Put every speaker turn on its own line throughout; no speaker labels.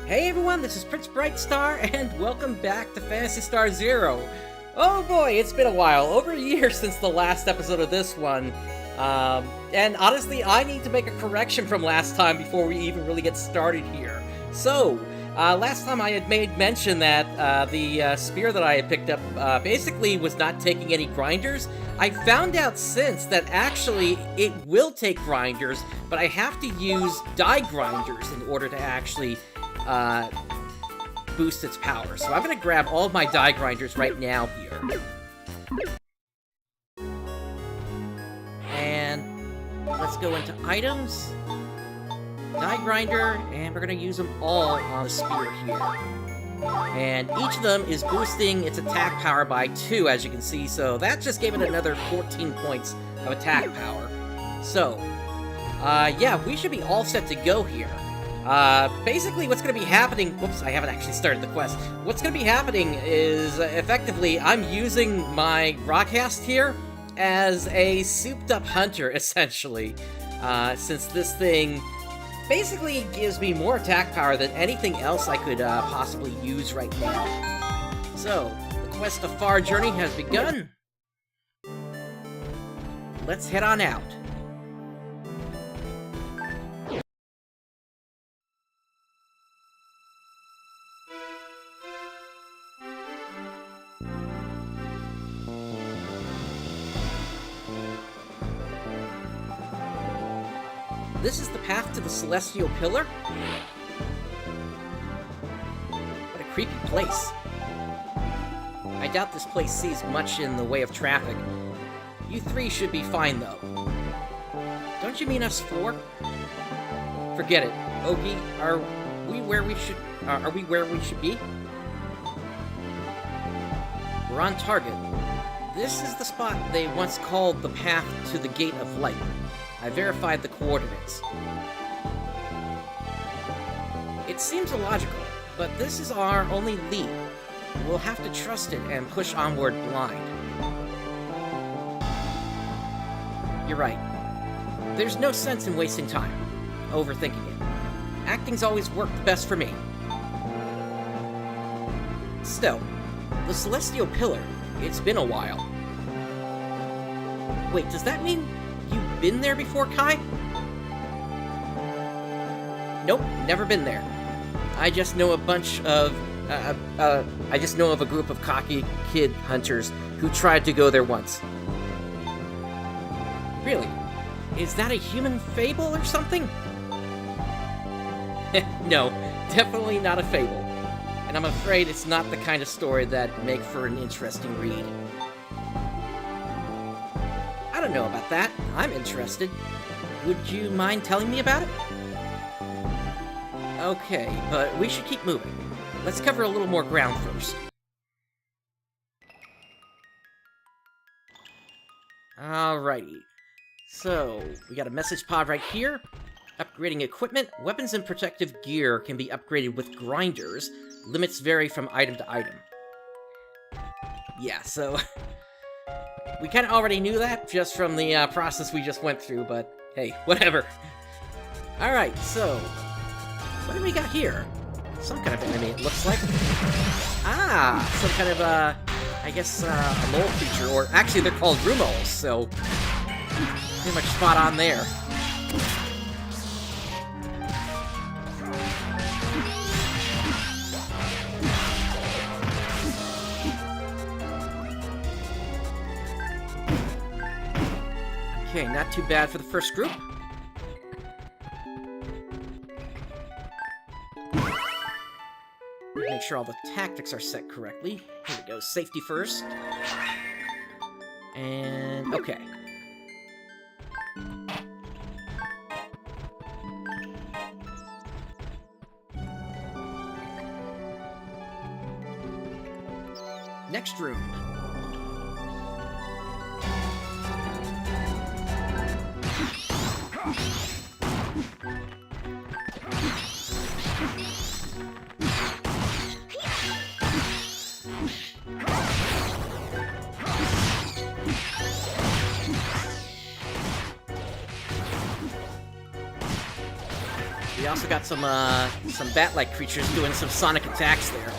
Hey everyone, this is PrinceBrightstar, and welcome back to Phantasy Star Zero. Oh boy, it's been a while, over a year since the last episode of this one. And honestly, I need to make a correction from last time before we even really get started here. So, last time I had made mention that the spear that I had picked up basically was not taking any grinders. I found out since that actually it will take grinders, but I have to use die grinders in order to actually boost its power. So I'm gonna grab all of my die grinders right now here. And let's go into items, die grinder, and we're gonna use them all on the spear here. And each of them is boosting its attack power by 2, as you can see, so that just gave it another 14 points of attack power. So, yeah, we should be all set to go here. Basically what's going to be happening... Whoops, I haven't actually started the quest. What's going to be happening is, effectively, I'm using my Rockcast here as a souped-up hunter, essentially. Since this thing basically gives me more attack power than anything else I could possibly use right now. So, the quest of Far Journey has begun. Let's head on out. This is the path to the Celestial Pillar? What a creepy place. I doubt this place sees much in the way of traffic. You three should be fine, though. Don't you mean us four? Forget it. Ogie, are we where we should be? We're on target. This is the spot they once called the path to the Gate of Light. I verified the coordinates. It seems illogical, but this is our only lead. We'll have to trust it and push onward blind. You're right. There's no sense in wasting time, overthinking it. Acting's always worked best for me. Still, the Celestial Pillar, it's been a while. Wait, does that mean you've been there before, Kai? Nope, never been there. I just know a bunch of, I just know of a group of cocky kid hunters who tried to go there once. Really? Is that a human fable or something? No, definitely not a fable. And I'm afraid it's not the kind of story that'd make for an interesting read. I don't know about that. I'm interested. Would you mind telling me about it? Okay, but we should keep moving. Let's cover a little more ground first. Alrighty. So, we got a message pod right here. Upgrading equipment. Weapons and protective gear can be upgraded with grinders. Limits vary from item to item. Yeah, so... we kind of already knew that, just from the process we just went through, but hey, whatever. Alright, so... what do we got here? Some kind of enemy, it looks like. Ah! Some kind of, I guess, a mole creature, or actually they're called Rumols, so... pretty much spot on there. Okay, not too bad for the first group. Make sure all the tactics are set correctly. Here we go, safety first. And, okay. Next room. we also got some bat-like creatures doing some sonic attacks there.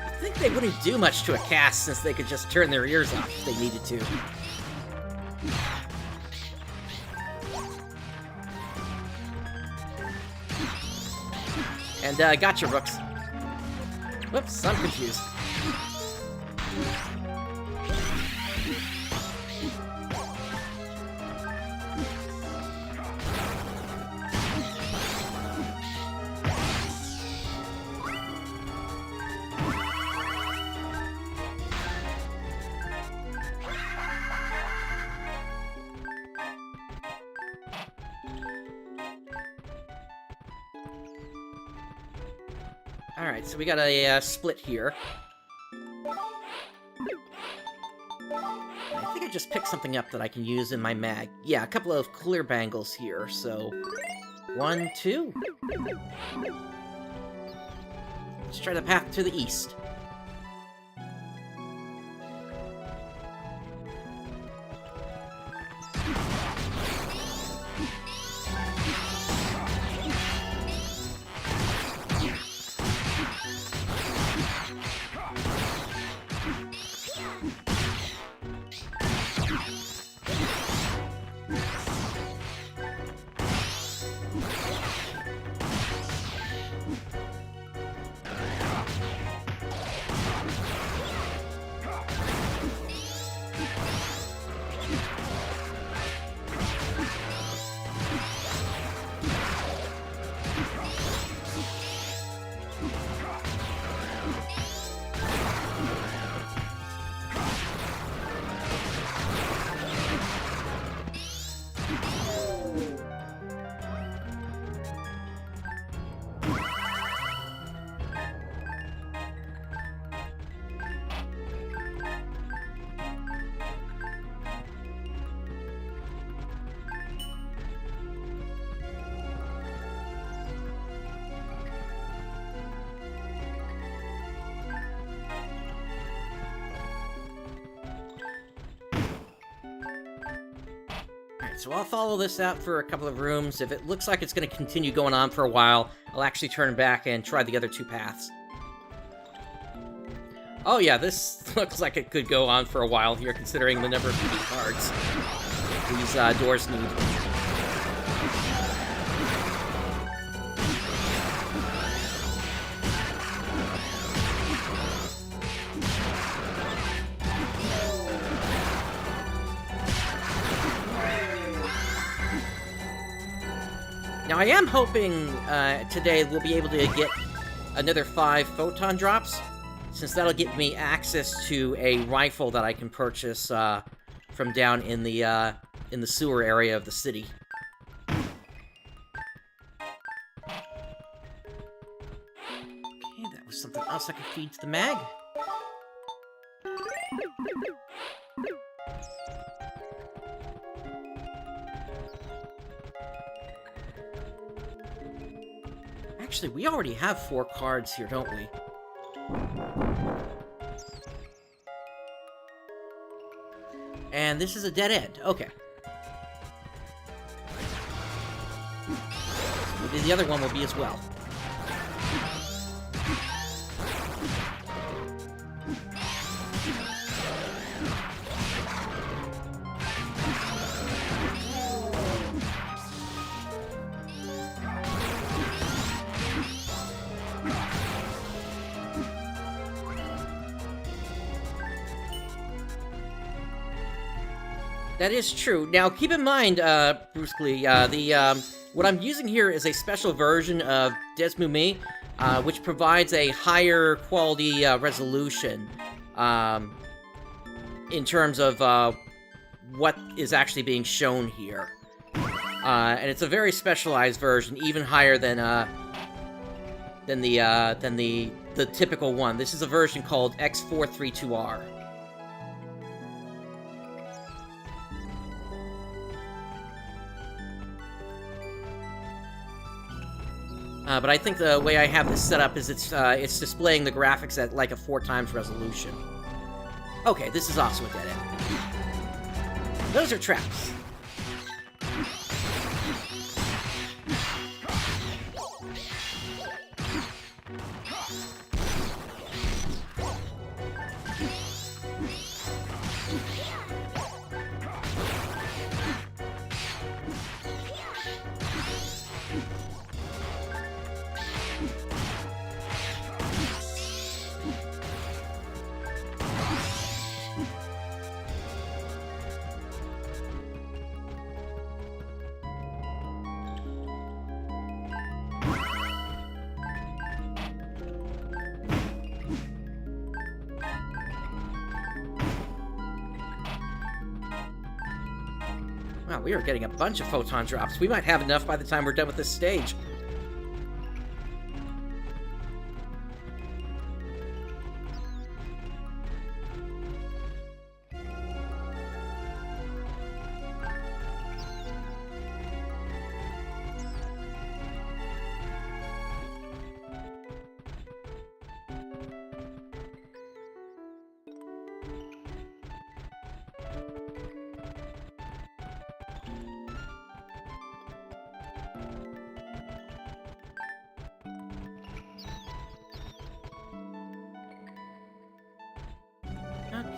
I think they wouldn't do much to a cast since they could just turn their ears off if they needed to. And, gotcha, Rooks. Whoops, I'm confused. Alright, so we got a split here. I think I just picked something up that I can use in my mag. Yeah, a couple of clear bangles here, so... 1, 2. Let's try the path to the east. So I'll follow this out for a couple of rooms. If it looks like it's going to continue going on for a while, I'll actually turn back and try the other two paths. Oh yeah, this looks like it could go on for a while here, considering the number of key cards these doors need. Now, I am hoping today we'll be able to get another 5 photon drops, since that'll give me access to a rifle that I can purchase from down in the sewer area of the city. Okay, that was something else I could feed to the mag. Actually, we already have 4 cards here, don't we? And this is a dead end. Okay. Maybe the other one will be as well. That is true. Now, keep in mind, Bruce Glee, what I'm using here is a special version of Desmumi, which provides a higher quality resolution in terms of what is actually being shown here. And it's a very specialized version, even higher than the typical one. This is a version called X432R. But I think the way I have this set up is it's displaying the graphics at like a 4 times resolution. Okay, this is also a dead end. Those are traps. Wow, we are getting a bunch of photon drops. We might have enough by the time we're done with this stage.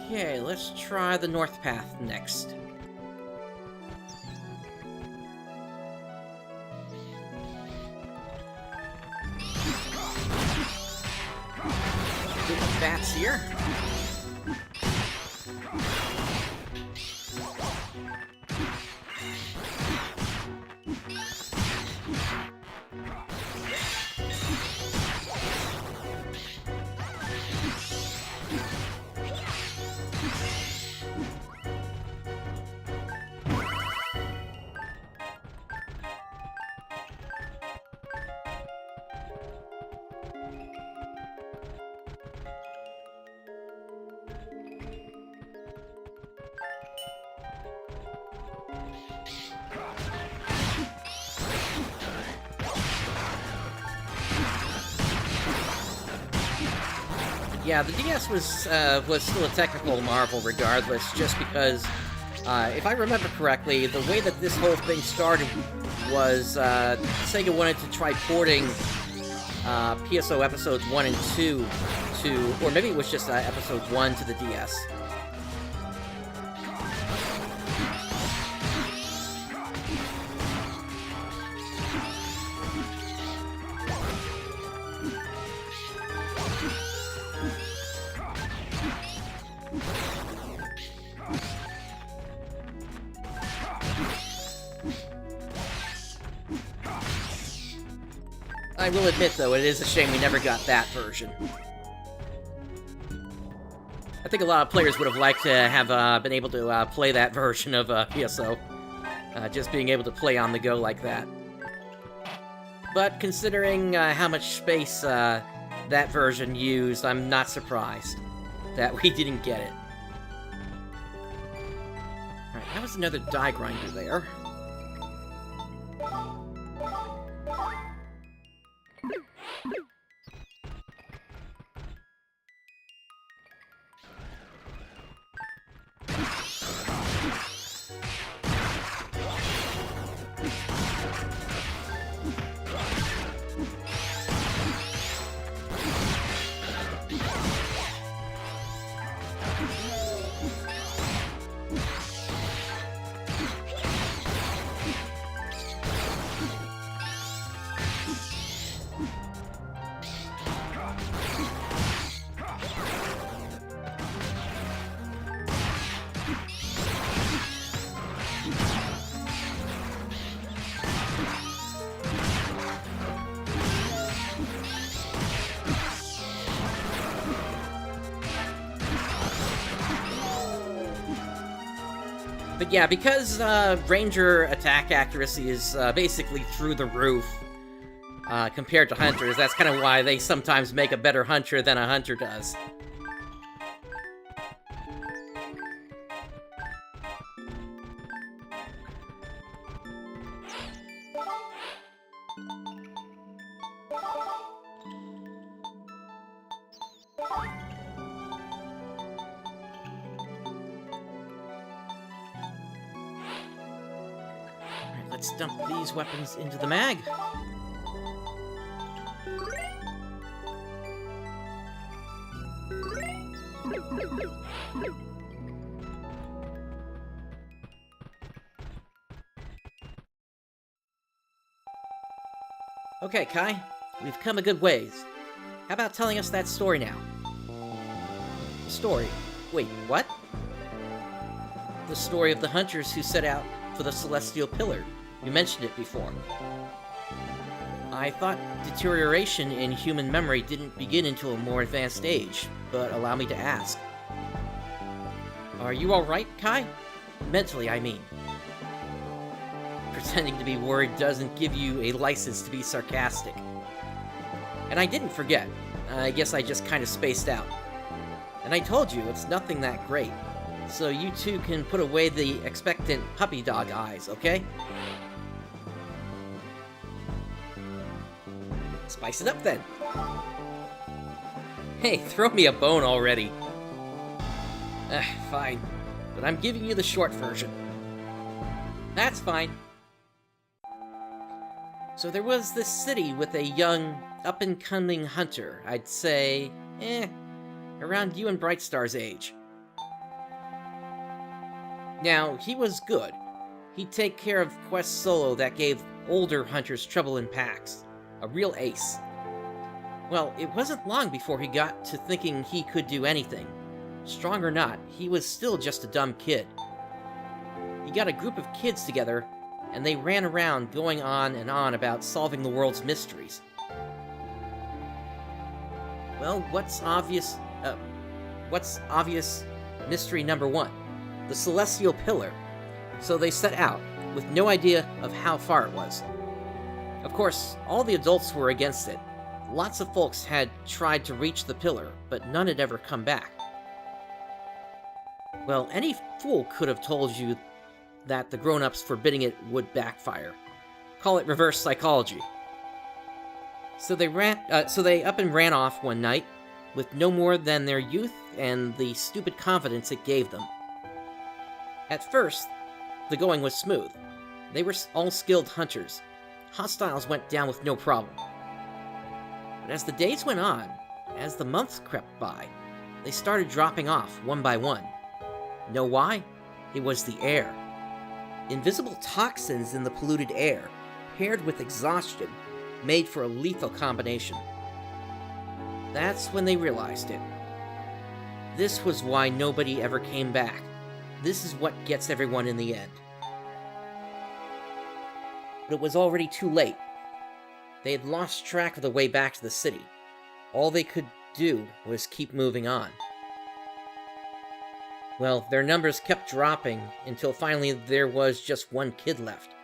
Okay, let's try the north path next. Good bats here. Yeah, the DS was still a technical marvel regardless, just because, if I remember correctly, the way that this whole thing started was Sega wanted to try porting PSO episodes 1 and 2 to, or maybe it was just episode 1 to the DS. I will admit, though, it is a shame we never got that version. I think a lot of players would have liked to have been able to play that version of PSO. Just being able to play on the go like that. But considering how much space that version used, I'm not surprised that we didn't get it. Alright, that was another die grinder there. But yeah, because Ranger attack accuracy is basically through the roof compared to Hunters, that's kind of why they sometimes make a better Hunter than a Hunter does. Alright, let's dump these weapons into the mag. Okay, Kai, we've come a good ways. How about telling us that story now? Story? Wait, what? The story of the hunters who set out for the Celestial Pillar. You mentioned it before. I thought deterioration in human memory didn't begin until a more advanced age, but allow me to ask. Are you alright, Kai? Mentally, I mean. Pretending to be worried doesn't give you a license to be sarcastic. And I didn't forget. I guess I just kind of spaced out. And I told you, it's nothing that great. So you two can put away the expectant puppy dog eyes, okay? Spice it up then. Hey, throw me a bone already. Fine. But I'm giving you the short version. That's fine. So there was this city with a young, up-and-coming hunter, I'd say, around you and Brightstar's age. Now, he was good. He'd take care of quests solo that gave older hunters trouble in packs. A real ace. Well, it wasn't long before he got to thinking he could do anything. Strong or not, he was still just a dumb kid. He got a group of kids together, and they ran around going on and on about solving the world's mysteries. Well, what's obvious mystery number one? The Celestial Pillar. So they set out, with no idea of how far it was. Of course, all the adults were against it. Lots of folks had tried to reach the pillar, but none had ever come back. Well, any fool could have told you that the grown-ups forbidding it would backfire. Call it reverse psychology. So they up and ran off one night, with no more than their youth and the stupid confidence it gave them. At first, the going was smooth. They were all skilled hunters. Hostiles went down with no problem. But as the days went on, as the months crept by, they started dropping off one by one. Know why? It was the air. Invisible toxins in the polluted air, paired with exhaustion, made for a lethal combination. That's when they realized it. This was why nobody ever came back. This is what gets everyone in the end. But it was already too late. They had lost track of the way back to the city. All they could do was keep moving on. Well, their numbers kept dropping until finally there was just one kid left.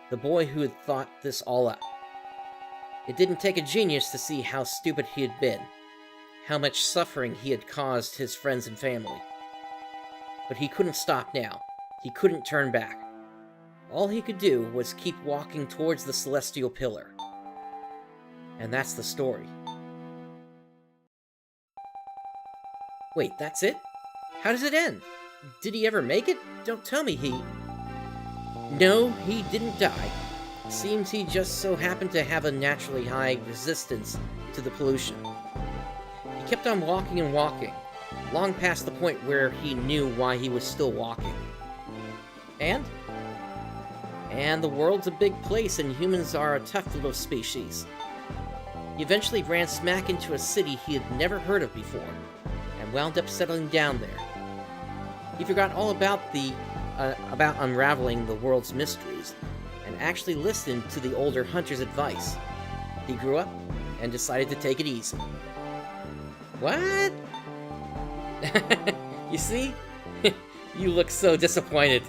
The boy who had thought this all up. It didn't take a genius to see how stupid he had been, how much suffering he had caused his friends and family. But he couldn't stop now. He couldn't turn back. All he could do was keep walking towards the Celestial Pillar. And that's the story. Wait, that's it? How does it end? Did he ever make it? Don't tell me he... No, he didn't die. Seems he just so happened to have a naturally high resistance to the pollution. He kept on walking and walking, long past the point where he knew why he was still walking. And the world's a big place and humans are a tough little species. He eventually ran smack into a city he had never heard of before, and wound up settling down there. He forgot all about about unraveling the world's mysteries, and actually listened to the older hunter's advice. He grew up and decided to take it easy. What? You see? You look so disappointed.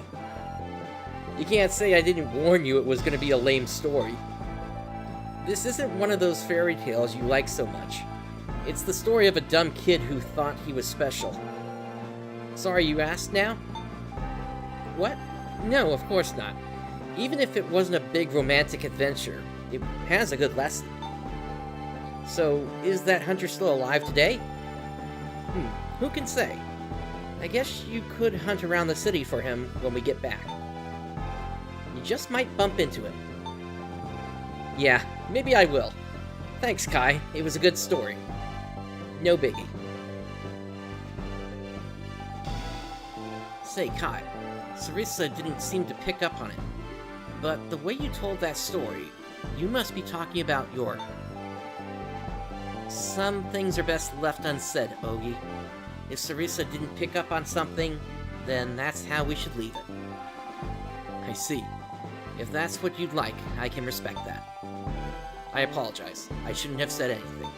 You can't say I didn't warn you it was going to be a lame story. This isn't one of those fairy tales you like so much. It's the story of a dumb kid who thought he was special. Sorry you asked now? What? No, of course not. Even if it wasn't a big romantic adventure, it has a good lesson. So, is that hunter still alive today? Who can say? I guess you could hunt around the city for him when we get back. You just might bump into him. Yeah, maybe I will. Thanks, Kai. It was a good story. No biggie. Say, Kai, Sarissa didn't seem to pick up on it. But the way you told that story, you must be talking about York. Some things are best left unsaid, Ogi. If Sarissa didn't pick up on something, then that's how we should leave it. I see. If that's what you'd like, I can respect that. I apologize. I shouldn't have said anything.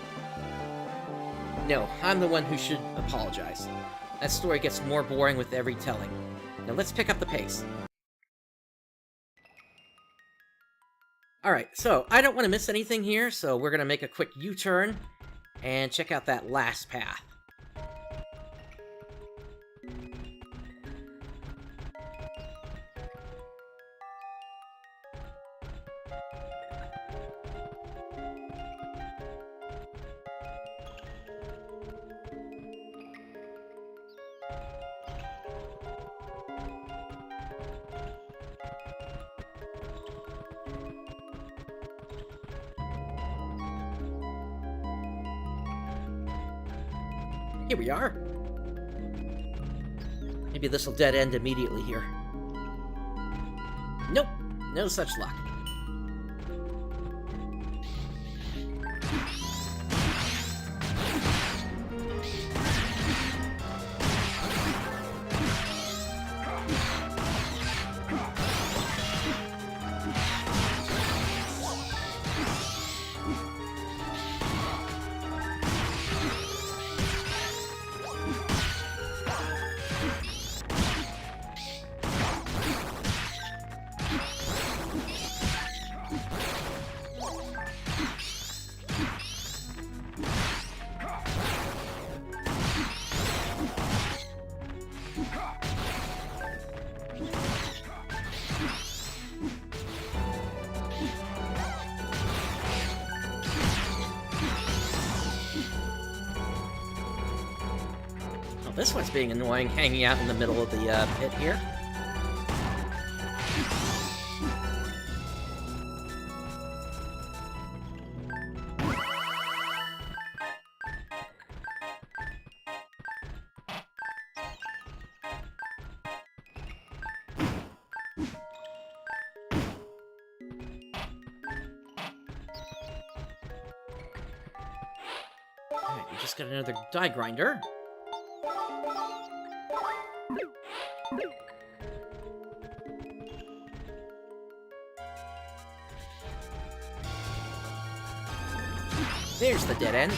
No, I'm the one who should apologize. That story gets more boring with every telling. Now let's pick up the pace. Alright, so I don't want to miss anything here, so we're going to make a quick U-turn and check out that last path. Here we are. Maybe this'll dead end immediately here. Nope, no such luck. This one's being annoying, hanging out in the middle of the pit here. Alright, we just got another die grinder. There's the dead end.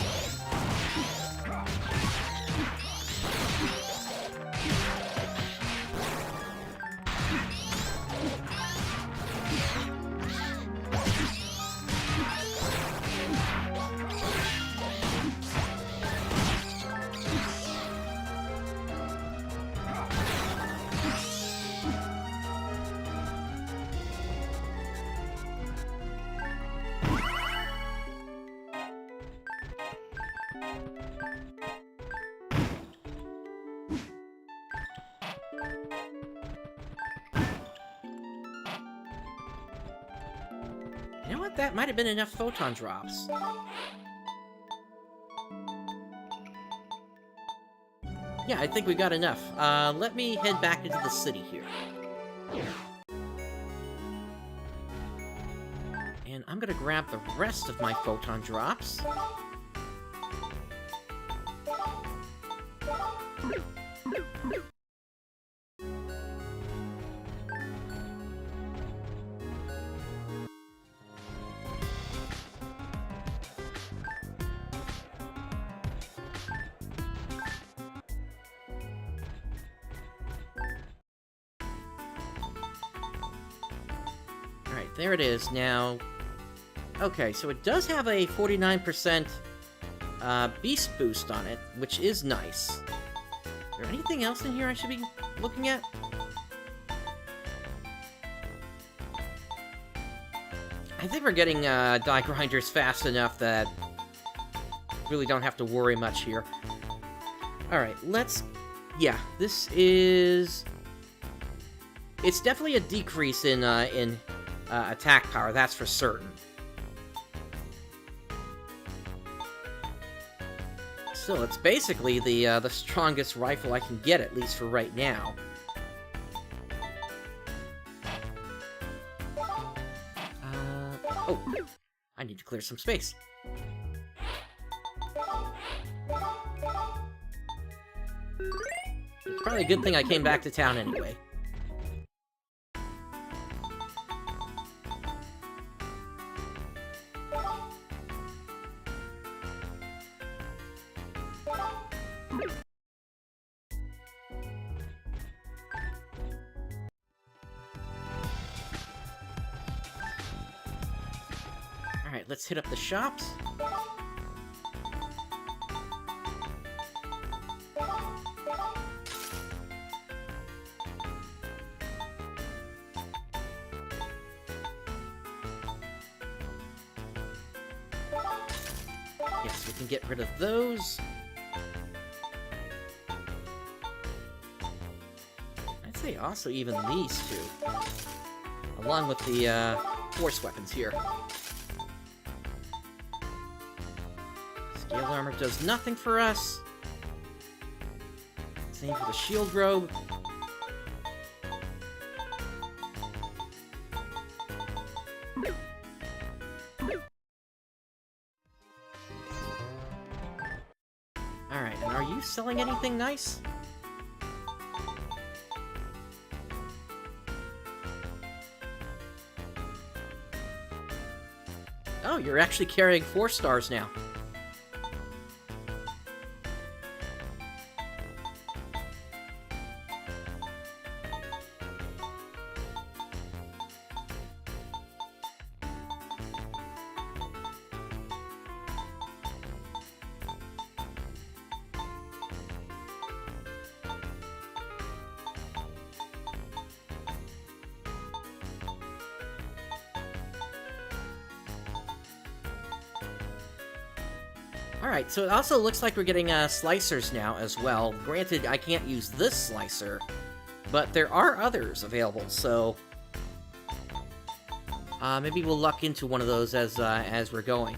You know what? That might have been enough photon drops. Yeah, I think we got enough. Let me head back into the city here. And I'm gonna grab the rest of my photon drops. There it is. Now, okay, so it does have a 49% beast boost on it, which is nice. Is there anything else in here I should be looking at? I think we're getting die grinders fast enough that really don't have to worry much here. Alright, let's... Yeah, this is... It's definitely a decrease in attack power, that's for certain. So it's basically the strongest rifle I can get, at least for right now. Oh, I need to clear some space. It's probably a good thing I came back to town anyway. Alright, let's hit up the shops. Yes, we can get rid of those. I'd say also even these two. Along with the force weapons here. Scale armor does nothing for us. Same for the shield robe. Alright, and are you selling anything nice? Oh, you're actually carrying 4 stars now. Alright, so it also looks like we're getting slicers now as well. Granted, I can't use this slicer, but there are others available, so... maybe we'll luck into one of those as we're going.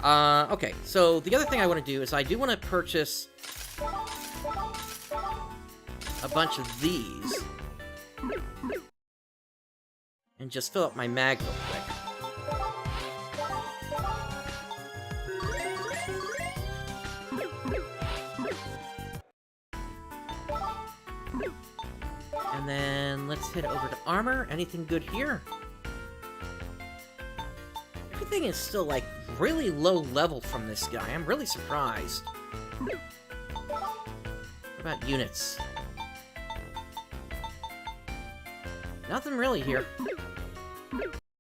Okay, so the other thing I want to do is I do want to purchase a bunch of these. And just fill up my mag real quick. And then let's head over to armor. Anything good here? Everything is still, like, really low level from this guy. I'm really surprised. What about units? Nothing really here.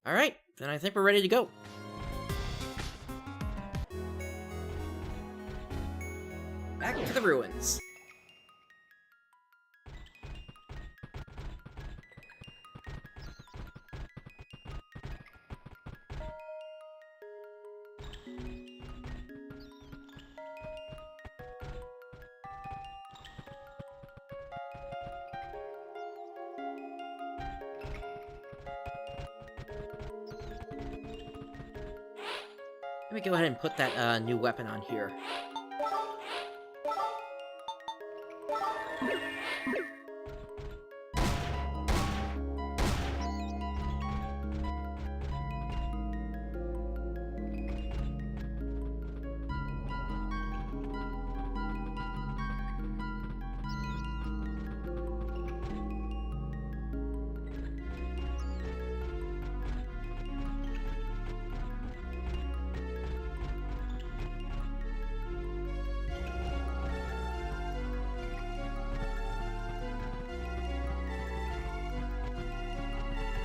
Alright, then I think we're ready to go. Back to the ruins. Let me go ahead and put that new weapon on here.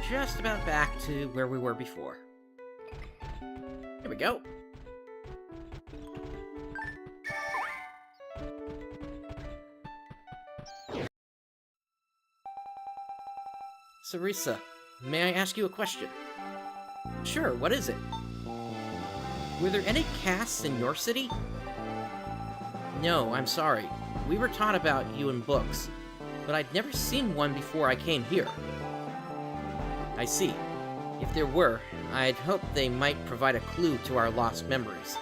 Just about back to where we were before. Here we go. Sarisa, may I ask you a question? Sure, what is it? Were there any casts in your city? No, I'm sorry. We were taught about you in books, but I'd never seen one before I came here. I see. If there were, I'd hoped they might provide a clue to our lost memories.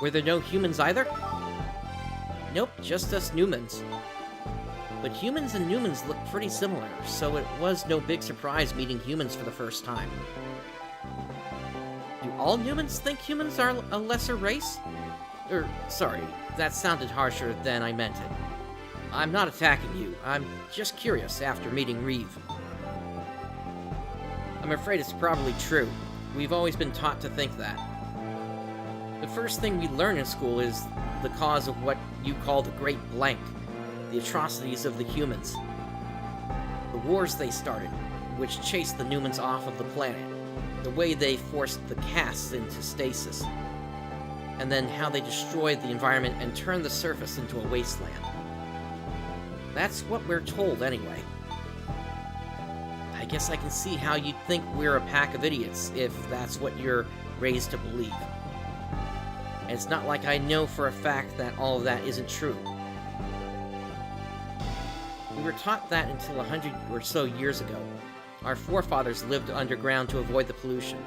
Were there no humans either? Nope, just us Newmans. But humans and Newmans look pretty similar, so it was no big surprise meeting humans for the first time. Do all Newmans think humans are a lesser race? Sorry, that sounded harsher than I meant it. I'm not attacking you, I'm just curious after meeting Reeve. I'm afraid it's probably true. We've always been taught to think that. The first thing we learn in school is the cause of what you call the Great Blank, the atrocities of the humans. The wars they started, which chased the Newmans off of the planet, the way they forced the castes into stasis, and then how they destroyed the environment and turned the surface into a wasteland. That's what we're told anyway. I guess I can see how you'd think we're a pack of idiots if that's what you're raised to believe. And it's not like I know for a fact that all of that isn't true. We were taught that until 100 or so years ago. Our forefathers lived underground to avoid the pollution.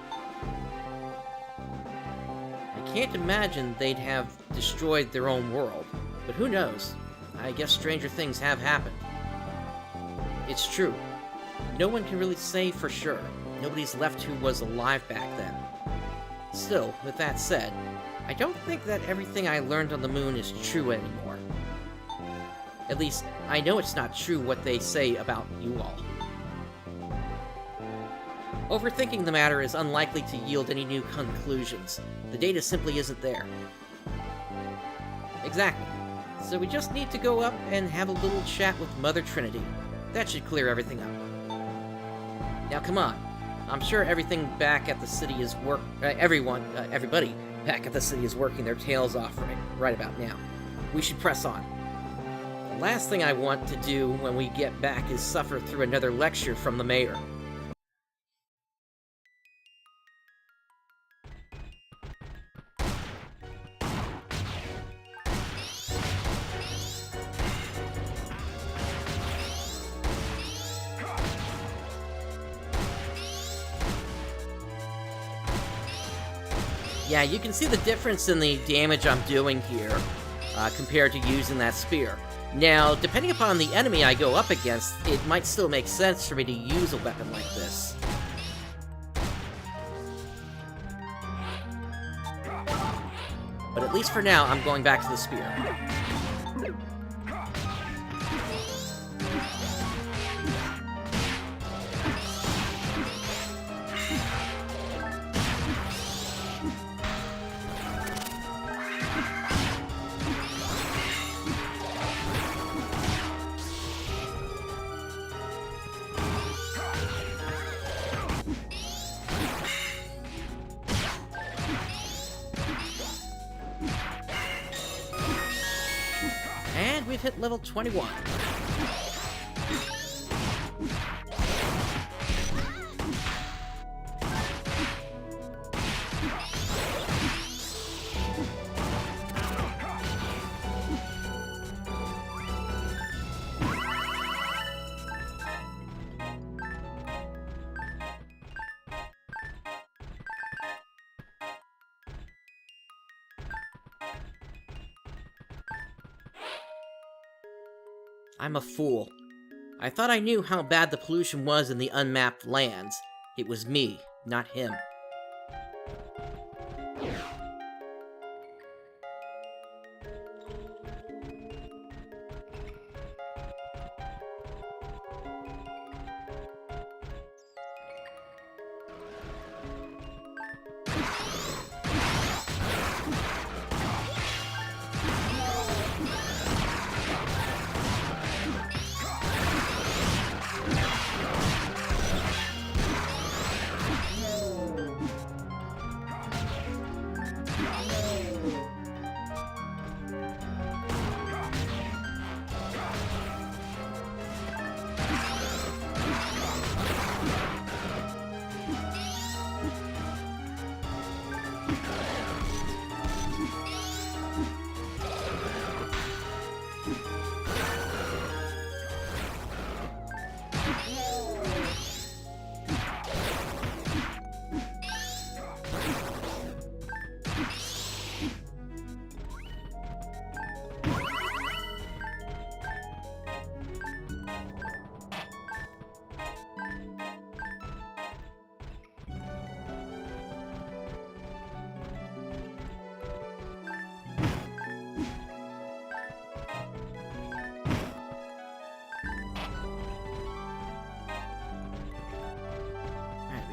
I can't imagine they'd have destroyed their own world, but who knows? I guess stranger things have happened. It's true. No one can really say for sure. Nobody's left who was alive back then. Still, with that said, I don't think that everything I learned on the moon is true anymore. At least, I know it's not true what they say about you all. Overthinking the matter is unlikely to yield any new conclusions. The data simply isn't there. Exactly. So we just need to go up and have a little chat with Mother Trinity. That should clear everything up. Now come on. I'm sure everything back at the city is everybody back at the city is working their tails off right about now. We should press on. The last thing I want to do when we get back is suffer through another lecture from the mayor. Yeah, you can see the difference in the damage I'm doing here, compared to using that spear. Now, depending upon the enemy I go up against, it might still make sense for me to use a weapon like this. But at least for now, I'm going back to the spear. And we've hit level 21. I'm a fool. I thought I knew how bad the pollution was in the unmapped lands. It was me, not him.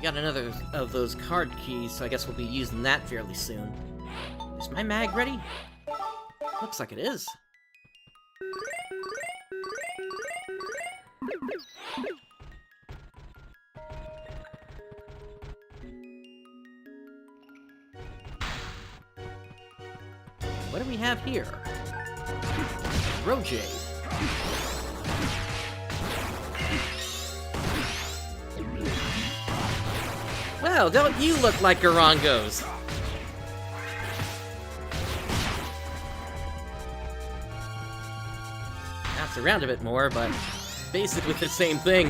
got another of those card keys, so I guess we'll be using that fairly soon. Is my mag ready? Looks like it is. What do we have here? Rojade. Well, don't you look like Garongos? Bounce around a bit more, but basically the same thing.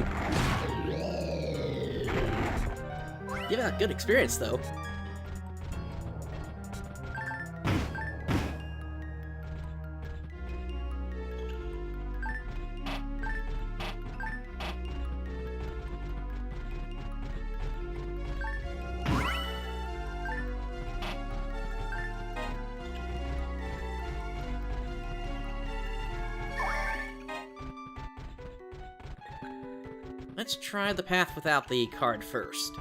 Give out good experience, though. Let's try the path without the card first.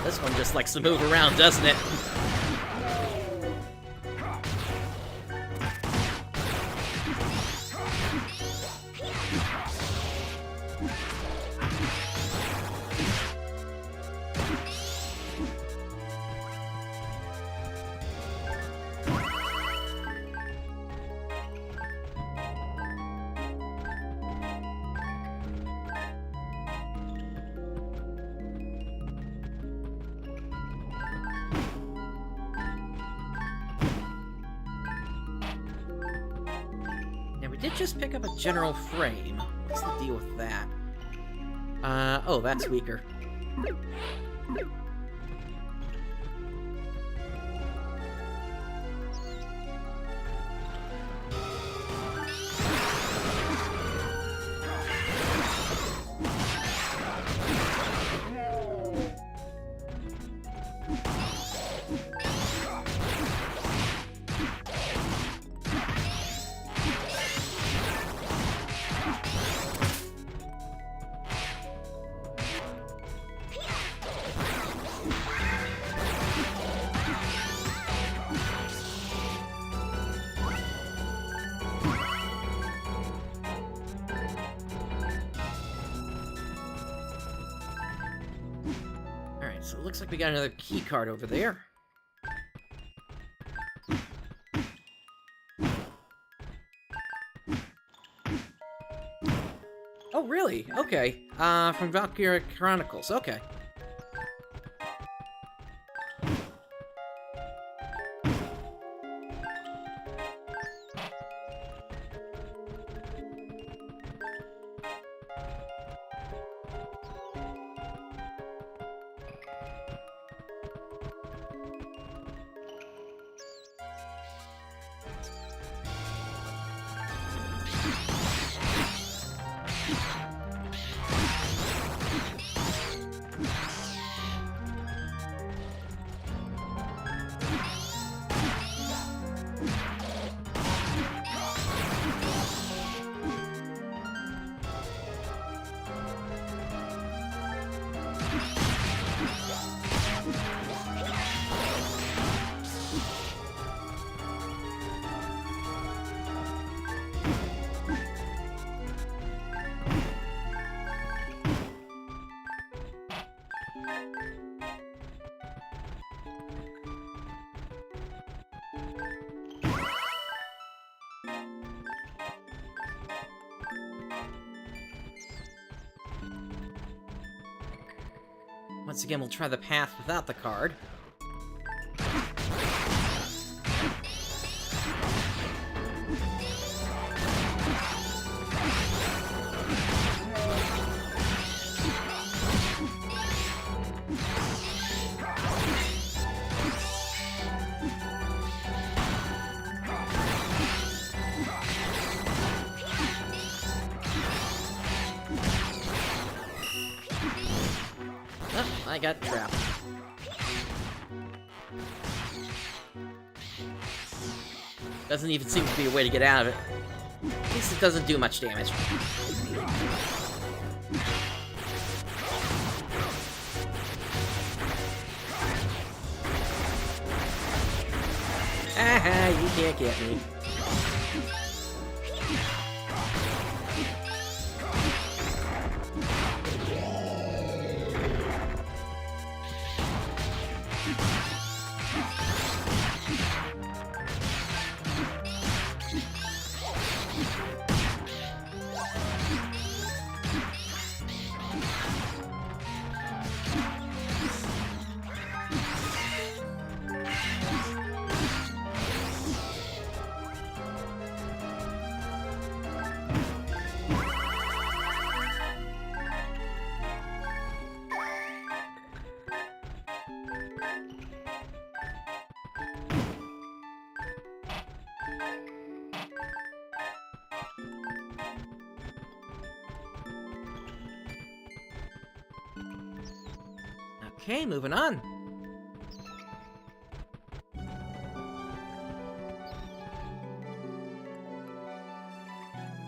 This one just likes to move around, doesn't it? We did just pick up a general frame. What's the deal with that? Oh, that's weaker. So it looks like we got another key card over there. Oh, really? Okay. From Valkyria Chronicles. Okay. Once again, we'll try the path without the card. I got trapped. Doesn't even seem to be a way to get out of it. At least it doesn't do much damage. Aha, you can't get me. Okay, moving on.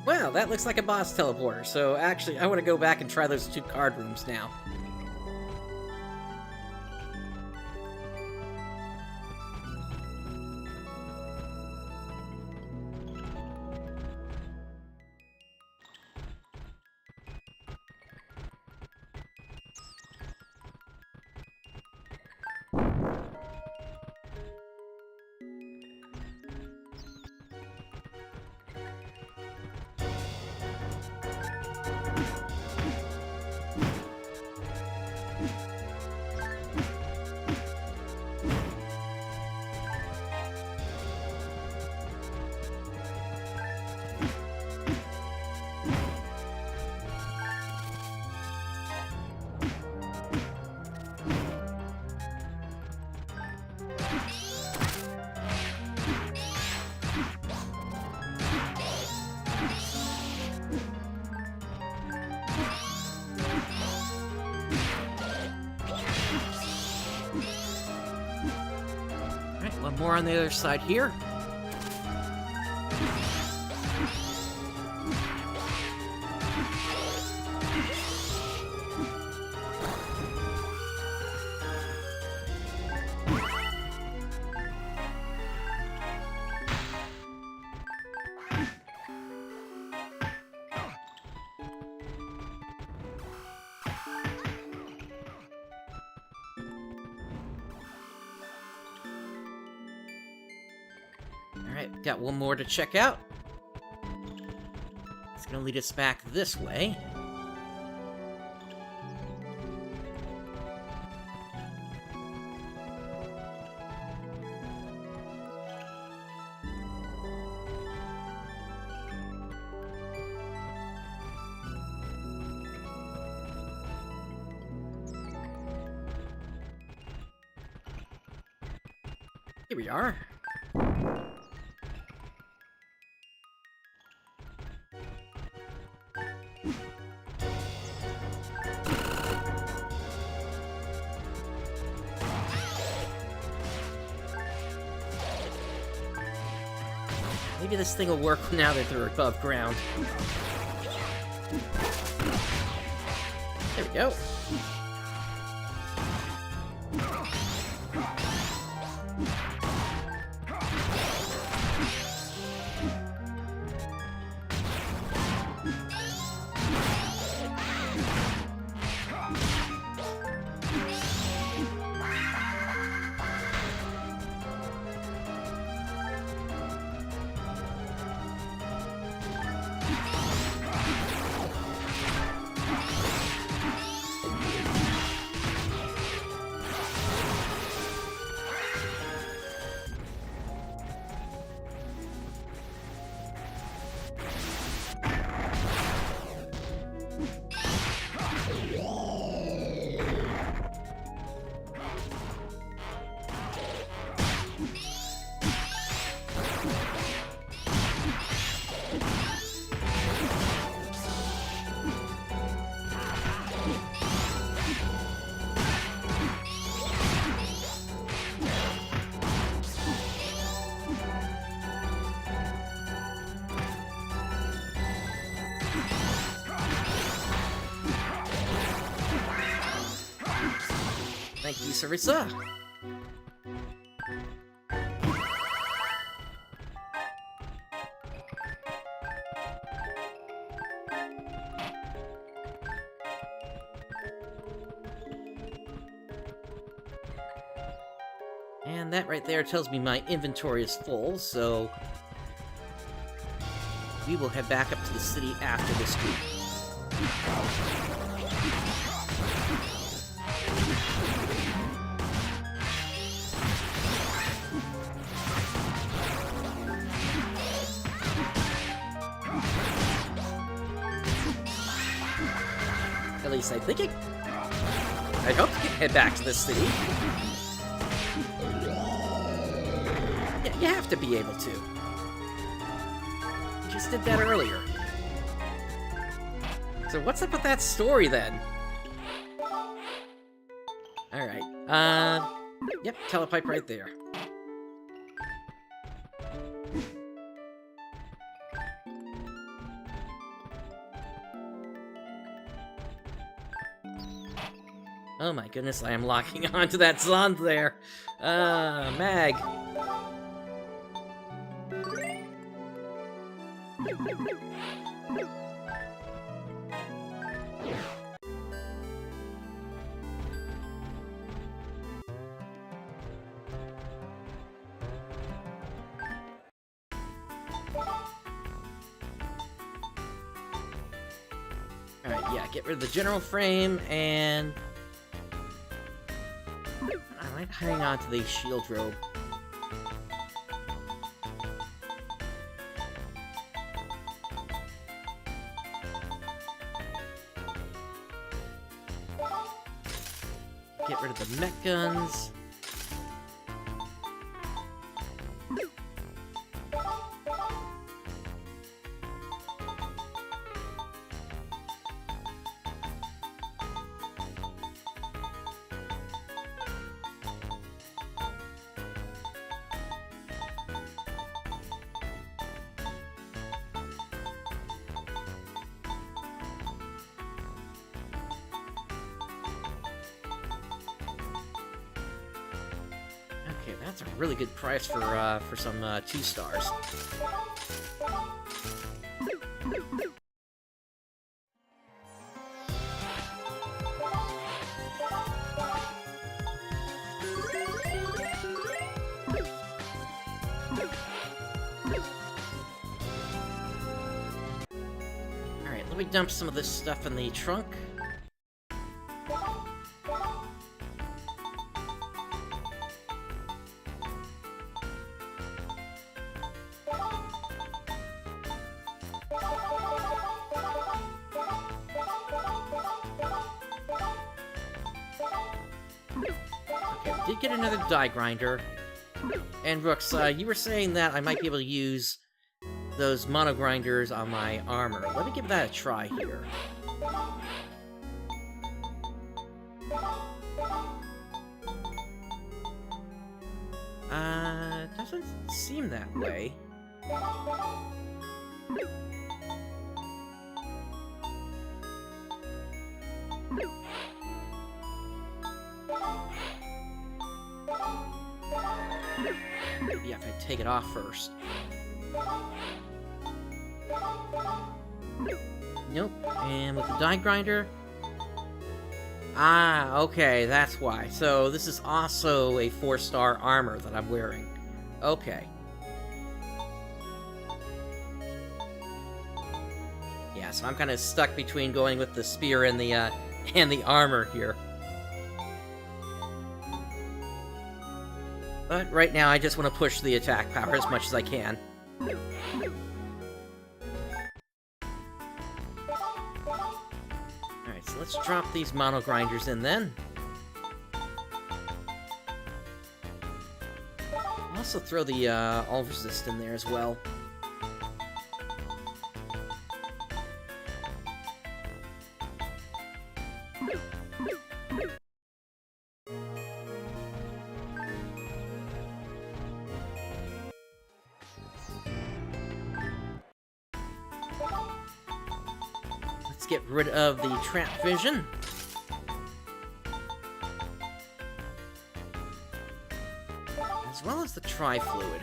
Well, that looks like a boss teleporter, so actually I want to go back and try those 2 card rooms now. More on the other side here. Alright, got one more to check out. It's gonna lead us back this way. Here we are. Maybe this thing will work now that they're above ground. There we go. Thank you, Sarissa. And that right there tells me my inventory is full, so we will head back up to the city after this week. At least I think I hope to head back to the city. Yeah, you have to be able to. You just did that earlier. So what's up with that story then? Alright, yep, telepipe right there. Oh my goodness, I am locking onto that Zond there. Mag. Alright, yeah, get rid of the general frame, and I might hang on to the shield robe. Get rid of the mech guns. Okay, that's a really good price for some 2 stars. Alright, let me dump some of this stuff in the trunk. Did get another die grinder. And Brooks, you were saying that I might be able to use those mono grinders on my armor. Let me give that a try here. Doesn't seem that way. Maybe if I take it off first. Nope. And with the die grinder... Ah, okay, that's why. So this is also a 4-star armor that I'm wearing. Okay. Yeah, so I'm kind of stuck between going with the spear and the armor here. But right now, I just want to push the attack power as much as I can. Alright, so let's drop these mono grinders in then. I'll also throw the all resist in there as well. Get rid of the trap vision. well as the tri-fluid.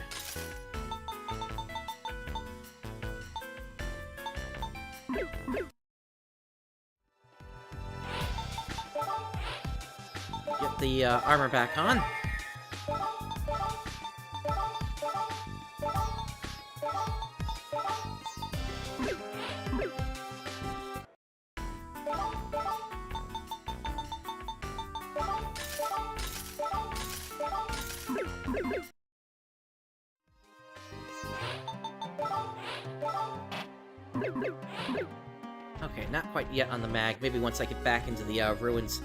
Get the armor back on. Okay, not quite yet on the mag. Maybe once I get back into the ruins.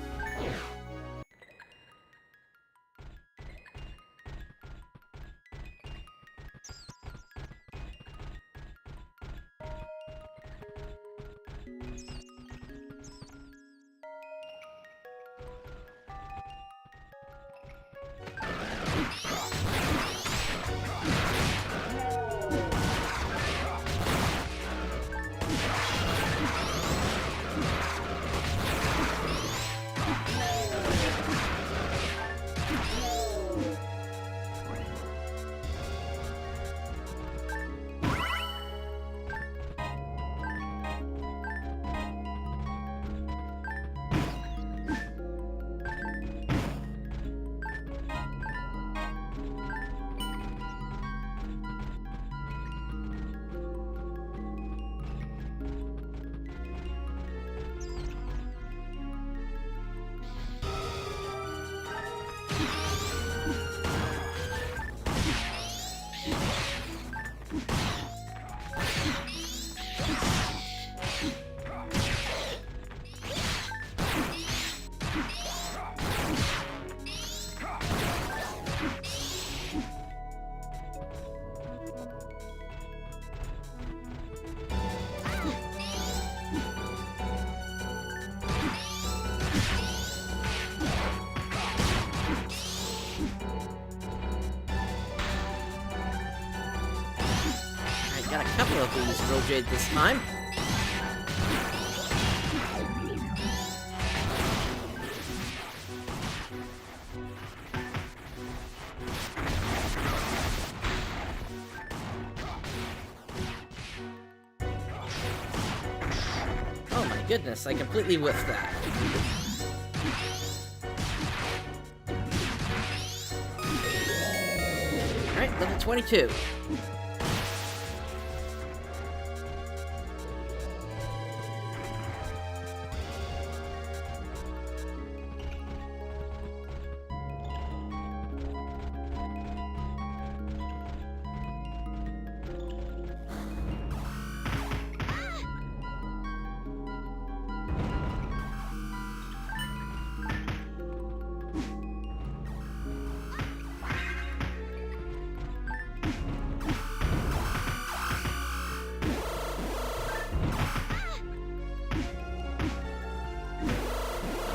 Got a couple of these Roll Jade this time. Oh my goodness, I completely whiffed that. Alright, level 22.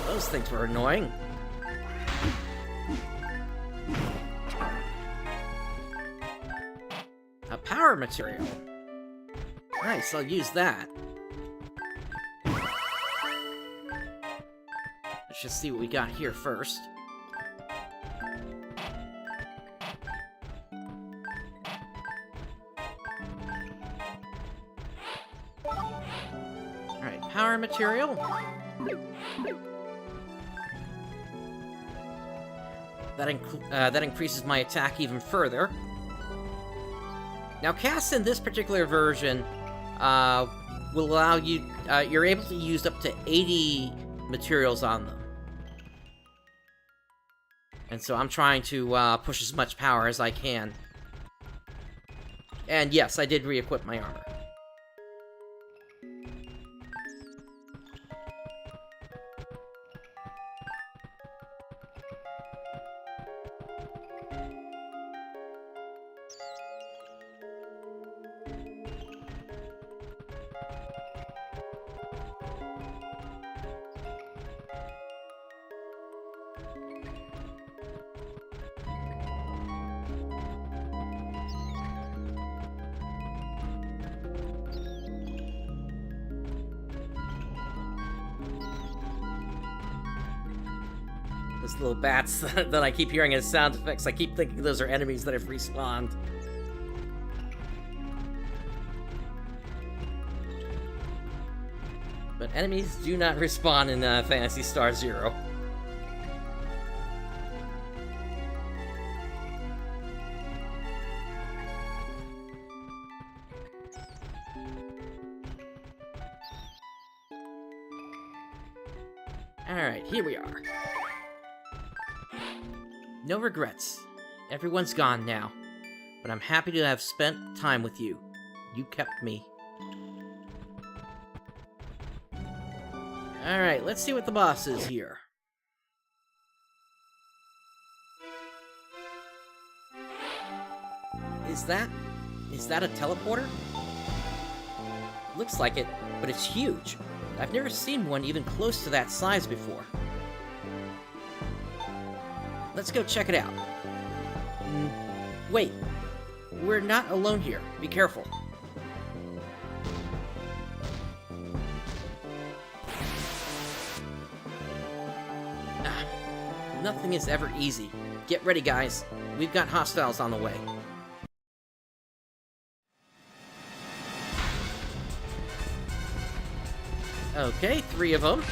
Those things were annoying. A power material. Nice, I'll use that. Let's just see what we got here first. Alright, power material. That increases my attack even further. Now, casts in this particular version will allow you... you're able to use up to 80 materials on them. And so I'm trying to push as much power as I can. And yes, I did re-equip my armor. Those little bats that I keep hearing as sound effects, I keep thinking those are enemies that have respawned. But enemies do not respawn in Phantasy Star Zero. Alright, here we are. No regrets. Everyone's gone now. But I'm happy to have spent time with you. You kept me. Alright, let's see what the boss is here. Is that a teleporter? Looks like it, but it's huge. I've never seen one even close to that size before. Let's go check it out. Wait. We're not alone here. Be careful. Nothing is ever easy. Get ready, guys. We've got hostiles on the way. Okay, 3 of them.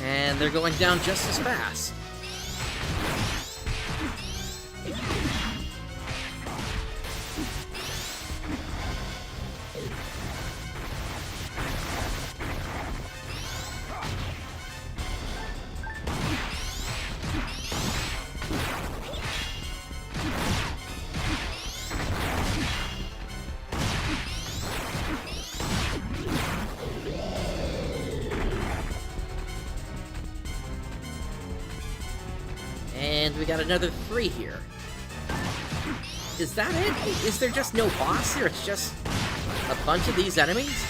And they're going down just as fast. And we got another 3 here. Is that it? Is there just no boss here? It's just a bunch of these enemies?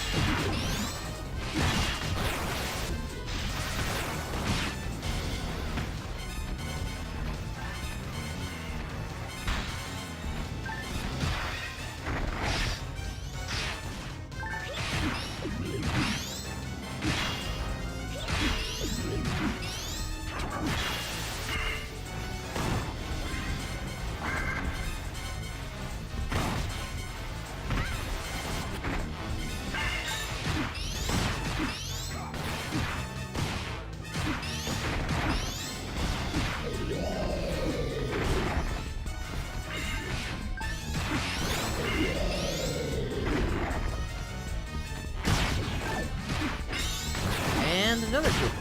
And another group.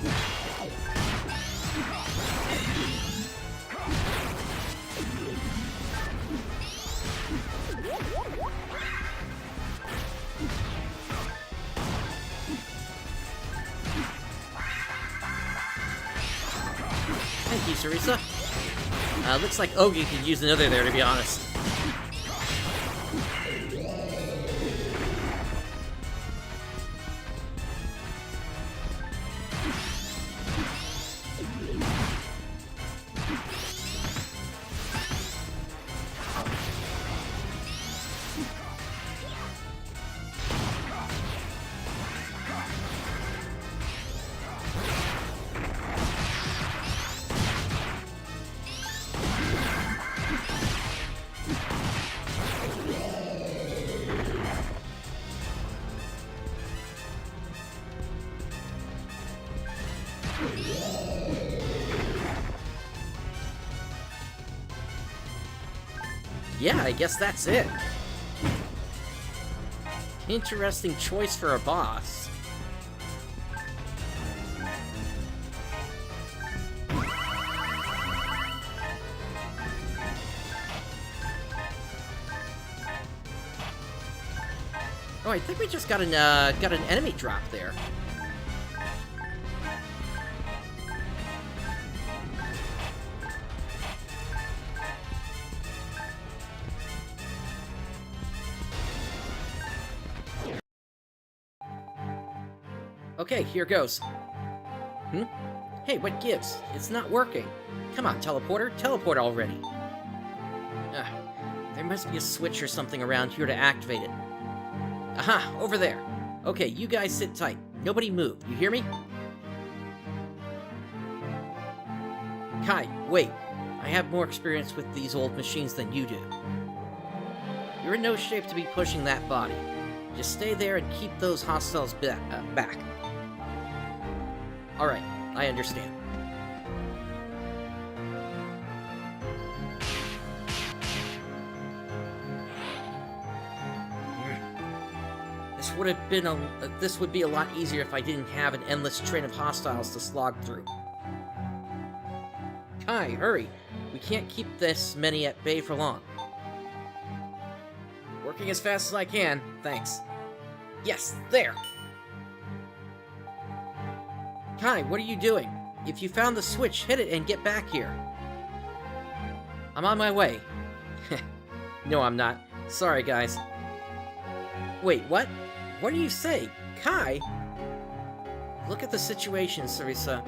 Thank you, Sarisa. Looks like Ogi could use another there, to be honest. Yeah, I guess that's it. Interesting choice for a boss. Oh, I think we just got an enemy drop there. Okay, here goes. Hey, what gives? It's not working. Come on, teleporter, teleport already. There must be a switch or something around here to activate it. Aha, over there. Okay, you guys sit tight. Nobody move, you hear me? Kai, wait. I have more experience with these old machines than you do. You're in no shape to be pushing that body. Just stay there and keep those hostiles back. Alright, I understand. This would be a lot easier if I didn't have an endless train of hostiles to slog through. Kai, hurry! We can't keep this many at bay for long. Working as fast as I can, thanks. Yes, there! Kai, what are you doing? If you found the switch, hit it and get back here. I'm on my way. No, I'm not. Sorry, guys. Wait, what? What do you say? Kai? Look at the situation, Sarisa.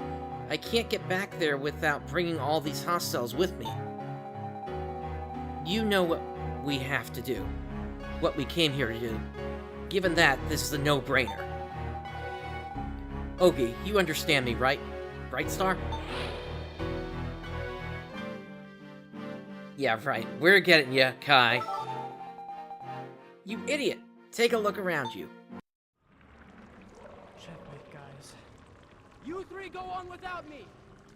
I can't get back there without bringing all these hostiles with me. You know what we have to do. What we came here to do. Given that, this is a no-brainer. Ogi, you understand me, right? Brightstar? Yeah, right. We're getting ya, Kai. You idiot! Take a look around you.
Checkmate, guys.
You three go on without me!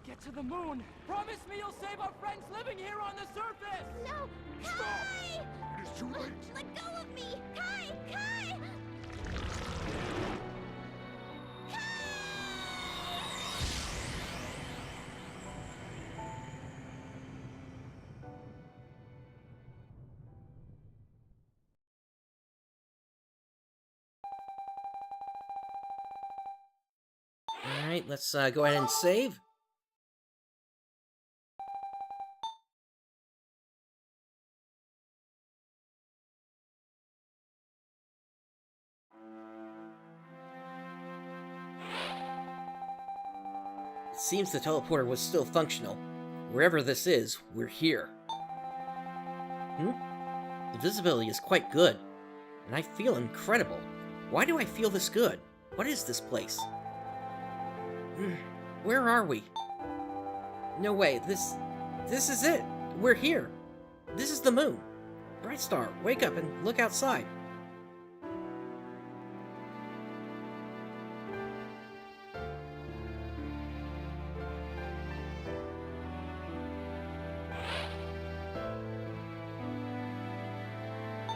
Get to the moon! Promise me you'll save our friends living here on the surface!
No! Kai!
It is too late!
Let go of me! Kai! Kai!
Alright, let's go ahead and save. It seems the teleporter was still functional. Wherever this is, we're here. The visibility is quite good, and I feel incredible. Why do I feel this good? What is this place? Where are we? No way, this is it! We're here! This is the moon! Brightstar, wake up and look outside!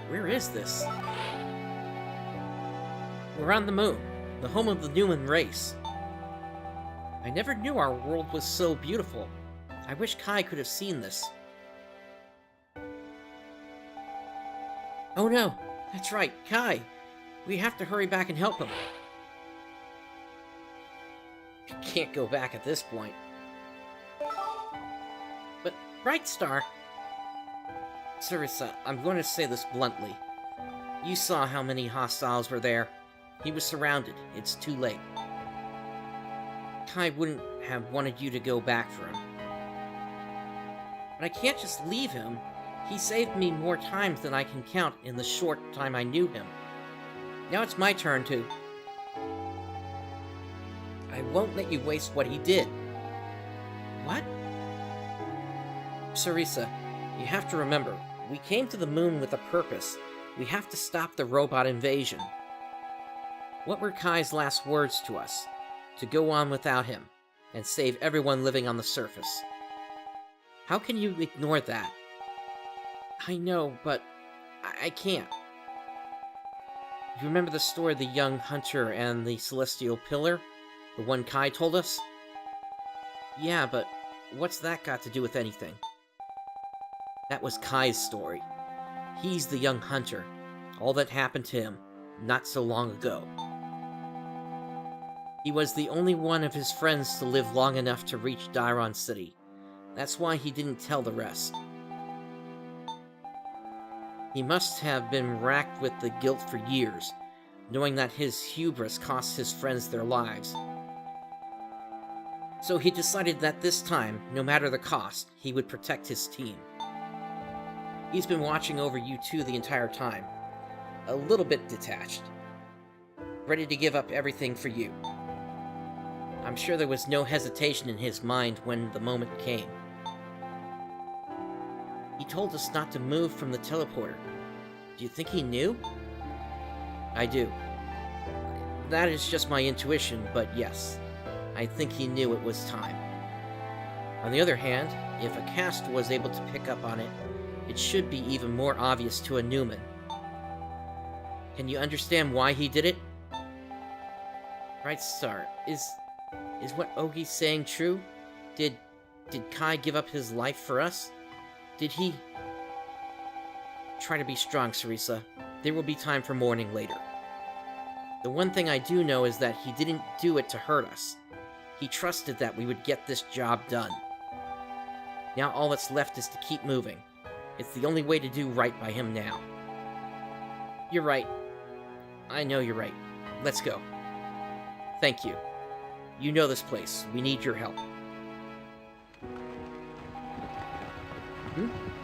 Where is this? We're on the moon, the home of the human race. I never knew our world was so beautiful. I wish Kai could have seen this. Oh no, that's right, Kai. We have to hurry back and help him. I can't go back at this point. But, Brightstar... Sarisa, I'm going to say this bluntly. You saw how many hostiles were there. He was surrounded. It's too late. Kai wouldn't have wanted you to go back for him. But I can't just leave him. He saved me more times than I can count in the short time I knew him. Now it's my turn to... I won't let you waste what he did. What? Sarisa, you have to remember, we came to the moon with a purpose. We have to stop the robot invasion. What were Kai's last words to us? To go on without him, and save everyone living on the surface. How can you ignore that? I know, but I can't. You remember the story of the young hunter and the celestial pillar? The one Kai told us? Yeah, but what's that got to do with anything? That was Kai's story. He's the young hunter. All that happened to him, not so long ago. He was the only one of his friends to live long enough to reach Dairon City. That's why he didn't tell the rest. He must have been racked with the guilt for years. knowing that his hubris cost his friends their lives. So he decided that this time, no matter the cost, he would protect his team. He's been watching over you two the entire time, a little bit detached, ready to give up everything for you. I'm sure there was no hesitation in his mind when the moment came. He told us not to move from the teleporter. Do you think he knew? I do. That is just my intuition, but yes, I think he knew it was time. On the other hand, if a cast was able to pick up on it, it should be even more obvious to a Newman. Can you understand why he did it? Brightstar, is what Ogi's saying true? Did Kai give up his life for us? Did he... Try to be strong, Sarisa. There will be time for mourning later. The one thing I do know is that he didn't do it to hurt us. He trusted that we would get this job done. Now all that's left is to keep moving. It's the only way to do right by him now. You're right. I know you're right. Let's go. Thank you. You know this place. We need your help.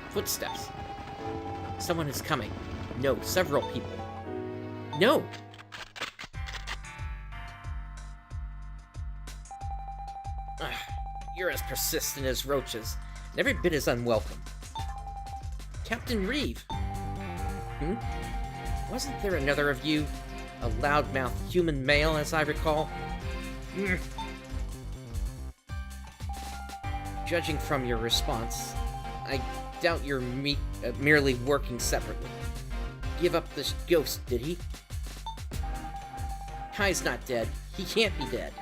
Footsteps. Someone is coming. No, several people. No! Ugh, you're as persistent as roaches, and every bit as unwelcome. Captain Reeve! Wasn't there another of you? A loudmouthed human male, as I recall? Judging from your response, I doubt you're merely working separately. Give up this ghost, did he? Kai's not dead. He can't be dead.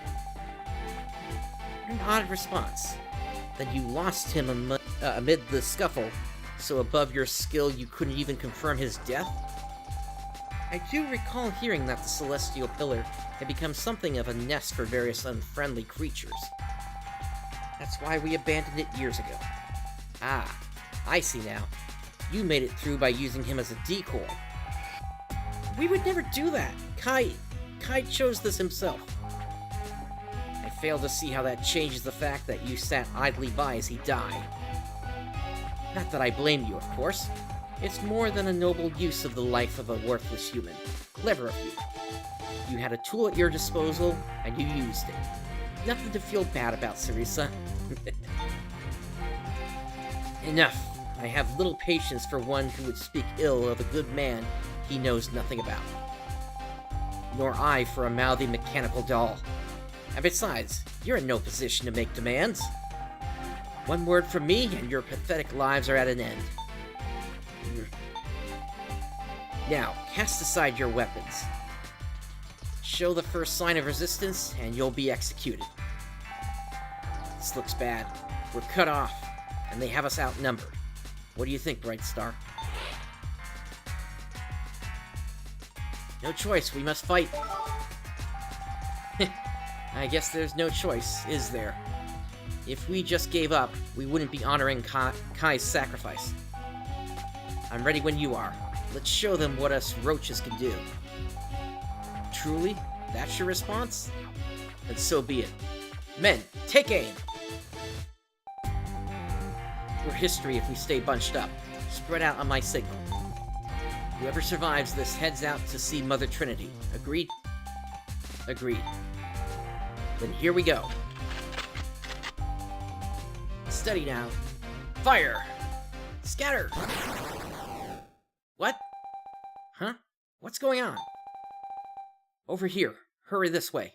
An odd response. Then you lost him amid the scuffle, so above your skill you couldn't even confirm his death? I do recall hearing that the Celestial Pillar had become something of a nest for various unfriendly creatures. That's why we abandoned it years ago. Ah, I see now. You made it through by using him as a decoy. We would never do that. Kai chose this himself. I fail to see how that changes the fact that you sat idly by as he died. Not that I blame you, of course. It's more than a noble use of the life of a worthless human. Clever of you. You had a tool at your disposal, and you used it. Nothing to feel bad about, Sarisa. Enough. I have little patience for one who would speak ill of a good man he knows nothing about. Nor I for a mouthy mechanical doll. And besides, you're in no position to make demands. One word from me, and your pathetic lives are at an end. Now, cast aside your weapons. Show the first sign of resistance, and you'll be executed. This looks bad. We're cut off, and they have us outnumbered. What do you think, Brightstar? No choice, we must fight. I guess there's no choice, is there? If we just gave up, we wouldn't be honoring Kai's sacrifice. I'm ready when you are. Let's show them what us roaches can do. Truly? That's your response? Then so be it. Men, take aim! We're history if we stay bunched up. Spread out on my signal. Whoever survives this heads out to see Mother Trinity. Agreed? Agreed. Then here we go. Steady now. Fire! Scatter! What? Huh? What's going on? Over here. Hurry this way.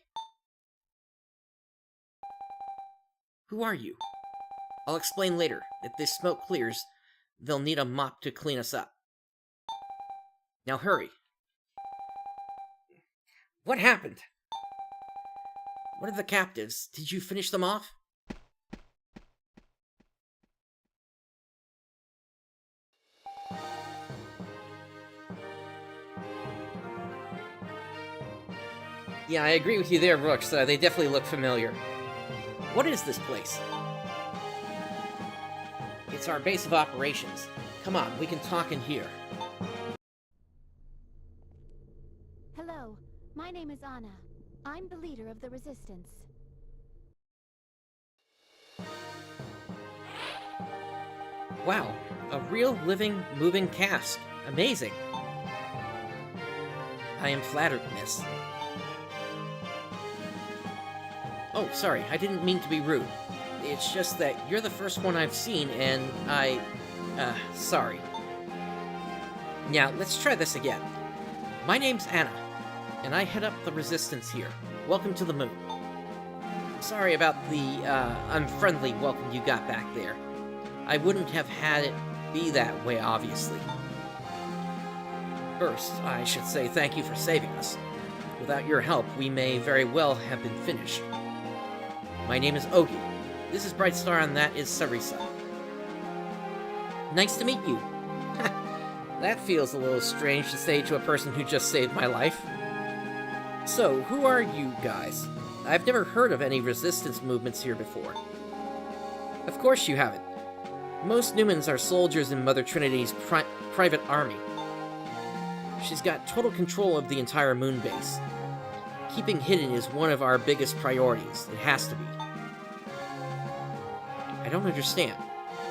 Who are you? I'll explain later. If this smoke clears, they'll need a mop to clean us up. Now hurry. What happened? What are the captives? Did you finish them off? Yeah, I agree with you there, Brooks. They definitely look familiar. What is this place? It's our base of operations. Come on, we can talk in here.
Hello. My name is Anna. I'm the leader of the resistance.
Wow, a real, living, moving cast. Amazing. I am flattered, miss. Oh, sorry, I didn't mean to be rude. It's just that you're the first one I've seen, and sorry. Now, let's try this again. My name's Anna, and I head up the resistance here. Welcome to the moon. Sorry about the, unfriendly welcome you got back there. I wouldn't have had it be that way, obviously. First, I should say thank you for saving us. Without your help, we may very well have been finished. My name is Ogi. This is Brightstar, and that is Sarisa. Nice to meet you. That feels a little strange to say to a person who just saved my life. So, who are you guys? I've never heard of any resistance movements here before. Of course you haven't. Most Newmans are soldiers in Mother Trinity's private army. She's got total control of the entire moon base. Keeping hidden is one of our biggest priorities. It has to be. I don't understand.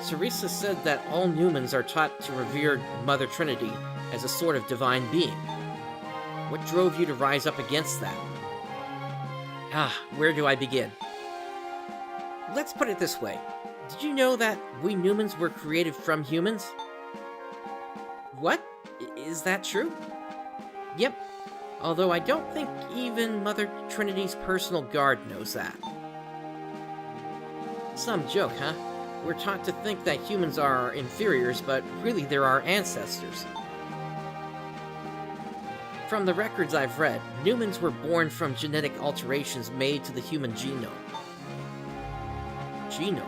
Sarisa said that all Newmans are taught to revere Mother Trinity as a sort of divine being. What drove you to rise up against that? Where do I begin? Let's put it this way. Did you know that we Newmans were created from humans? What? Is that true? Yep. Although I don't think even Mother Trinity's personal guard knows that. Some joke, huh? We're taught to think that humans are our inferiors, but really they're our ancestors. From the records I've read, Newmans were born from genetic alterations made to the human genome. Genome?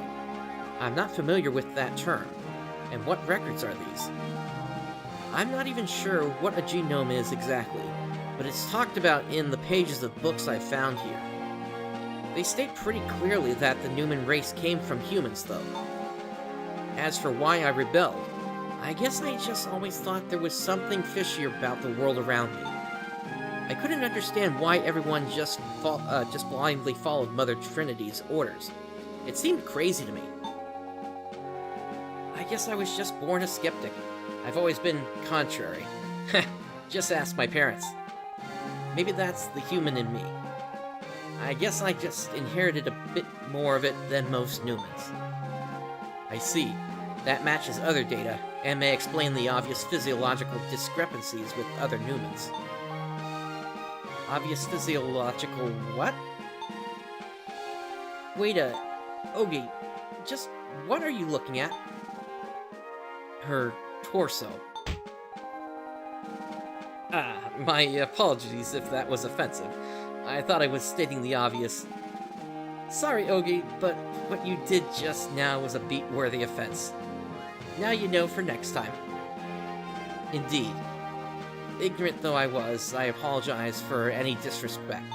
I'm not familiar with that term. And what records are these? I'm not even sure what a genome is exactly, but it's talked about in the pages of books I've found here. They state pretty clearly that the Newman race came from humans, though. As for why I rebelled, I guess I just always thought there was something fishy about the world around me. I couldn't understand why everyone just blindly followed Mother Trinity's orders. It seemed crazy to me. I guess I was just born a skeptic. I've always been contrary. Just ask my parents. Maybe that's the human in me. I guess I just inherited a bit more of it than most Newmans. I see. That matches other data, and may explain the obvious physiological discrepancies with other Newmans. Obvious physiological what? Wait Ogi, just what are you looking at? Her torso. My apologies if that was offensive. I thought I was stating the obvious. Sorry, Ogi, but what you did just now was a beat-worthy offense. Now you know for next time. Indeed. Ignorant though I was, I apologize for any disrespect.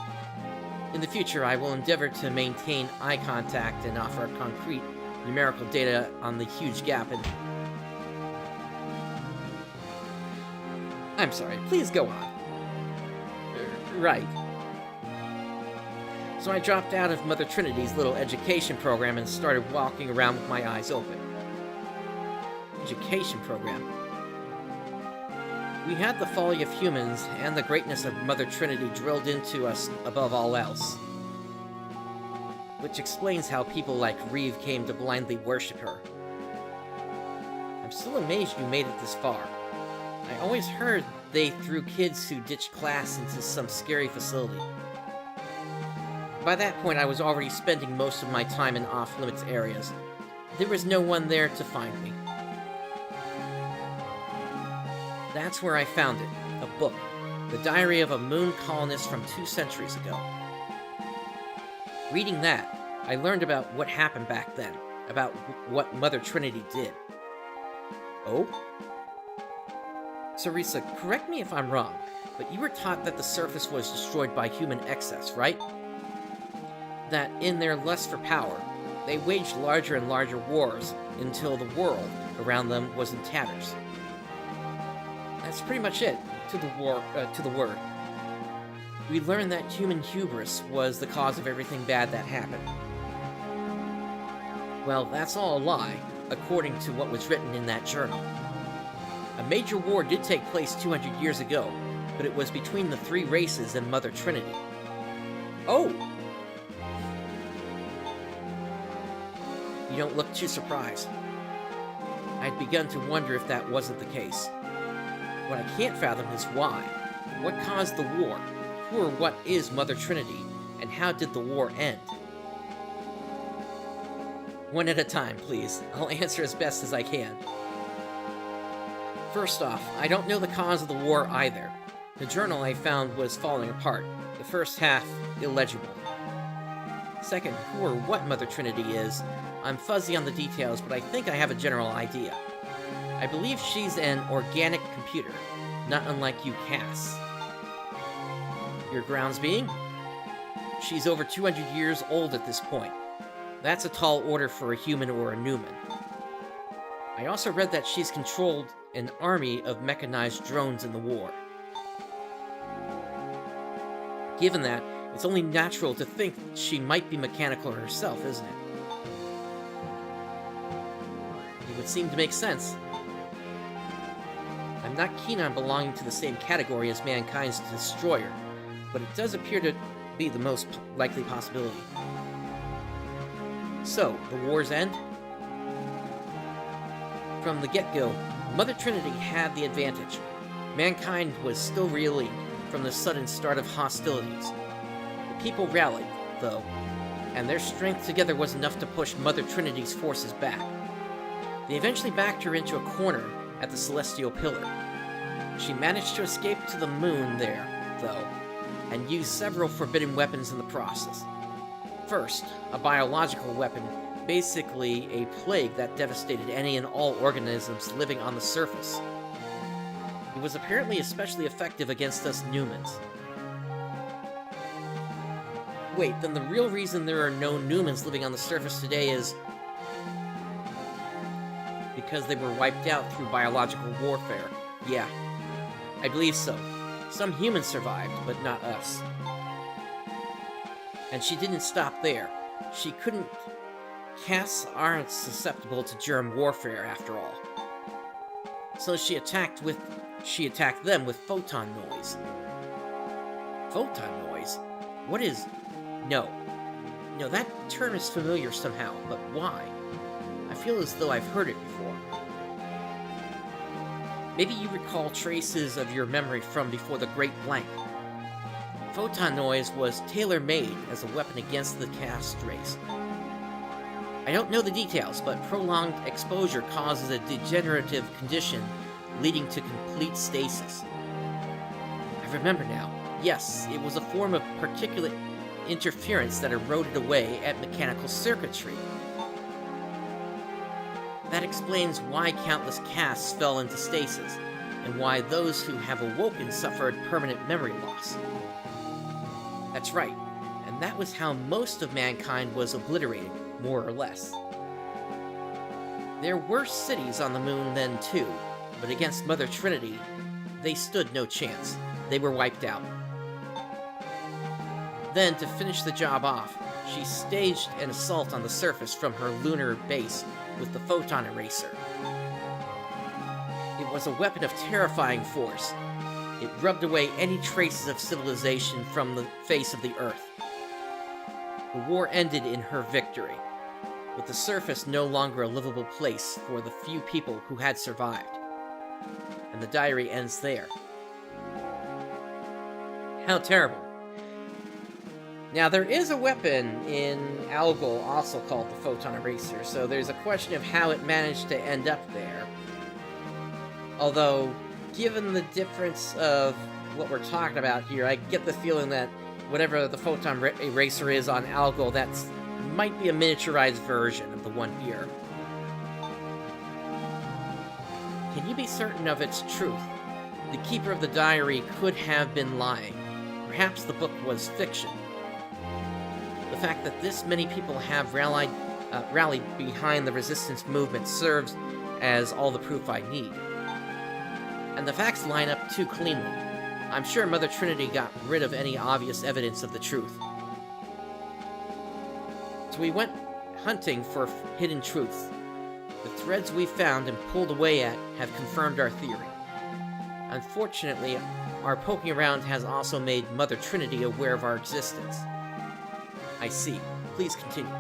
In the future, I will endeavor to maintain eye contact and offer concrete numerical data on the huge gap in... I'm sorry, please go on. Right. So I dropped out of Mother Trinity's little education program and started walking around with my eyes open. Education program? We had the folly of humans and the greatness of Mother Trinity drilled into us above all else. Which explains how people like Reeve came to blindly worship her. I'm still amazed you made it this far. I always heard they threw kids who ditched class into some scary facility. By that point, I was already spending most of my time in off-limits areas. There was no one there to find me. That's where I found it, a book, the diary of a moon colonist from 2 centuries ago. Reading that, I learned about what happened back then, about what Mother Trinity did. Oh? Sarisa, correct me if I'm wrong, but you were taught that the surface was destroyed by human excess, right? That in their lust for power, they waged larger and larger wars until the world around them was in tatters. That's pretty much it, to the word. we learn that human hubris was the cause of everything bad that happened. Well, that's all a lie, according to what was written in that journal. A major war did take place 200 years ago, but it was between the three races and Mother Trinity. Oh! You don't look too surprised. I'd begun to wonder if that wasn't the case. What I can't fathom is why. What caused the war? Who or what is Mother Trinity? And how did the war end? One at a time, please. I'll answer as best as I can. First off, I don't know the cause of the war either. The journal I found was falling apart. The first half, illegible. Second, who or what Mother Trinity is, I'm fuzzy on the details, but I think I have a general idea. I believe she's an organic computer, not unlike you Cass. Your grounds being? She's over 200 years old at this point. That's a tall order for a human or a Newman. I also read that she's controlled an army of mechanized drones in the war. Given that, it's only natural to think she might be mechanical herself, isn't it? It would seem to make sense. I'm not keen on belonging to the same category as mankind's destroyer, but it does appear to be the most likely possibility. So, the war's end? From the get-go, Mother Trinity had the advantage. Mankind was still reeling from the sudden start of hostilities. The people rallied, though, and their strength together was enough to push Mother Trinity's forces back. They eventually backed her into a corner at the Celestial Pillar. She managed to escape to the moon there, though, and used several forbidden weapons in the process. First, a biological weapon, basically a plague that devastated any and all organisms living on the surface. It was apparently especially effective against us Newmans. Wait, then the real reason there are no Newmans living on the surface today is because they were wiped out through biological warfare. Yeah, I believe so. Some humans survived, but not us. And she didn't stop there. She couldn't... Casts aren't susceptible to germ warfare, after all. So she attacked them with photon noise. Photon noise? What is... No, that term is familiar somehow, but why? I feel as though I've heard it before. Maybe you recall traces of your memory from before the Great Blank. Photon noise was tailor-made as a weapon against the caste race. I don't know the details, but prolonged exposure causes a degenerative condition leading to complete stasis. I remember now. Yes, it was a form of particulate interference that eroded away at mechanical circuitry. That explains why countless castes fell into stasis, and why those who have awoken suffered permanent memory loss. That's right, and that was how most of mankind was obliterated, more or less. There were cities on the moon then too, but against Mother Trinity, they stood no chance. They were wiped out. Then, to finish the job off, she staged an assault on the surface from her lunar base with the photon eraser. It was a weapon of terrifying force. It rubbed away any traces of civilization from the face of the Earth. The war ended in her victory, with the surface no longer a livable place for the few people who had survived. And the diary ends there. How terrible. Now, there is a weapon in Algol also called the Photon Eraser, so there's a question of how it managed to end up there. Although, given the difference of what we're talking about here, I get the feeling that whatever the Photon Eraser is on Algol, that's might be a miniaturized version of the one here. Can you be certain of its truth? The keeper of the diary could have been lying. Perhaps the book was fiction. The fact that this many people have rallied behind the resistance movement serves as all the proof I need. And the facts line up too cleanly. I'm sure Mother Trinity got rid of any obvious evidence of the truth. So we went hunting for hidden truths. The threads we found and pulled away at have confirmed our theory. Unfortunately, our poking around has also made Mother Trinity aware of our existence. I see. Please continue.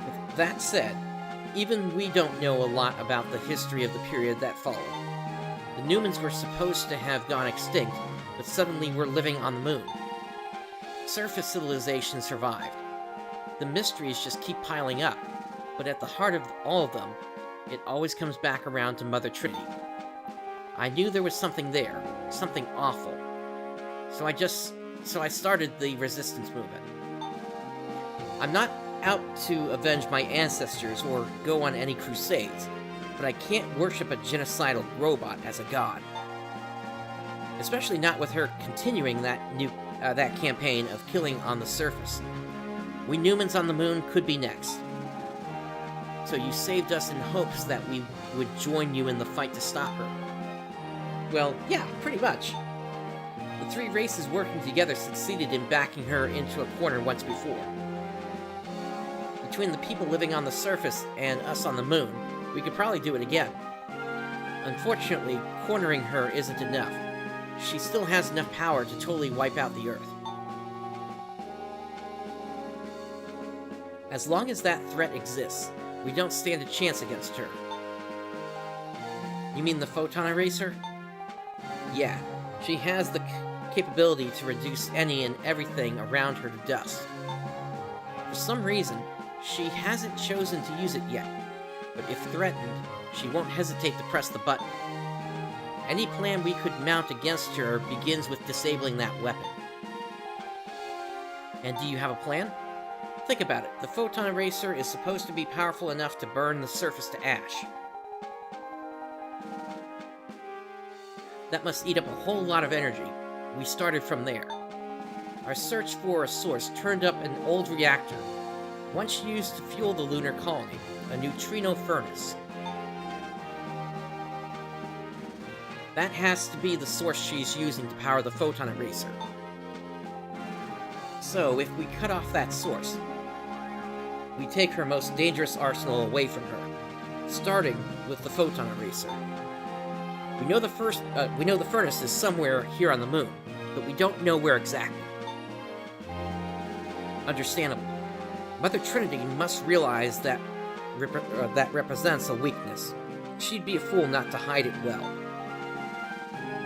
With that said, even we don't know a lot about the history of the period that followed. The Newmans were supposed to have gone extinct, but suddenly were living on the moon. Surface civilization survived. The mysteries just keep piling up, but at the heart of all of them, it always comes back around to Mother Trinity. I knew there was something there, something awful. So I started the resistance movement. I'm not out to avenge my ancestors or go on any crusades, but I can't worship a genocidal robot as a god. Especially not with her continuing that campaign of killing on the surface. We Newmans on the moon could be next. So you saved us in hopes that we would join you in the fight to stop her. Well, yeah, pretty much. The three races working together succeeded in backing her into a corner once before. Between the people living on the surface and us on the moon, we could probably do it again. Unfortunately, cornering her isn't enough. She still has enough power to totally wipe out the Earth. As long as that threat exists, we don't stand a chance against her. You mean the photon eraser? Yeah, she has the capability to reduce any and everything around her to dust. For some reason, she hasn't chosen to use it yet, but if threatened, she won't hesitate to press the button. Any plan we could mount against her begins with disabling that weapon. And do you have a plan? Think about it. The photon eraser is supposed to be powerful enough to burn the surface to ash. That must eat up a whole lot of energy. We started from there. Our search for a source turned up an old reactor, once used to fuel the lunar colony, a neutrino furnace. That has to be the source she's using to power the photon eraser. So, if we cut off that source, we take her most dangerous arsenal away from her, starting with the photon eraser. We know the furnace is somewhere here on the moon, but we don't know where exactly. Understandable. Mother Trinity must realize that that represents a weakness. She'd be a fool not to hide it well.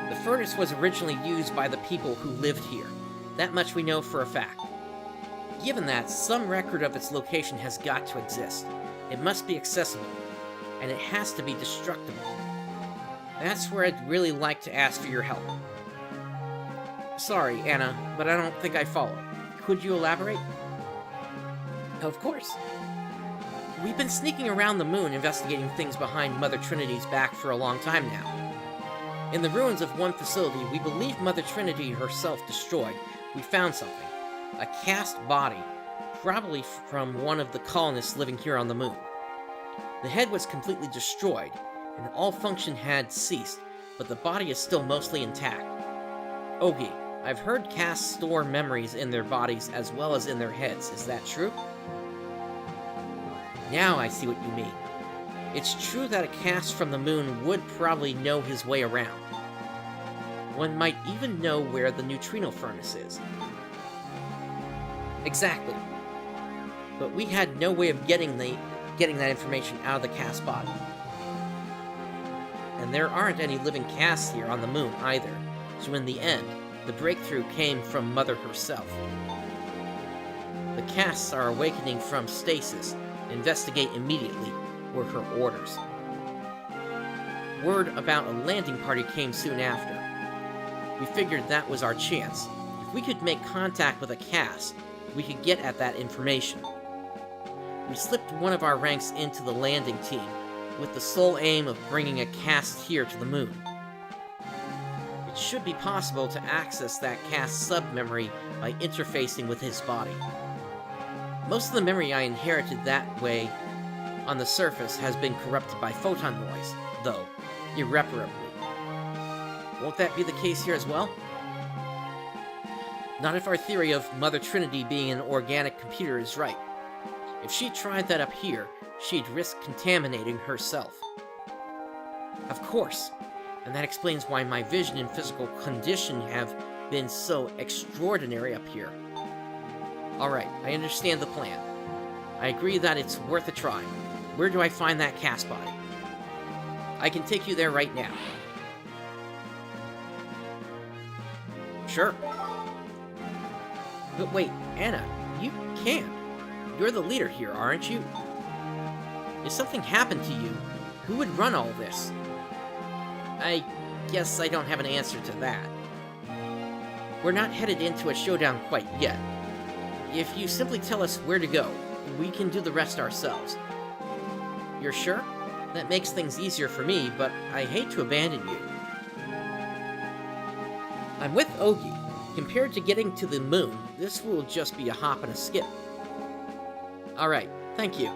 The furnace was originally used by the people who lived here. That much we know for a fact. Given that, some record of its location has got to exist. It must be accessible, and it has to be destructible. That's where I'd really like to ask for your help. Sorry, Anna, but I don't think I follow. Could you elaborate? Of course. We've been sneaking around the moon investigating things behind Mother Trinity's back for a long time now. In the ruins of one facility we believe Mother Trinity herself destroyed, we found something. A cast body, probably from one of the colonists living here on the moon. The head was completely destroyed, and all function had ceased, but the body is still mostly intact. Ogie, I've heard casts store memories in their bodies as well as in their heads. Is that true? Now I see what you mean. It's true that a cast from the moon would probably know his way around. One might even know where the neutrino furnace is. Exactly. But we had no way of getting that information out of the cast body. And there aren't any living casts here on the moon either, so in the end, the breakthrough came from Mother herself. The casts are awakening from stasis. Investigate immediately were her orders. Word about a landing party came soon after. We figured that was our chance. If we could make contact with a cast, we could get at that information. We slipped one of our ranks into the landing team, with the sole aim of bringing a cast here to the moon. It should be possible to access that cast's sub-memory by interfacing with his body. Most of the memory I inherited that way on the surface has been corrupted by photon noise, though irreparably. Won't that be the case here as well? Not if our theory of Mother Trinity being an organic computer is right. If she tried that up here, she'd risk contaminating herself. Of course, and that explains why my vision and physical condition have been so extraordinary up here. Alright, I understand the plan. I agree that it's worth a try. Where do I find that cast body? I can take you there right now. Sure. But wait, Anna, you can't. You're the leader here, aren't you? If something happened to you, who would run all this? I guess I don't have an answer to that. We're not headed into a showdown quite yet. If you simply tell us where to go, we can do the rest ourselves. You're sure? That makes things easier for me, but I hate to abandon you. I'm with Ogi. Compared to getting to the moon, this will just be a hop and a skip. Alright, thank you.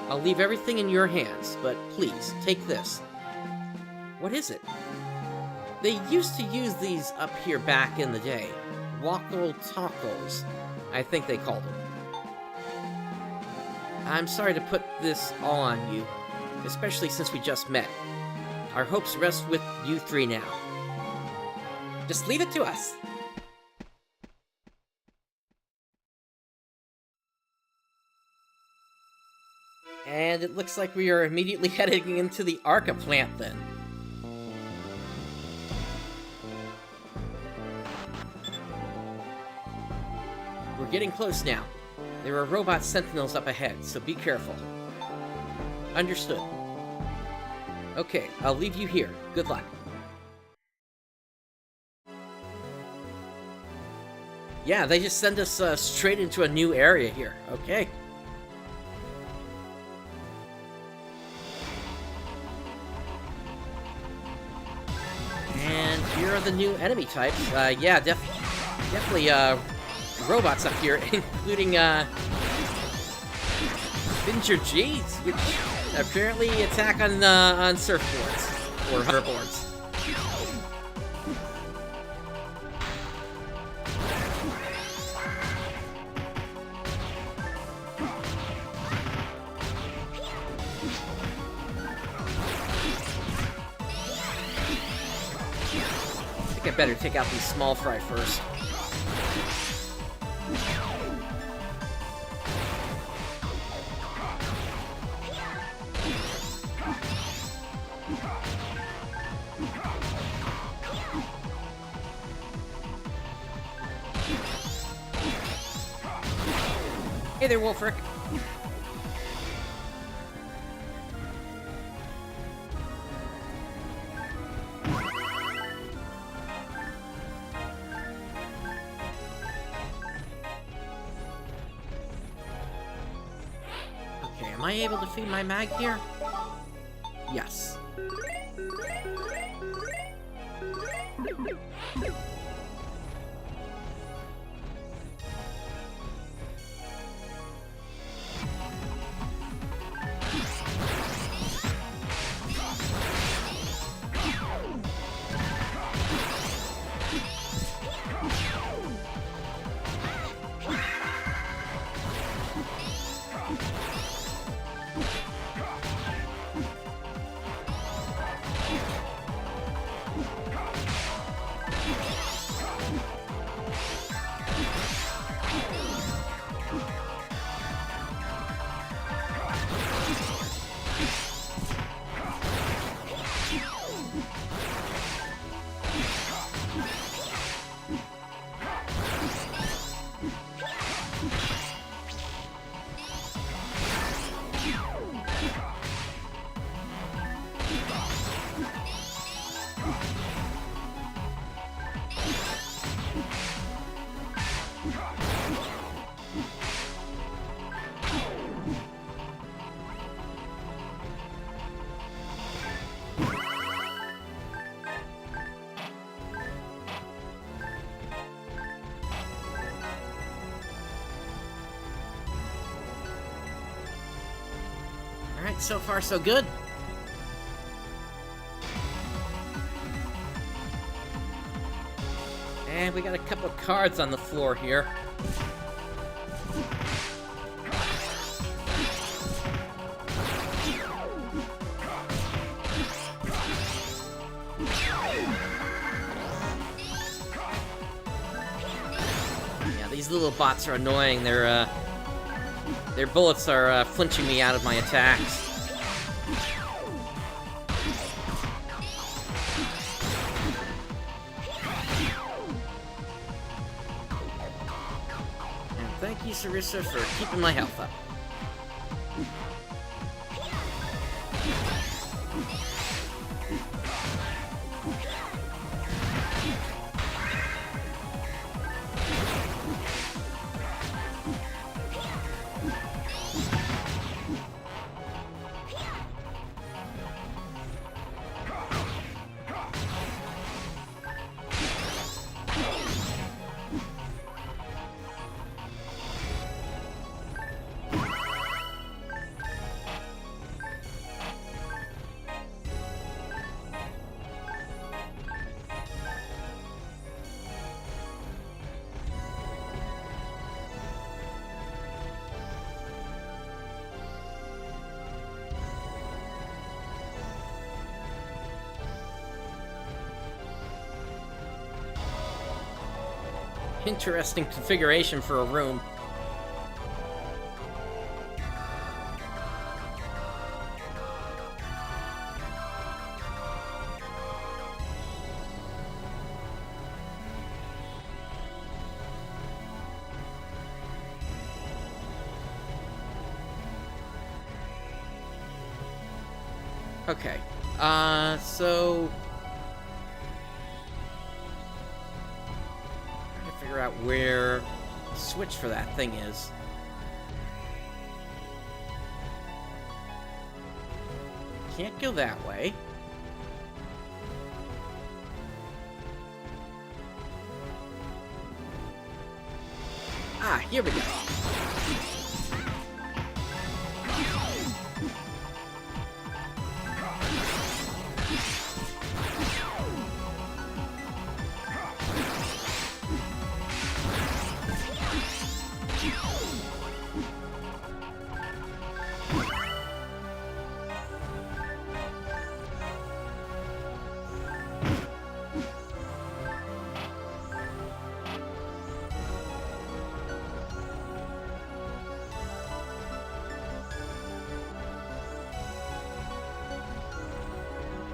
I'll leave everything in your hands, but please, take this. What is it? They used to use these up here back in the day. Wackle-tockles, I think they called them. I'm sorry to put this all on you, especially since we just met. Our hopes rest with you three now. Just leave it to us. And it looks like we are immediately heading into the Arca plant then. We're getting close now. There are robot sentinels up ahead, so be careful. Understood. Okay, I'll leave you here. Good luck. Yeah, they just send us straight into a new area here. Okay. And here are the new enemy types. Yeah, definitely robots up here, including Fincher G's, which apparently attack on surfboards or hoverboards. I think I better take out these small fry first. Hey there, Wolfric. Okay, am I able to feed my mag here? Yes. Alright, so far so good. And we got a couple of cards on the floor here. Yeah, these little bots are annoying. Their bullets are flinching me out of my attacks. Thank you, Sarissa, for keeping my health up. Interesting configuration for a room. Okay, so... trying to figure out where the switch for that thing is. Can't go that way. Ah, here we go.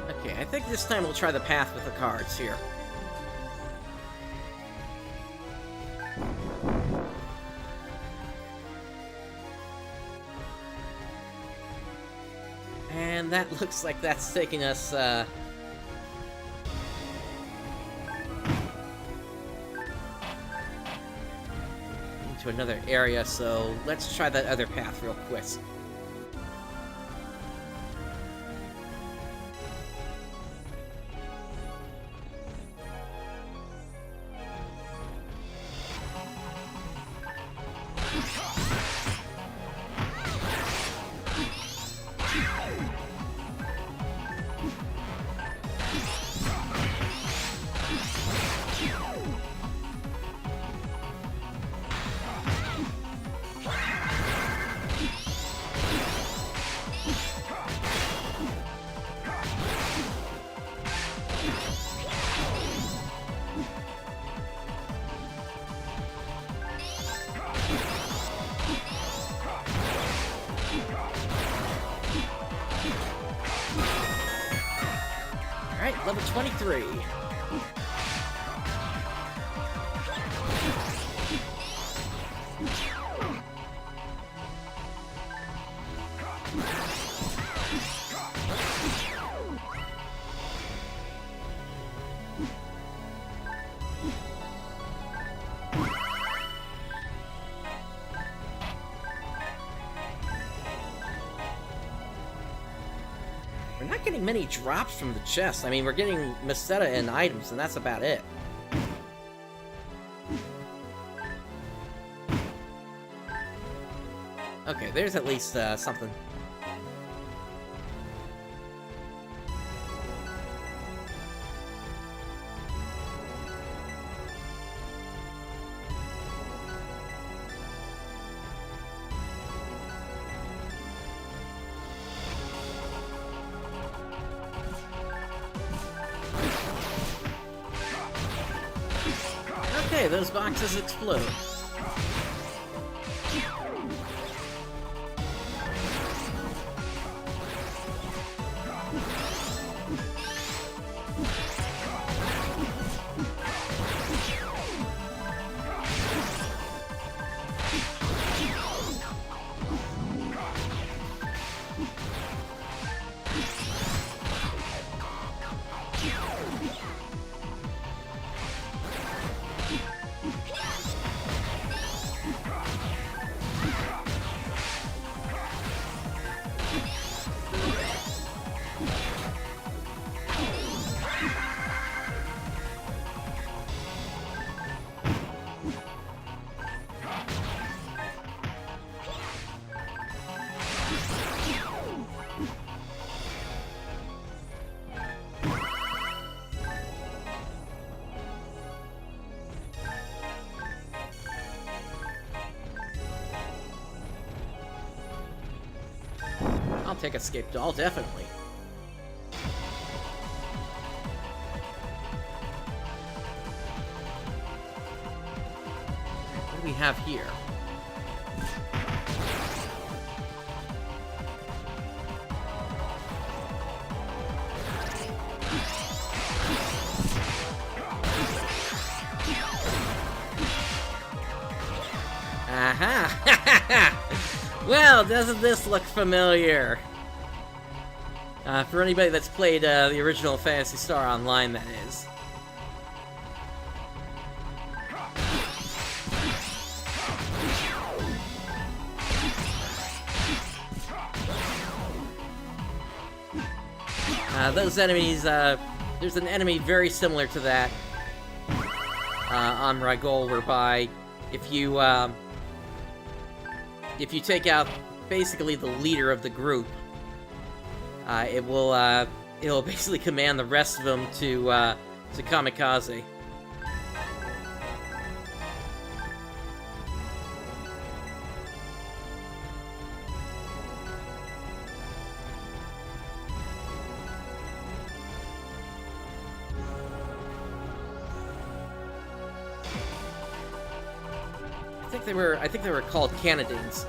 Okay, I think this time we'll try the path with the cards here. And that looks like that's taking us, into another area, so let's try that other path real quick. Alright, level 23. We're not getting many drops from the chest. I mean, we're getting Meseta and items, and that's about it. Okay, there's at least something. Okay, those boxes explode. I'll take Escape Doll, definitely. What do we have here? Aha! Well, doesn't this look familiar? For anybody that's played the original Phantasy Star Online, that is. Those enemies, there's an enemy very similar to that on Rigol, whereby if you take out basically the leader of the group, it'll basically command the rest of them to kamikaze. I think they were called Canadians.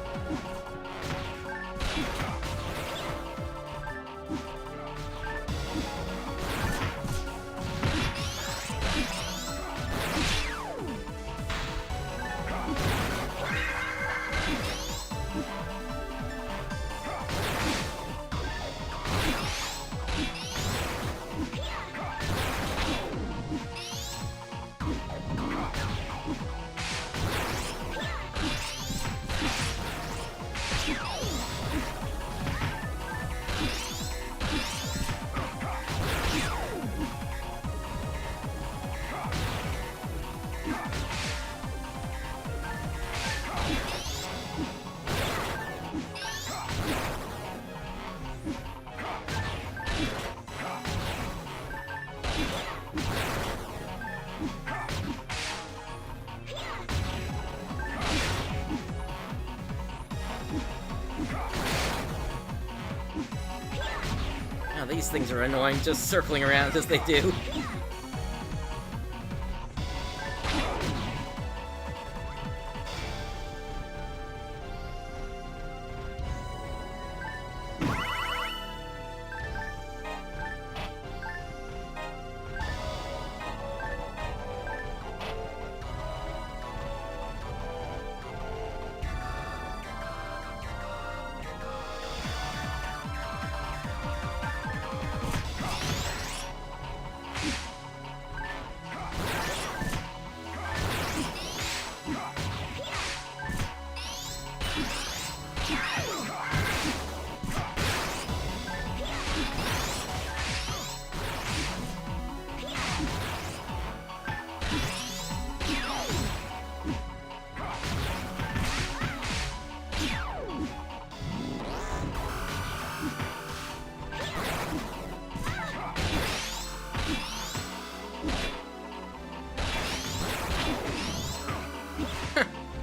Oh, these things are annoying, just circling around as they do.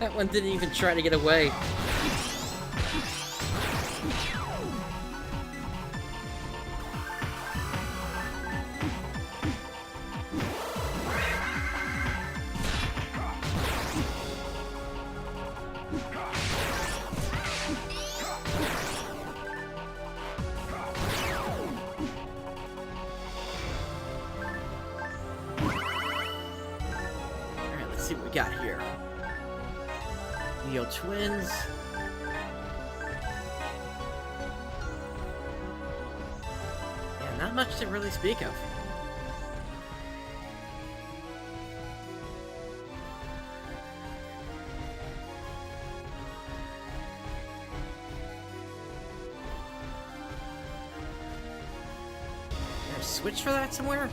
That one didn't even try to get away. Grotto Twins. Yeah, not much to really speak of. Switch for that somewhere?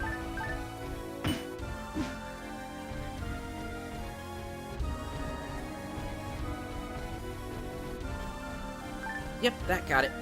Yep, that got it.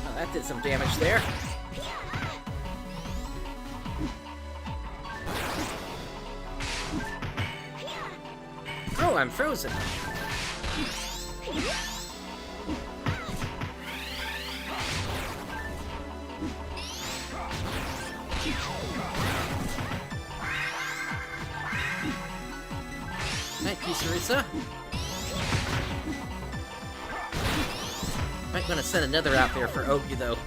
Oh, that did some damage there. Oh, I'm frozen. Thank you, Sarissa. I'm gonna send another out there for Ogi, though.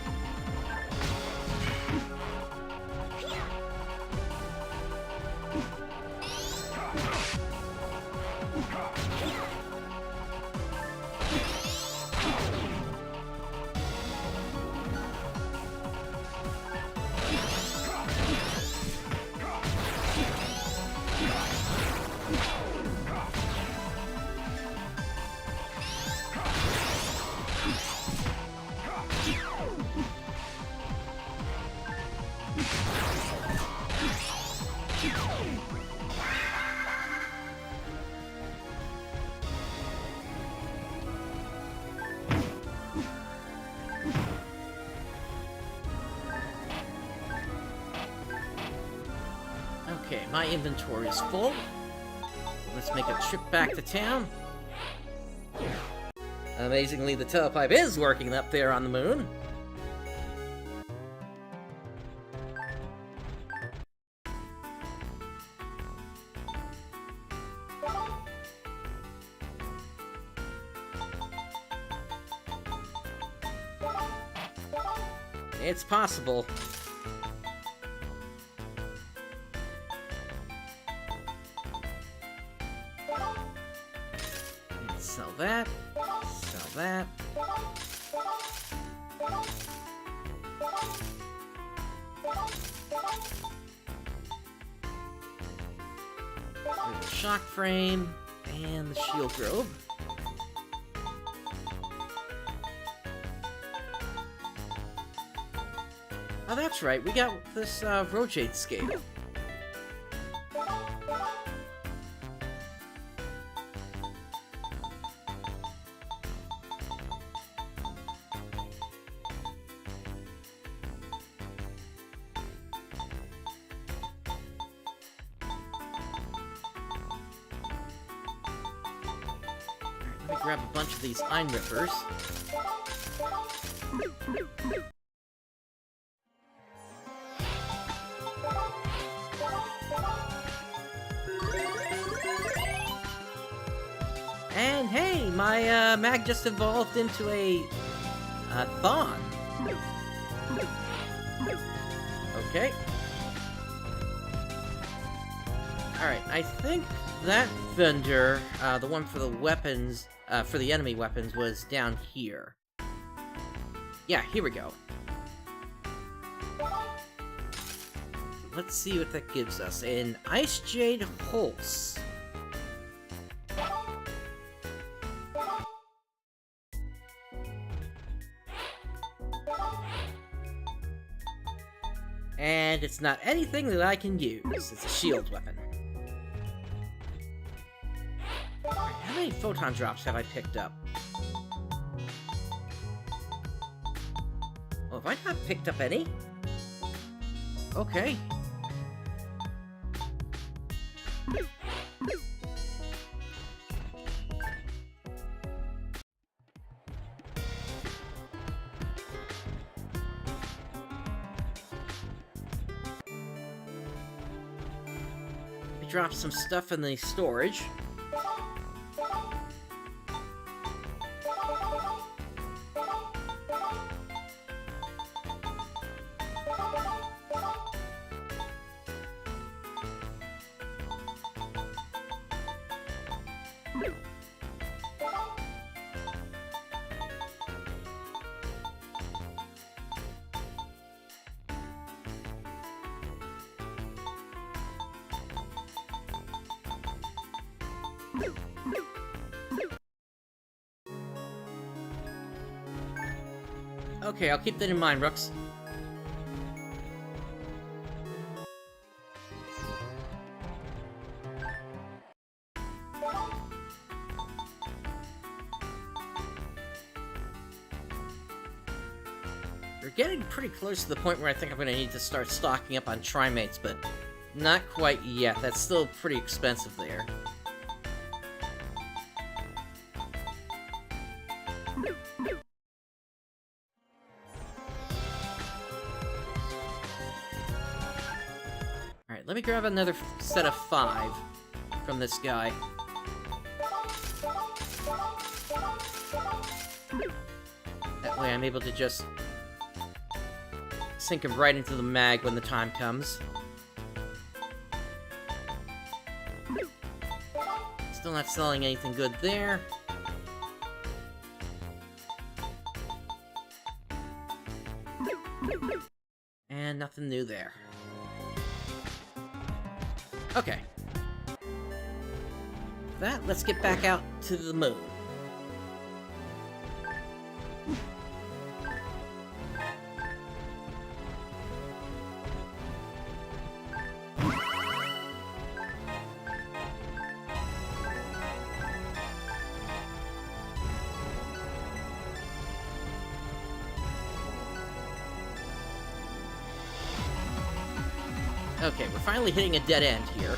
Okay, my inventory is full. Let's make a trip back to town. Amazingly, the telepipe is working up there on the moon. It's possible. Sell that. Sell that. The shock frame and the shield robe. Oh, that's right. We got this rotate scale. Let me grab a bunch of these Ein Rippers. And hey, my mag just evolved into a Thon. Okay. Alright, I think that vendor, the one for the weapons, for the enemy weapons, was down here. Yeah, here we go. Let's see what that gives us. An Ice Jade Hulse. And it's not anything that I can use. It's a shield weapon. Alright, how many photon drops have I picked up? Oh, have I not picked up any? Okay. I dropped some stuff in the storage. Okay, I'll keep that in mind, Rooks. We're getting pretty close to the point where I think I'm going to need to start stocking up on Trimates, but not quite yet. That's still pretty expensive there. Alright, let me grab another set of 5 from this guy. That way I'm able to just sink him right into the mag when the time comes. Still not selling anything good there. And nothing new there. Okay. With that, let's get back out to the moon. Okay, we're finally hitting a dead end here.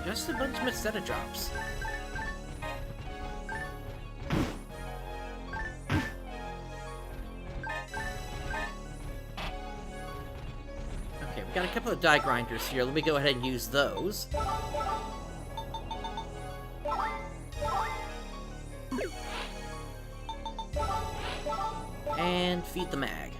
Just a bunch of Meseta drops. Okay, we got a couple of die grinders here. Let me go ahead and use those. And feed the mag.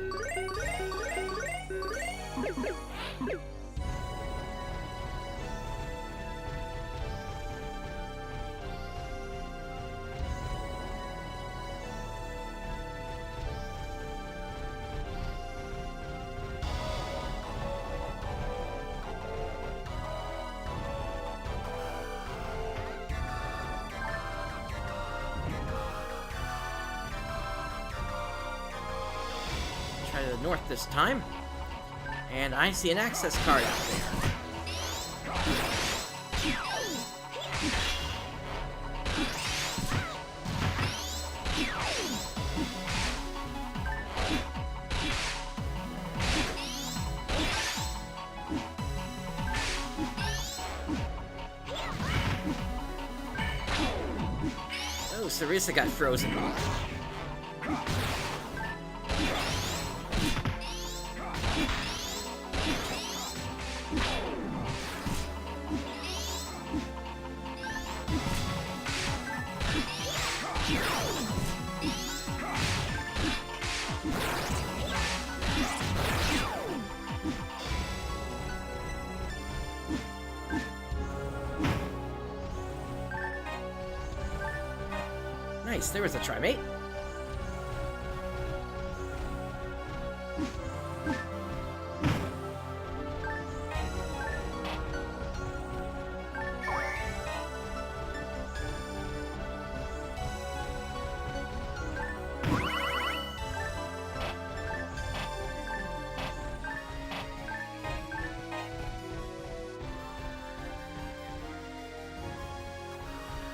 Try to the north this time. And I see an access card out there. Sarissa got frozen. Nice, there was a trimate.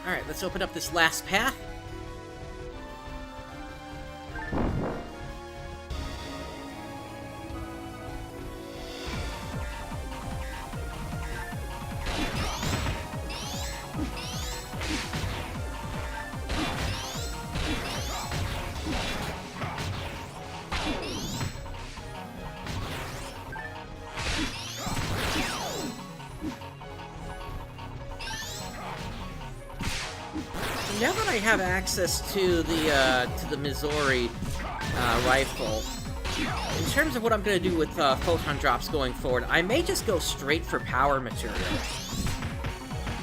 Alright, let's open up this last path. Now that I have access to the Missouri rifle, in terms of what I'm going to do with photon drops going forward, I may just go straight for power material,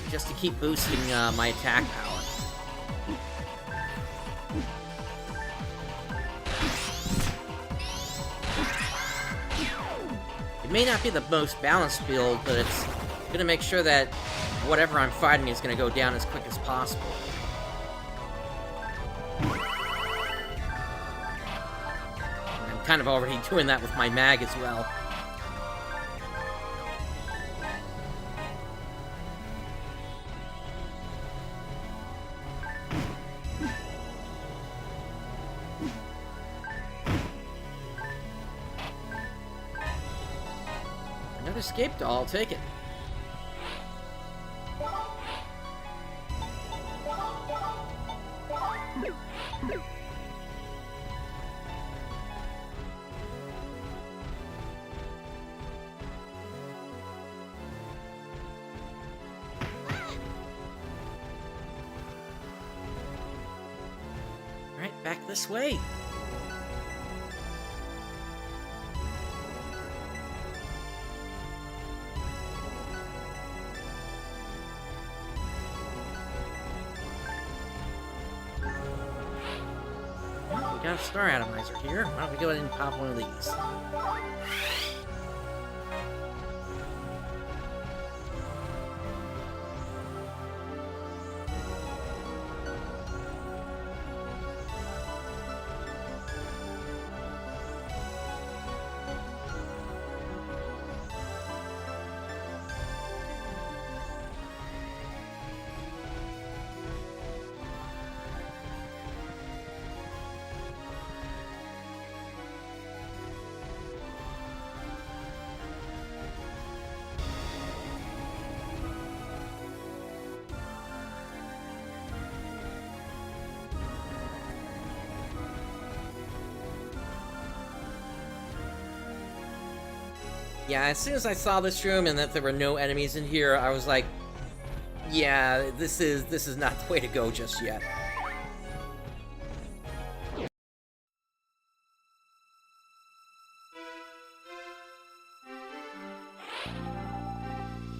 just to keep boosting my attack power. It may not be the most balanced build, but it's going to make sure that whatever I'm fighting is going to go down as quick as possible. Kind of already doing that with my mag as well. Another escape doll, I'll take it. Back this way. Well, we got a star atomizer here. Why don't we go ahead and pop one of these? Yeah, as soon as I saw this room and that there were no enemies in here, I was like, yeah, this is not the way to go just yet.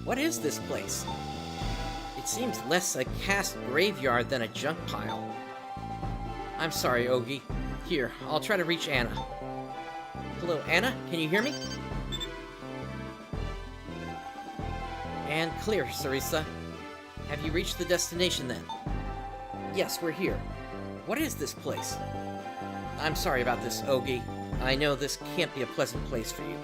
What is this place? It seems less a cast graveyard than a junk pile. I'm sorry, Ogie. Here, I'll try to reach Anna. Hello, Anna? Can you hear me? And clear, Sarissa. Have you reached the destination then? Yes, we're here. What is this place? I'm sorry about this, Ogie. I know this can't be a pleasant place for you.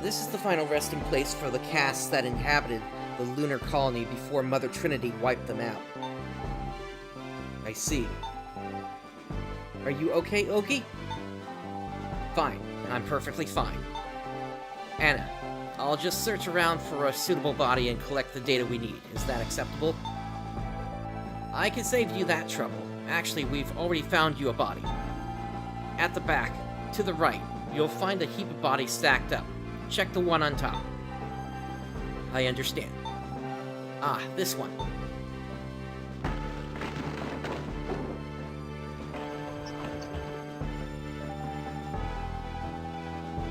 This is the final resting place for the casts that inhabited the lunar colony before Mother Trinity wiped them out. I see. Are you okay, Ogie? Fine. I'm perfectly fine. Anna, I'll just search around for a suitable body and collect the data we need. Is that acceptable? I can save you that trouble. Actually, we've already found you a body. At the back, to the right, you'll find a heap of bodies stacked up. Check the one on top. I understand. Ah, this one.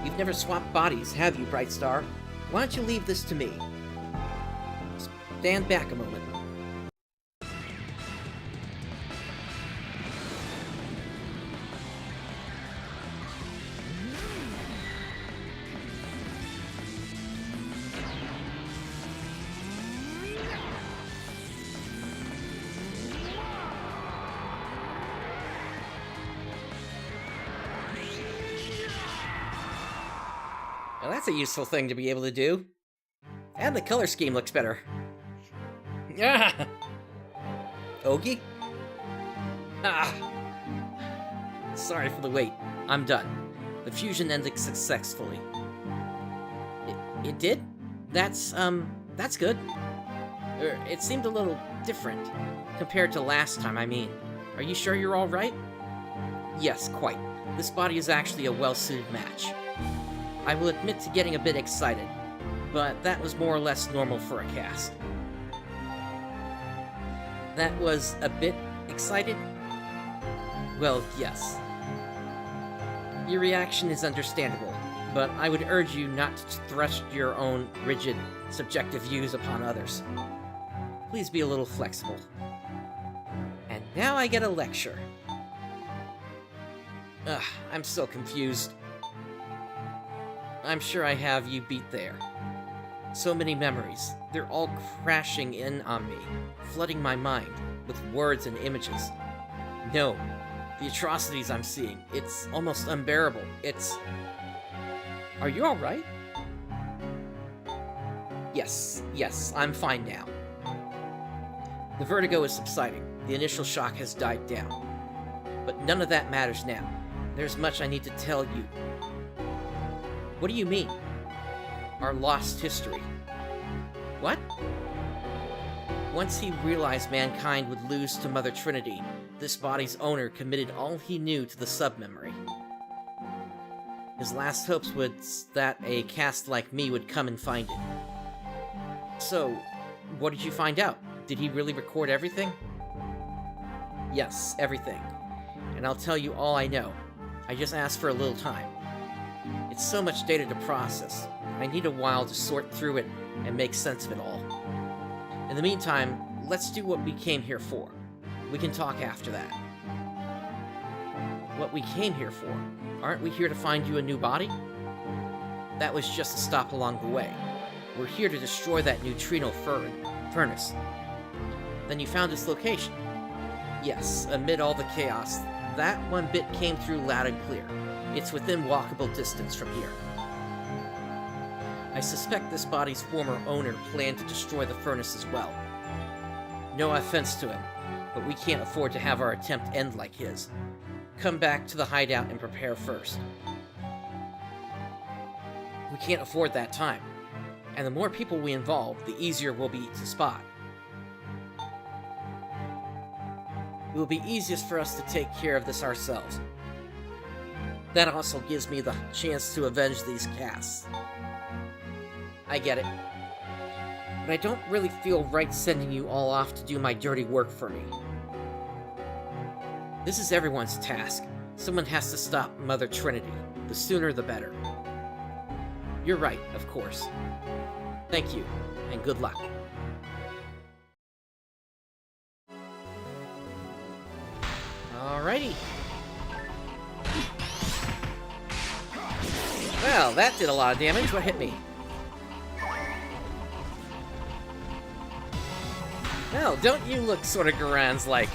You've never swapped bodies, have you, Brightstar? Why don't you leave this to me? Stand back a moment. Well, that's a useful thing to be able to do. And the color scheme looks better. Ah! Ogie? Ah! Sorry for the wait. I'm done. The fusion ended successfully. It did? That's good. It seemed a little different compared to last time, I mean. Are you sure you're all right? Yes, quite. This body is actually a well-suited match. I will admit to getting a bit excited, but that was more or less normal for a cast. That was a bit excited? Well, yes. Your reaction is understandable, but I would urge you not to thrust your own rigid, subjective views upon others. Please be a little flexible. And now I get a lecture. Ugh, I'm so confused. I'm sure I have you beat there. So many memories. They're all crashing in on me, flooding my mind with words and images. No, the atrocities I'm seeing, it's almost unbearable. Are you alright? Yes, I'm fine now. The vertigo is subsiding. The initial shock has died down. But none of that matters now. There's much I need to tell you. What do you mean? Our lost history. What? Once he realized mankind would lose to Mother Trinity, this body's owner committed all he knew to the sub-memory. His last hopes was that a cast like me would come and find it. So, what did you find out? Did he really record everything? Yes, everything. And I'll tell you all I know. I just asked for a little time. It's so much data to process. I need a while to sort through it and make sense of it all. In the meantime, let's do what we came here for. We can talk after that. What we came here for? Aren't we here to find you a new body? That was just a stop along the way. We're here to destroy that neutrino furnace. Then you found its location. Yes, amid all the chaos, that one bit came through loud and clear. It's within walkable distance from here. I suspect this body's former owner planned to destroy the furnace as well. No offense to him, but we can't afford to have our attempt end like his. Come back to the hideout and prepare first. We can't afford that time, and the more people we involve, the easier it will be to spot. It will be easiest for us to take care of this ourselves. That also gives me the chance to avenge these casts. I get it. But I don't really feel right sending you all off to do my dirty work for me. This is everyone's task. Someone has to stop Mother Trinity. The sooner the better. You're right, of course. Thank you, and good luck. Alrighty. Well, that did a lot of damage. What hit me? Well, don't you look sort of Garan's-like?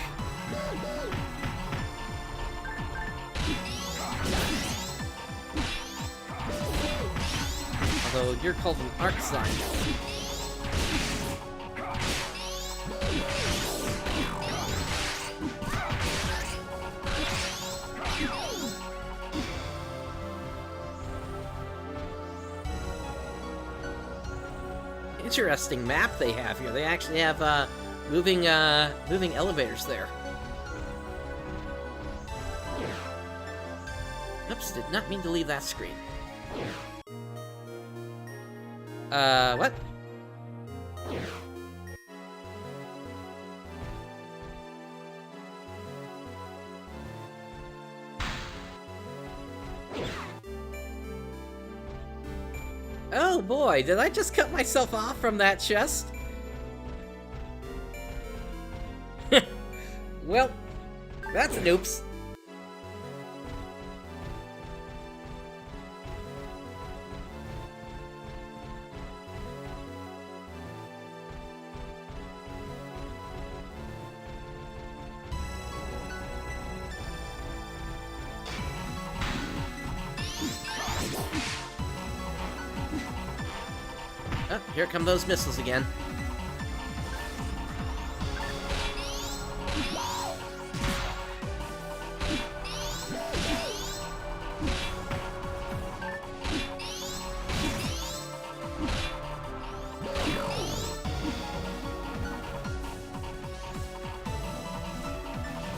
Although you're called an Arc-Sign. Interesting map they have here. They actually have moving elevators there. Oops, did not mean to leave that screen. What? Oh boy, did I just cut myself off from that chest? Well, that's an oops. Oh, here come those missiles again.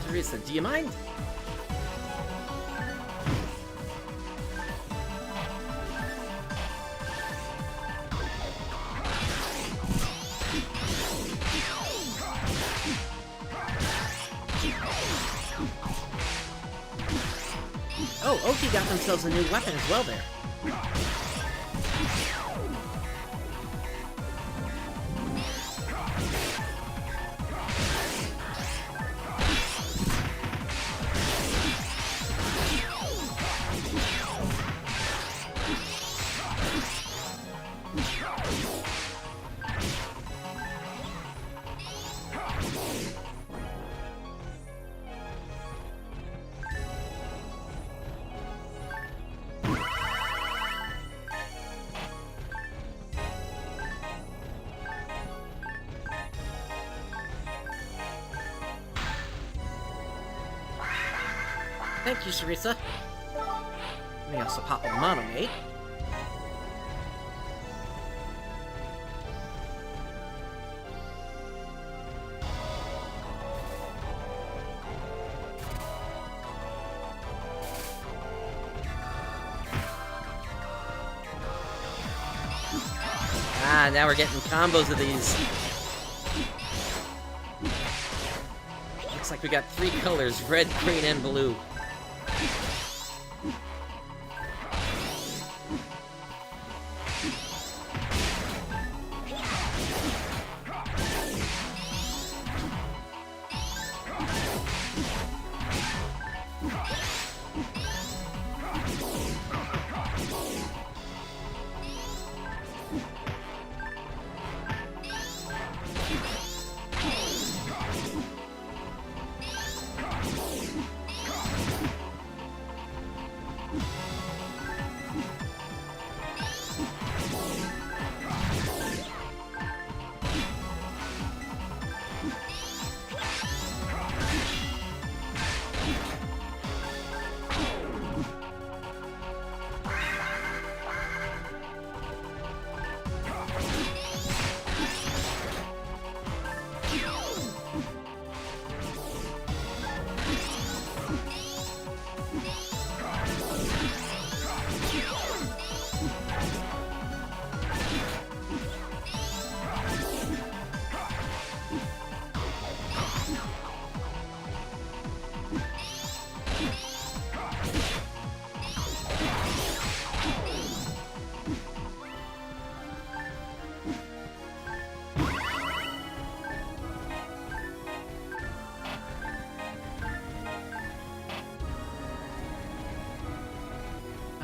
Teresa, do you mind? Oh, Oki got themselves a new weapon as well there. Thank you, Sarisa. Let me also pop a monomate. Ah, now we're getting combos of these. Looks like we got 3 colors, red, green, and blue.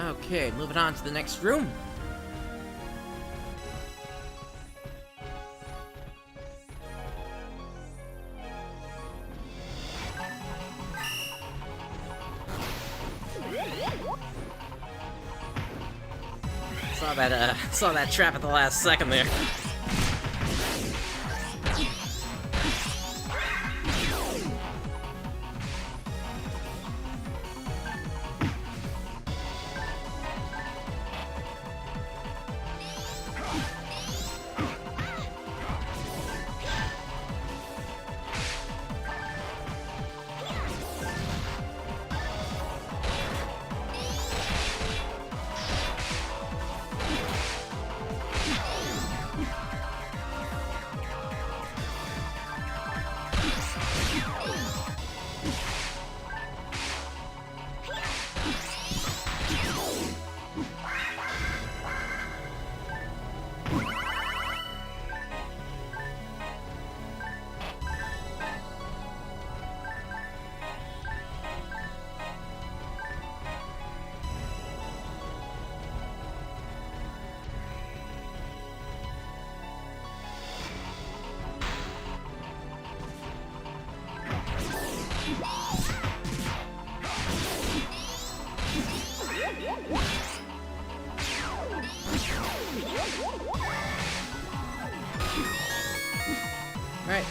Okay, moving on to the next room. Saw that trap at the last second there.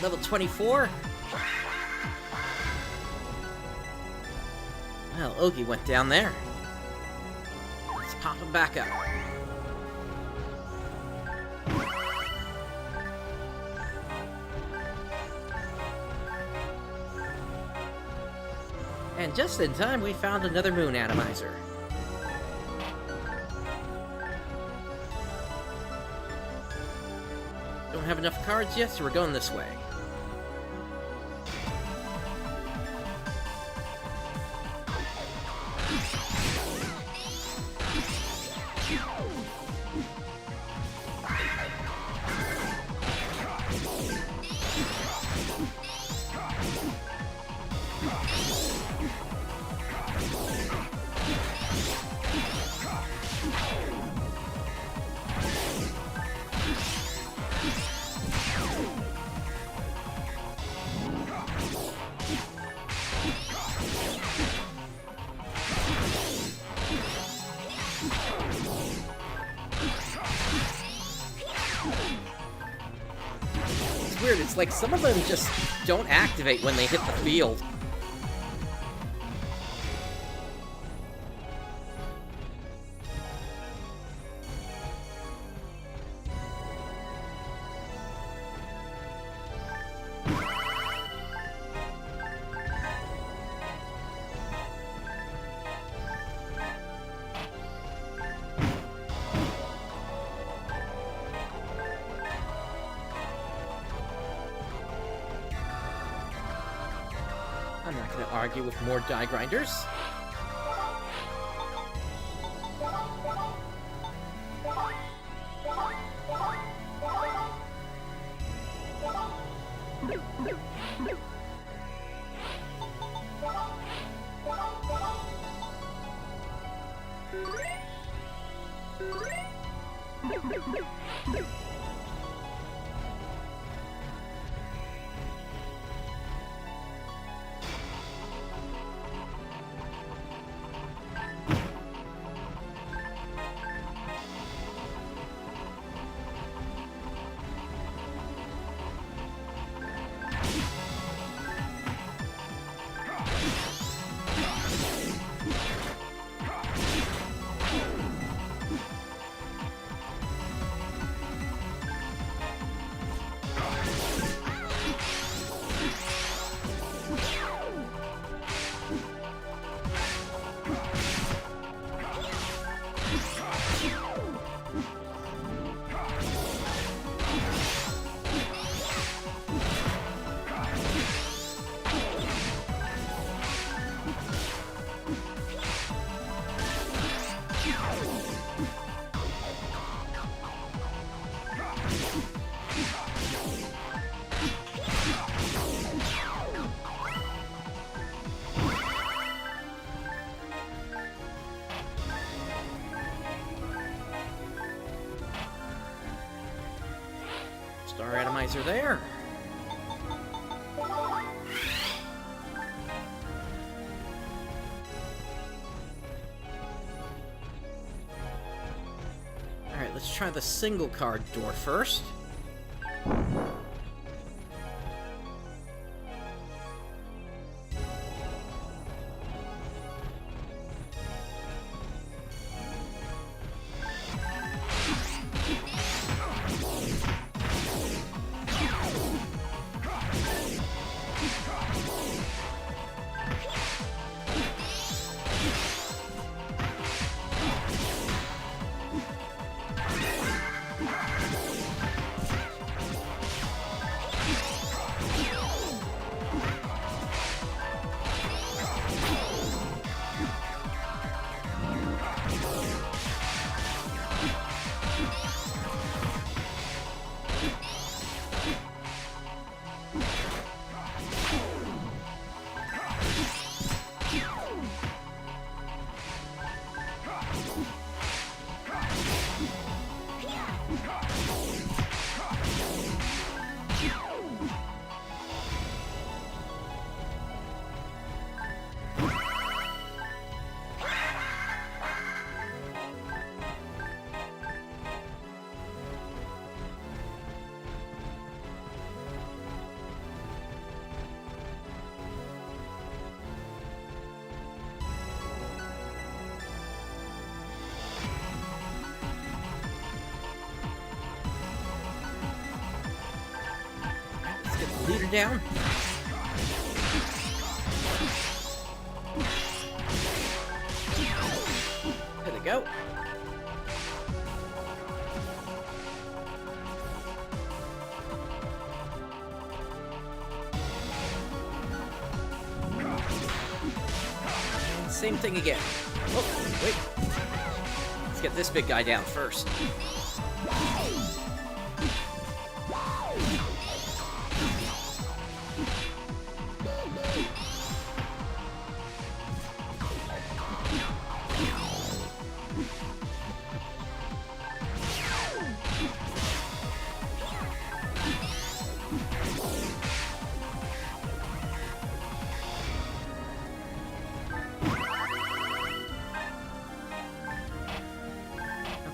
Level 24? Well, Ogie went down there. Let's pop him back up. And just in time, we found another moon atomizer. Don't have enough cards yet, so we're going this way. Weird, it's like some of them just don't activate when they hit the field. I'm not going to argue with more die grinders. Star atomizer there. Alright, let's try the single card door first. down. There they go. Same thing again. Oh, wait. Let's get this big guy down first.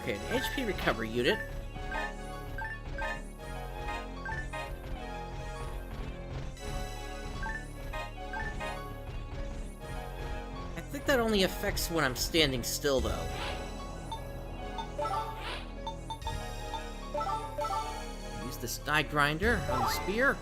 Okay, an HP recovery unit. I think that only affects when I'm standing still, though. Use this die grinder on the spear.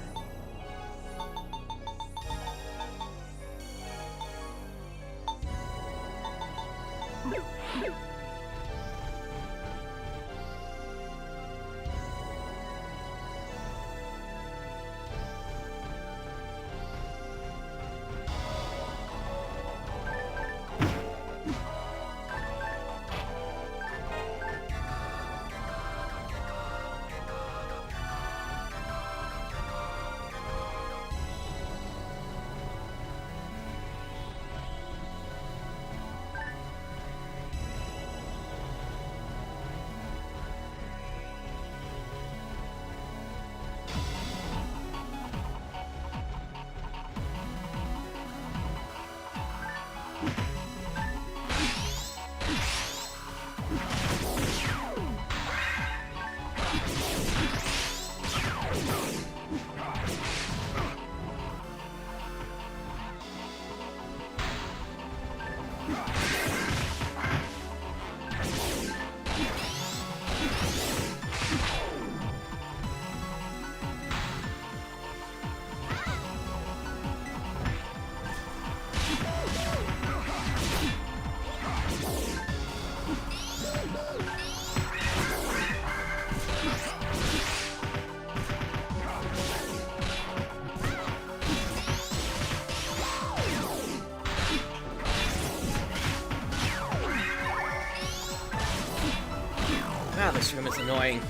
Ah, this room is annoying.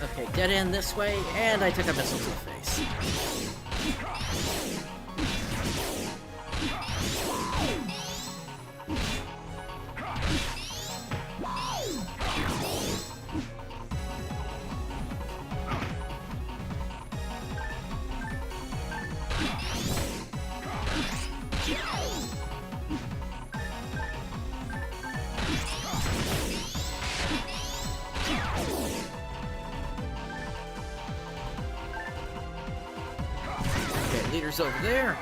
Okay, dead end this way, and I took a missile to the face. Leader's over there.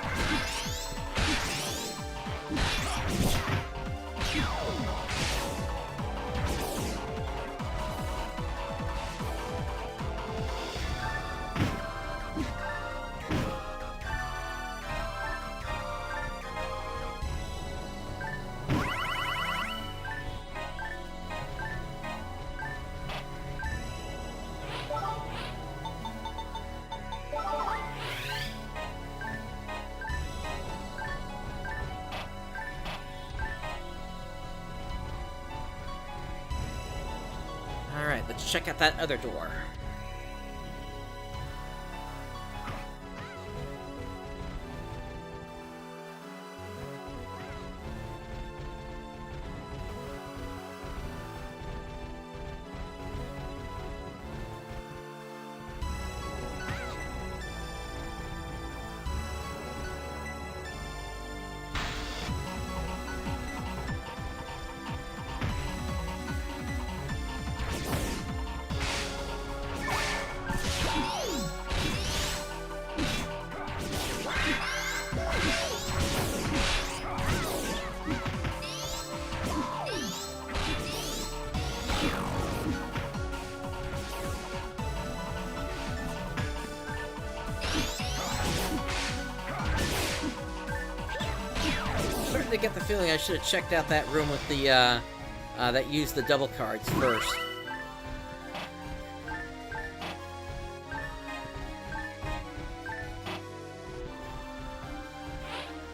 Alright, let's check out that other door. starting to get the feeling I should have checked out that room with the, that used the double cards first.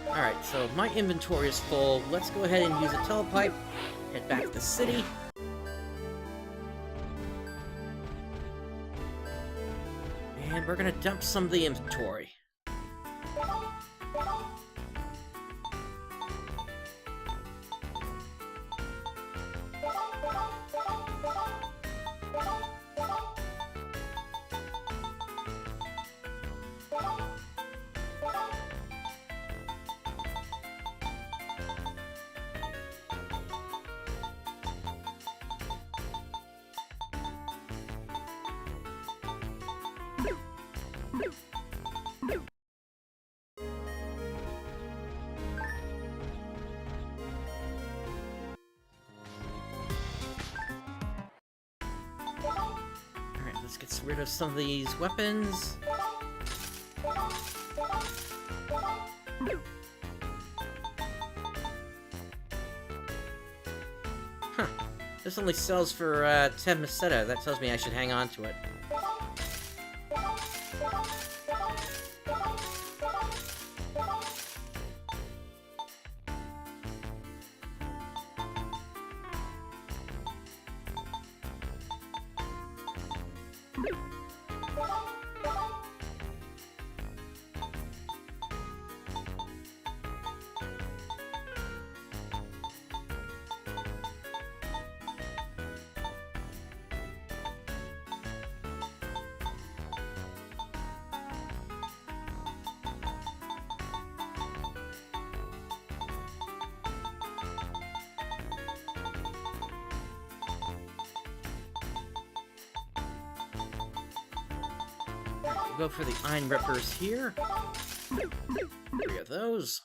Alright, so my inventory is full. Let's go ahead and use a telepipe. Head back to the city. And we're gonna dump some of the inventory. Alright, let's get rid of some of these weapons. Huh. This only sells for 10 Meseta. That tells me I should hang on to it. We'll go for the Iron Rippers here. 3 of those.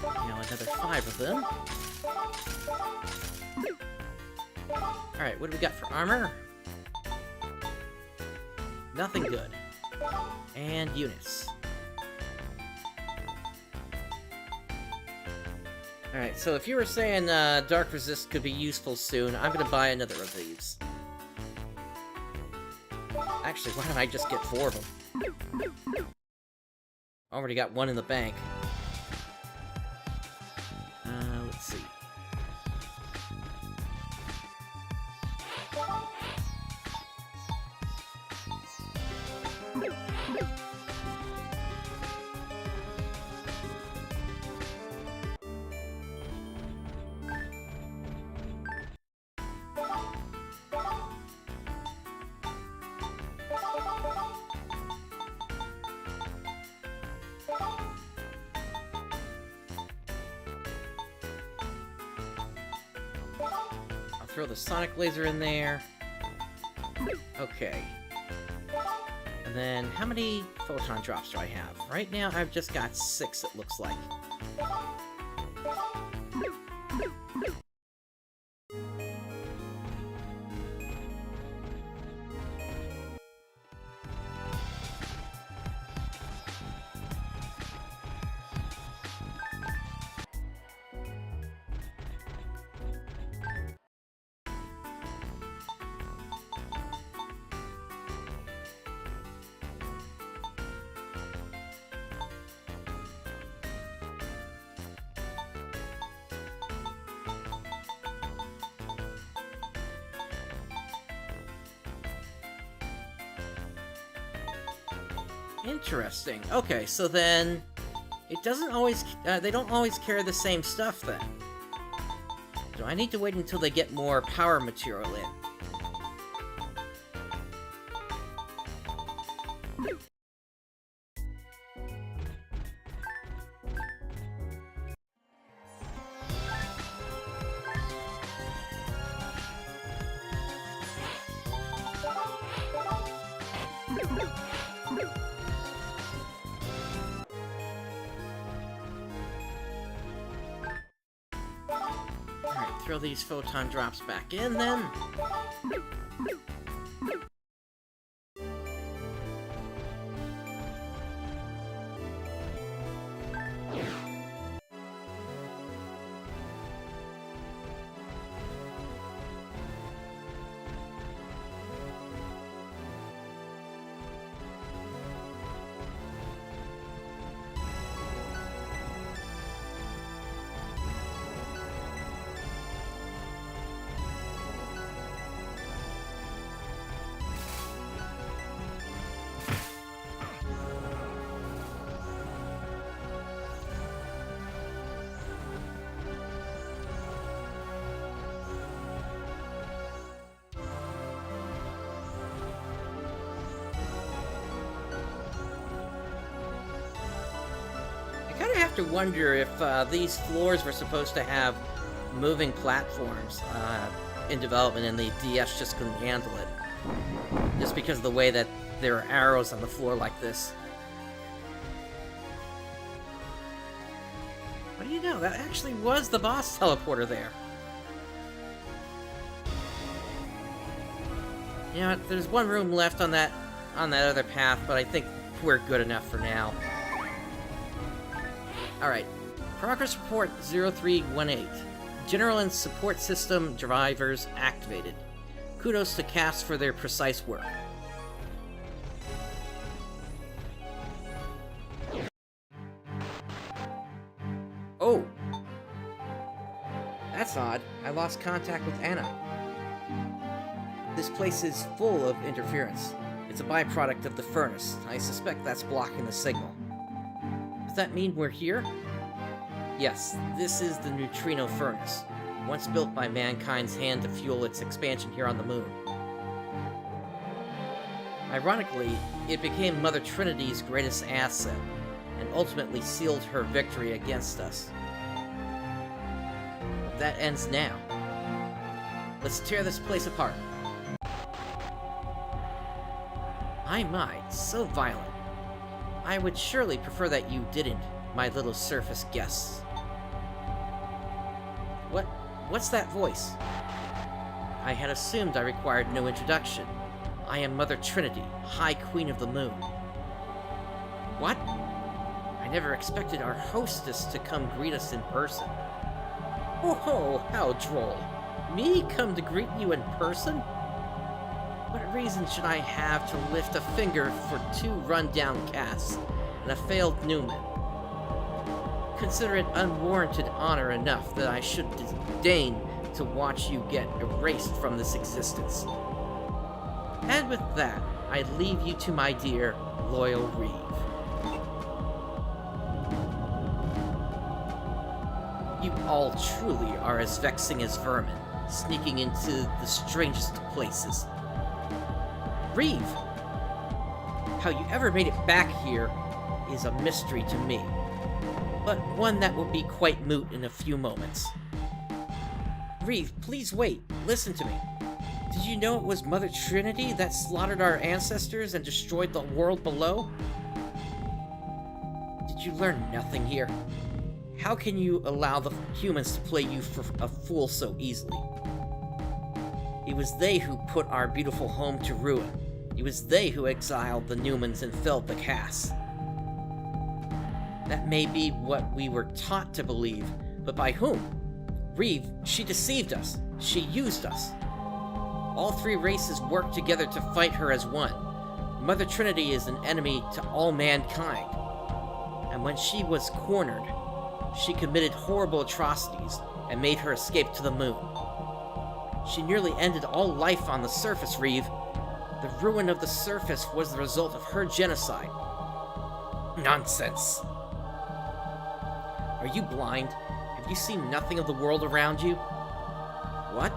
Now another 5 of them. Alright, what do we got for armor? Nothing good. And units. Alright, so if you were saying Dark Resist could be useful soon, I'm gonna buy another of these. Actually, why don't I just get 4 of them? Already got 1 in the bank. Let's see. Throw the sonic laser in there. Okay. And then, how many photon drops do I have? Right now, I've just got 6, it looks like. Interesting. Okay, so then it doesn't always they don't always carry the same stuff then. Do I need to wait until they get more power material in? throw these photon drops back in then. I have to wonder if these floors were supposed to have moving platforms in development and the DS just couldn't handle it. Just because of the way that there are arrows on the floor like this. What do you know? That actually was the boss teleporter there. You know what? There's one room left on that other path, but I think we're good enough for now. Alright, progress report 0318. General and support system drivers activated. Kudos to cast for their precise work. Oh! That's odd. I lost contact with Anna. This place is full of interference. It's a byproduct of the furnace. I suspect that's blocking the signal. Does that mean we're here? Yes, this is the neutrino furnace, once built by mankind's hand to fuel its expansion here on the moon. Ironically, it became Mother Trinity's greatest asset, and ultimately sealed her victory against us. That ends now. Let's tear this place apart. My, so violent. I would surely prefer that you didn't, my little surface guests. What's that voice? I had assumed I required no introduction. I am Mother Trinity, High Queen of the Moon. What? I never expected our hostess to come greet us in person. Oh, how droll. Me come to greet you in person? What reason should I have to lift a finger for two run-down casts and a failed Newman? Consider it unwarranted honor enough that I should disdain to watch you get erased from this existence. And with that, I leave you to my dear, loyal Reeve. You all truly are as vexing as vermin, sneaking into the strangest of places. Reeve! How you ever made it back here is a mystery to me, but one that will be quite moot in a few moments. Reeve, please wait. Listen to me. Did you know it was Mother Trinity that slaughtered our ancestors and destroyed the world below? Did you learn nothing here? How can you allow the humans to play you for a fool so easily? It was they who put our beautiful home to ruin. It was they who exiled the Newmans and felled the Cass. That may be what we were taught to believe, but by whom? Reeve, she deceived us. She used us. All three races worked together to fight her as one. Mother Trinity is an enemy to all mankind. And when she was cornered, she committed horrible atrocities and made her escape to the moon. She nearly ended all life on the surface, Reeve. The ruin of the surface was the result of her genocide. Nonsense. Are you blind? Have you seen nothing of the world around you? What?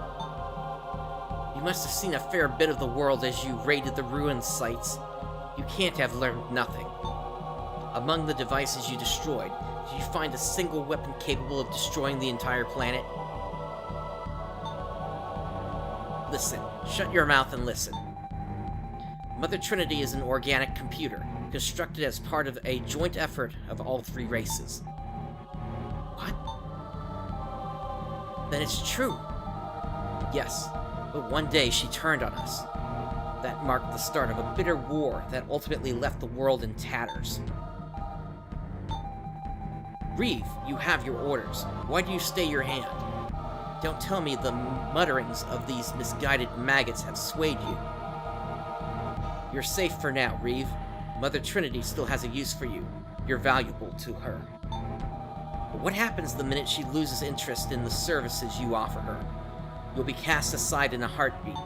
You must have seen a fair bit of the world as you raided the ruin sites. You can't have learned nothing. Among the devices you destroyed, did you find a single weapon capable of destroying the entire planet? Listen, shut your mouth and listen. Mother Trinity is an organic computer, constructed as part of a joint effort of all three races. What? Then it's true. Yes, but one day she turned on us. That marked the start of a bitter war that ultimately left the world in tatters. Reeve, you have your orders. Why do you stay your hand? Don't tell me the mutterings of these misguided maggots have swayed you. You're safe for now, Reeve. Mother Trinity still has a use for you. You're valuable to her. But what happens the minute she loses interest in the services you offer her? You'll be cast aside in a heartbeat.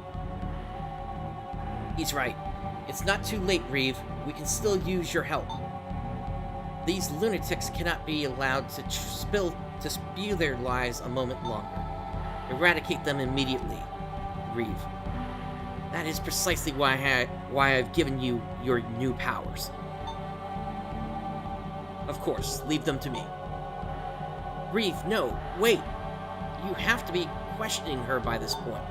He's right. It's not too late, Reeve. We can still use your help. These lunatics cannot be allowed to spew their lies a moment longer. Eradicate them immediately, Reeve. That is precisely why I've given you your new powers. Of course, leave them to me. Reeve, no, wait. You have to be questioning her by this point.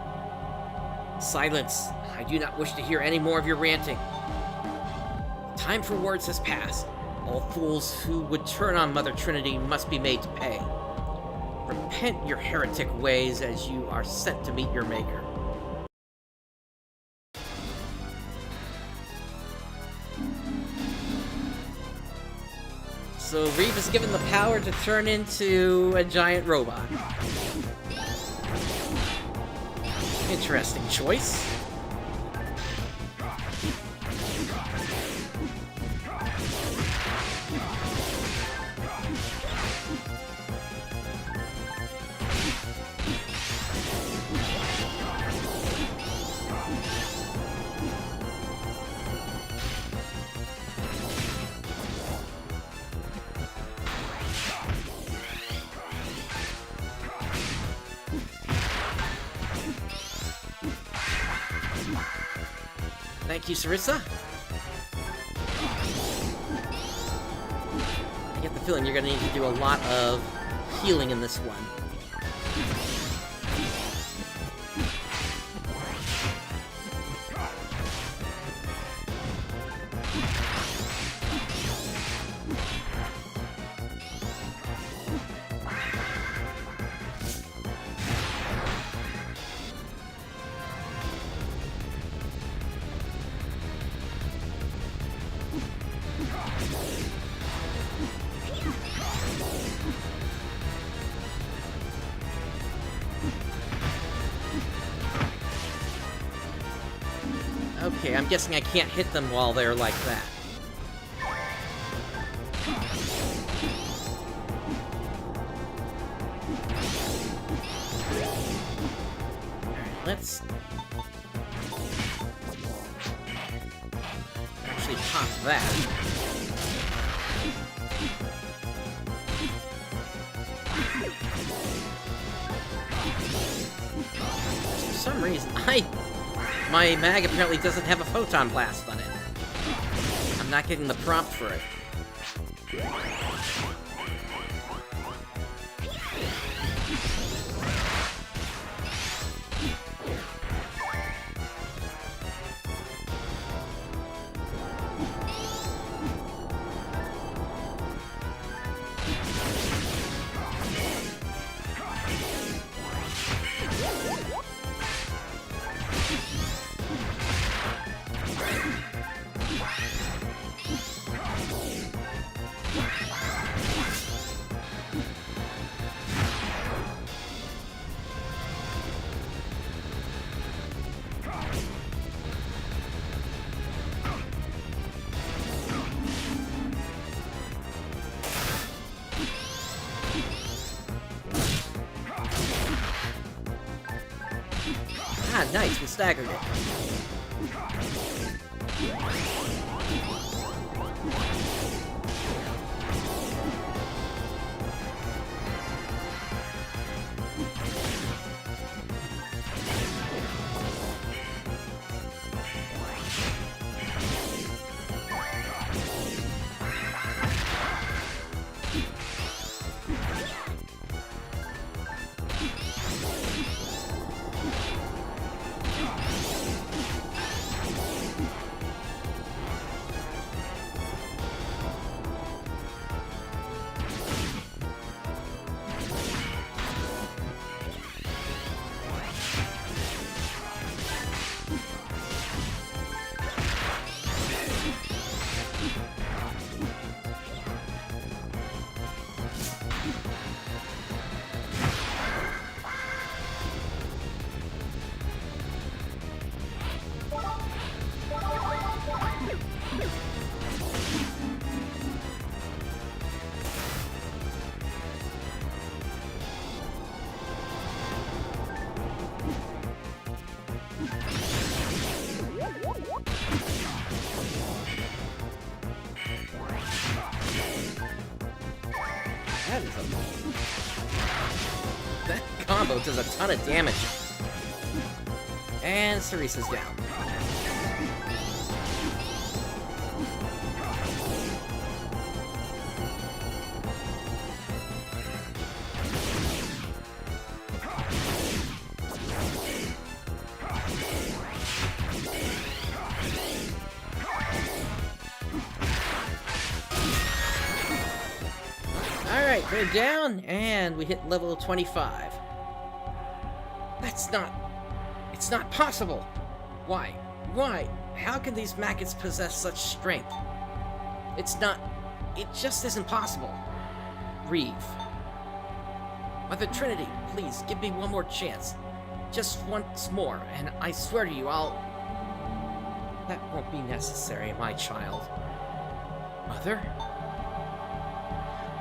Silence. I do not wish to hear any more of your ranting. Time for words has passed. All fools who would turn on Mother Trinity must be made to pay. Repent your heretic ways as you are sent to meet your maker. So Reeve is given the power to turn into a giant robot. Interesting choice. Thank you, Sarissa. I get the feeling you're gonna need to do a lot of healing in this one. Okay, I'm guessing I can't hit them while they're like that. Alright, let's actually pop that. For some reason, my mag apparently doesn't have a photon blast on it. I'm not getting the prompt for it. Ah, nice, we staggered it. That is a... That combo does a ton of damage. And Cerisa's down. Alright, we're down, and we hit level 25. That's not... It's not possible! Why? Why? How can these maggots possess such strength? It's not... It just isn't possible. Reeve. Mother Trinity, please, give me one more chance. Just once more, and I swear to you, I'll... That won't be necessary, my child. Mother?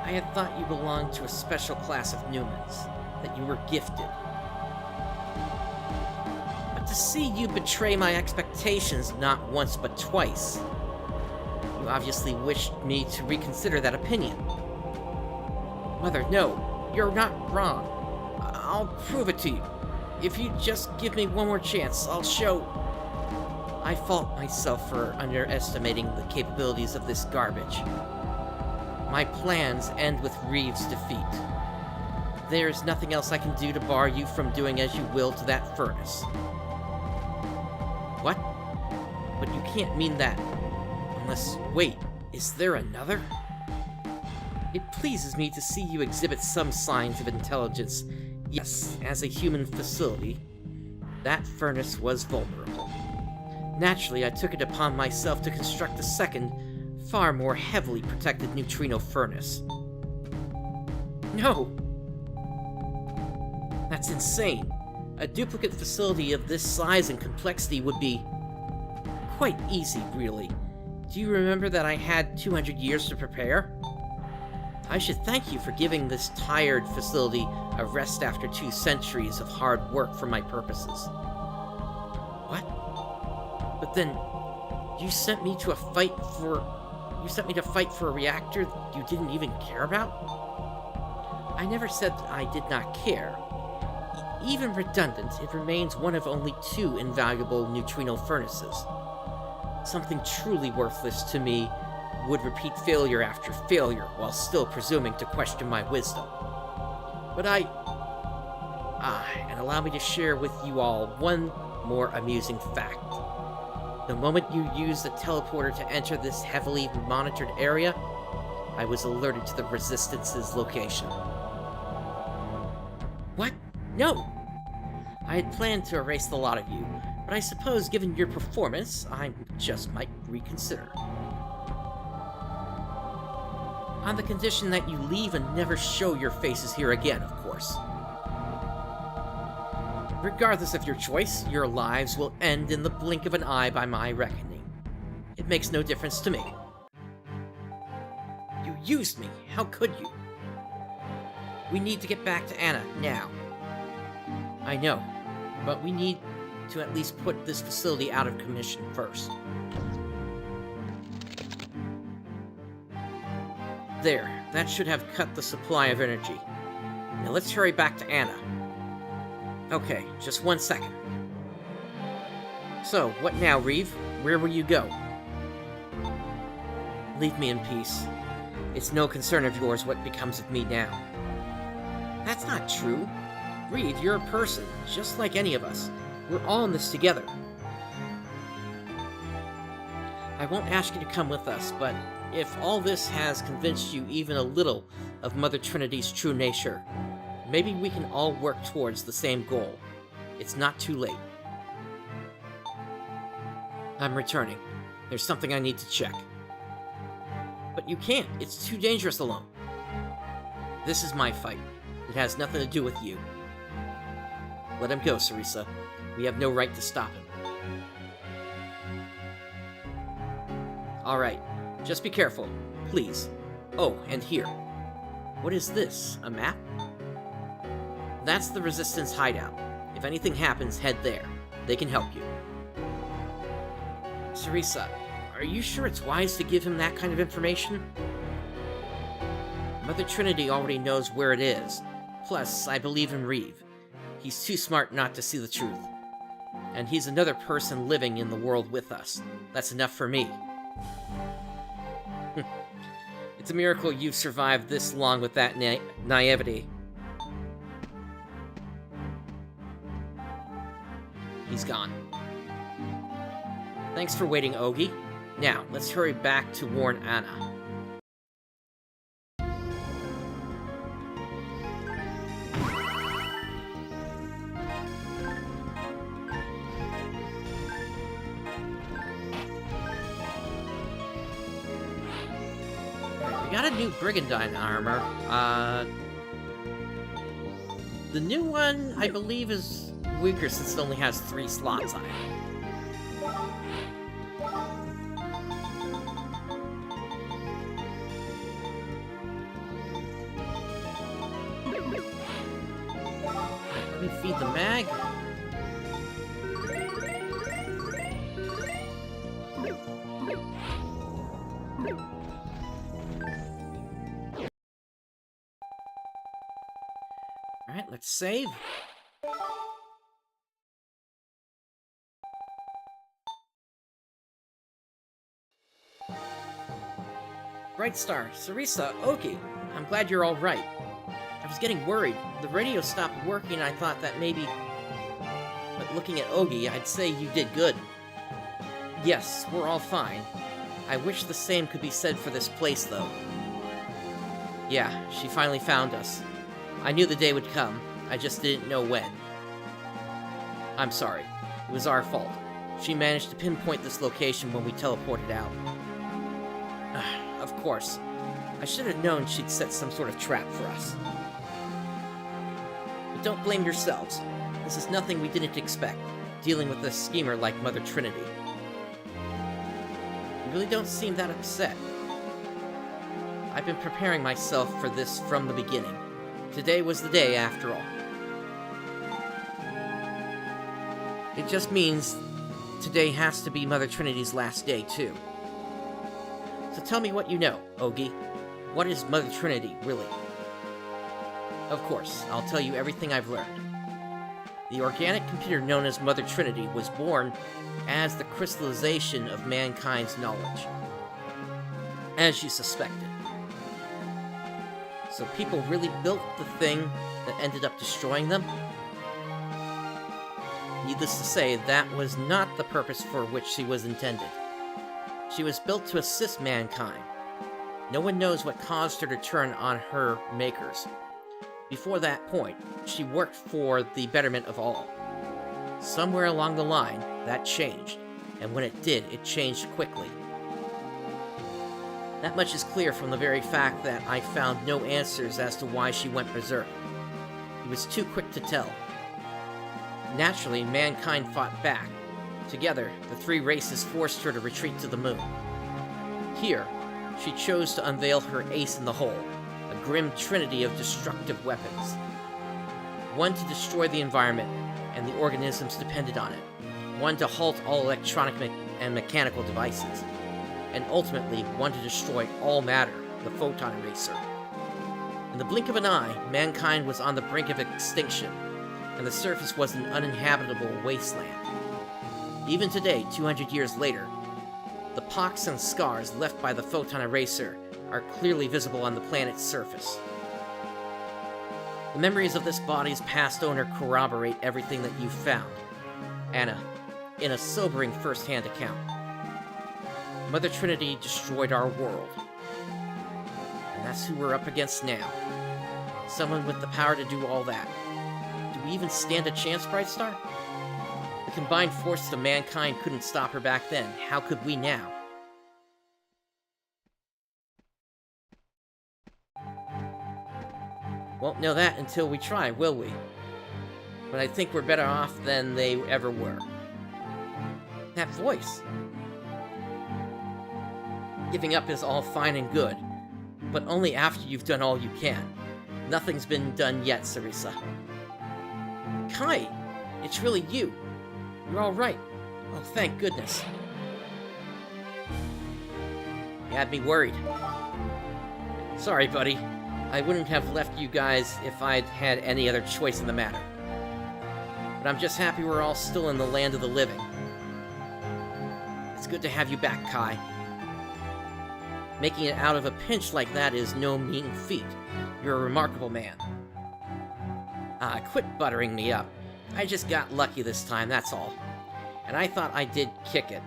I had thought you belonged to a special class of Newmans, that you were gifted. But to see you betray my expectations not once but twice, you obviously wished me to reconsider that opinion. Mother, no, you're not wrong. I'll prove it to you. If you just give me one more chance, I'll show... I fault myself for underestimating the capabilities of this garbage. My plans end with Reeve's defeat. There is nothing else I can do to bar you from doing as you will to that furnace. What? But you can't mean that. Unless... Wait, is there another? It pleases me to see you exhibit some signs of intelligence. Yes, as a human facility, that furnace was vulnerable. Naturally, I took it upon myself to construct a second, far more heavily protected neutrino furnace. No! That's insane. A duplicate facility of this size and complexity would be quite easy, really. Do you remember that I had 200 years to prepare? I should thank you for giving this tired facility a rest after 2 centuries of hard work for my purposes. What? But then, you sent me to fight for a reactor you didn't even care about? I never said I did not care. Even redundant, it remains one of only 2 invaluable neutrino furnaces. Something truly worthless to me would repeat failure after failure while still presuming to question my wisdom. But and allow me to share with you all one more amusing fact. The moment you used the teleporter to enter this heavily monitored area, I was alerted to the Resistance's location. What? No! I had planned to erase the lot of you, but I suppose given your performance, I just might reconsider. On the condition that you leave and never show your faces here again, of course. Regardless of your choice, your lives will end in the blink of an eye by my reckoning. It makes no difference to me. You used me! How could you? We need to get back to Anna, now. I know, but we need to at least put this facility out of commission first. There, that should have cut the supply of energy. Now let's hurry back to Anna. Okay, just 1 second. So, what now, Reeve? Where will you go? Leave me in peace. It's no concern of yours what becomes of me now. That's not true. Reeve, you're a person, just like any of us. We're all in this together. I won't ask you to come with us, but if all this has convinced you even a little of Mother Trinity's true nature, maybe we can all work towards the same goal. It's not too late. I'm returning. There's something I need to check. But you can't. It's too dangerous alone. This is my fight. It has nothing to do with you. Let him go, Cerisa. We have no right to stop him. Alright. Just be careful. Please. Oh, and here. What is this? A map? That's the Resistance hideout. If anything happens, head there. They can help you. Cerisa, are you sure it's wise to give him that kind of information? Mother Trinity already knows where it is. Plus, I believe in Reeve. He's too smart not to see the truth. And he's another person living in the world with us. That's enough for me. It's a miracle you've survived this long with that naivety. He's gone. Thanks for waiting, Ogi. Now, let's hurry back to warn Anna. We got a new Brigandine armor. The new one, I believe, is weaker since it only has 3 slots on it. Let me feed the mag. Alright, let's save. Brightstar, Sarisa, Oki, I'm glad you're all right. I was getting worried. The radio stopped working and I thought that maybe... But looking at Ogi, I'd say you did good. Yes, we're all fine. I wish the same could be said for this place, though. Yeah, she finally found us. I knew the day would come, I just didn't know when. I'm sorry. It was our fault. She managed to pinpoint this location when we teleported out. Of course. I should have known she'd set some sort of trap for us. But don't blame yourselves. This is nothing we didn't expect, dealing with a schemer like Mother Trinity. You really don't seem that upset. I've been preparing myself for this from the beginning. Today was the day, after all. It just means today has to be Mother Trinity's last day, too. So tell me what you know, Ogi. What is Mother Trinity, really? Of course, I'll tell you everything I've learned. The organic computer known as Mother Trinity was born as the crystallization of mankind's knowledge, as you suspected. So people really built the thing that ended up destroying them? Needless to say, that was not the purpose for which she was intended. She was built to assist mankind. No one knows what caused her to turn on her makers. Before that point, she worked for the betterment of all. Somewhere along the line, that changed, and when it did, it changed quickly. That much is clear from the very fact that I found no answers as to why she went berserk. It was too quick to tell. Naturally, mankind fought back. Together, the 3 races forced her to retreat to the moon. Here, she chose to unveil her ace in the hole, a grim trinity of destructive weapons. One to destroy the environment and the organisms dependent on it. One to halt all electronic and mechanical devices. And ultimately, one to destroy all matter, the photon eraser. In the blink of an eye, mankind was on the brink of extinction, and the surface was an uninhabitable wasteland. Even today, 200 years later, the pocks and scars left by the photon eraser are clearly visible on the planet's surface. The memories of this body's past owner corroborate everything that you've found, Anna, in a sobering first-hand account. Mother Trinity destroyed our world. And that's who we're up against now. Someone with the power to do all that. Do we even stand a chance, Brightstar? The combined forces of mankind couldn't stop her back then. How could we now? Won't know that until we try, will we? But I think we're better off than they ever were. That voice. Giving up is all fine and good, but only after you've done all you can. Nothing's been done yet, Sarisa. Kai, it's really you. You're all right. Oh, thank goodness. You had me worried. Sorry, buddy. I wouldn't have left you guys if I'd had any other choice in the matter. But I'm just happy we're all still in the land of the living. It's good to have you back, Kai. Making it out of a pinch like that is no mean feat. You're a remarkable man. Quit buttering me up. I just got lucky this time, that's all. And I thought I did kick it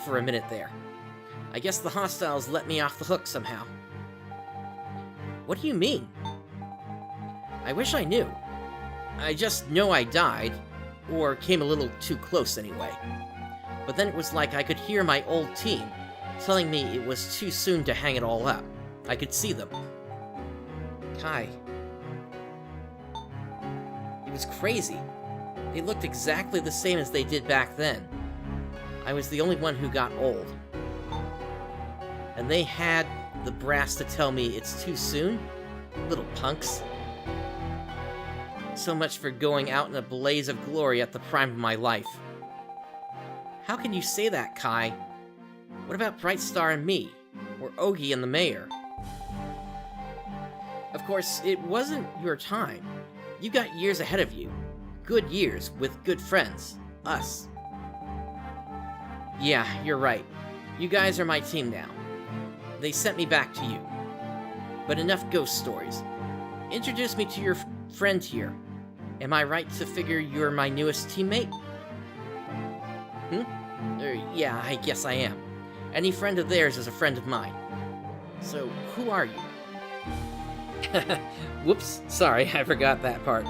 for a minute there. I guess the hostiles let me off the hook somehow. What do you mean? I wish I knew. I just know I died, or came a little too close anyway. But then it was like I could hear my old team telling me it was too soon to hang it all up. I could see them. Kai. It was crazy. They looked exactly the same as they did back then. I was the only one who got old. And they had the brass to tell me it's too soon? Little punks. So much for going out in a blaze of glory at the prime of my life. How can you say that, Kai? What about Brightstar and me? Or Ogi and the mayor? Of course, it wasn't your time. You got years ahead of you. Good years, with good friends. Us. Yeah, you're right. You guys are my team now. They sent me back to you. But enough ghost stories. Introduce me to your friend here. Am I right to figure you're my newest teammate? Yeah, I guess I am. Any friend of theirs is a friend of mine. So, who are you? Whoops, sorry, I forgot that part.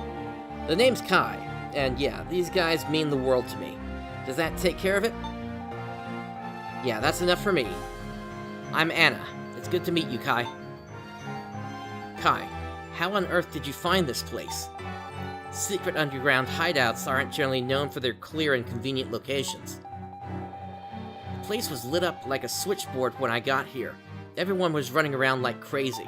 The name's Kai, and yeah, these guys mean the world to me. Does that take care of it? Yeah, that's enough for me. I'm Anna. It's good to meet you, Kai. Kai, how on earth did you find this place? Secret underground hideouts aren't generally known for their clear and convenient locations. The place was lit up like a switchboard when I got here. Everyone was running around like crazy.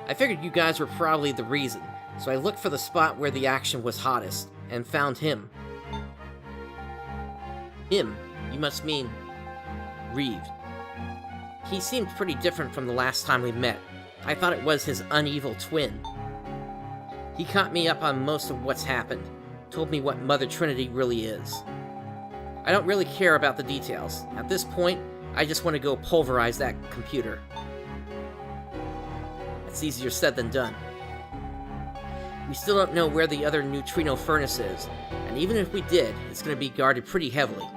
I figured you guys were probably the reason, so I looked for the spot where the action was hottest, and found him. Him? You must mean... Reeve. He seemed pretty different from the last time we met. I thought it was his unevil twin. He caught me up on most of what's happened, told me what Mother Trinity really is. I don't really care about the details. At this point, I just want to go pulverize that computer. It's easier said than done. We still don't know where the other neutrino furnace is, and even if we did, it's going to be guarded pretty heavily.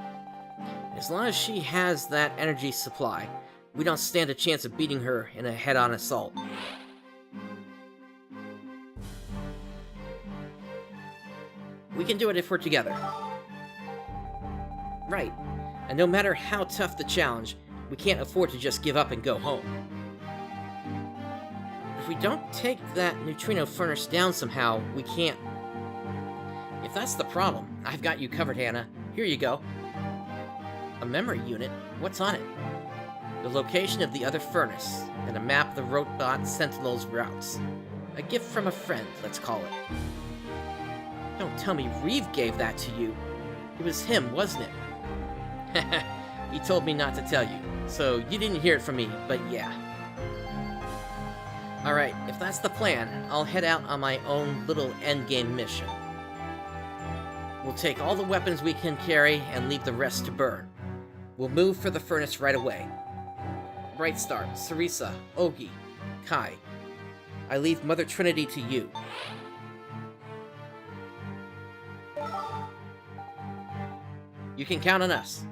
As long as she has that energy supply, we don't stand a chance of beating her in a head-on assault. We can do it if we're together. Right. And no matter how tough the challenge, we can't afford to just give up and go home. If we don't take that neutrino furnace down somehow, we can't... If that's the problem, I've got you covered, Hannah. Here you go. A memory unit? What's on it? The location of the other furnace, and a map of the robot Sentinel's routes. A gift from a friend, let's call it. Don't tell me Reeve gave that to you. It was him, wasn't it? He told me not to tell you, so you didn't hear it from me, but yeah. Alright, if that's the plan, I'll head out on my own little endgame mission. We'll take all the weapons we can carry and leave the rest to burn. We'll move for the furnace right away. Brightstar, Sarisa, Ogi, Kai. I leave Mother Trinity to you. You can count on us.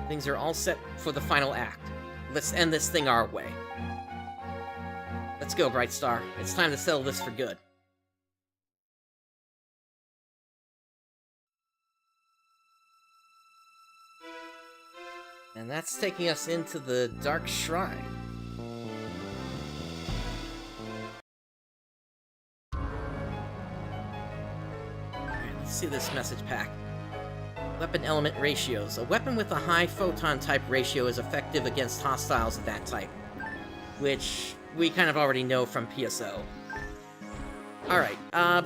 Things are all set for the final act. Let's end this thing our way. Let's go, Brightstar. It's time to settle this for good. And that's taking us into the Dark Shrine. Alright, let's see this message pack. Weapon element ratios. A weapon with a high photon type ratio is effective against hostiles of that type. Which we kind of already know from PSO. Alright,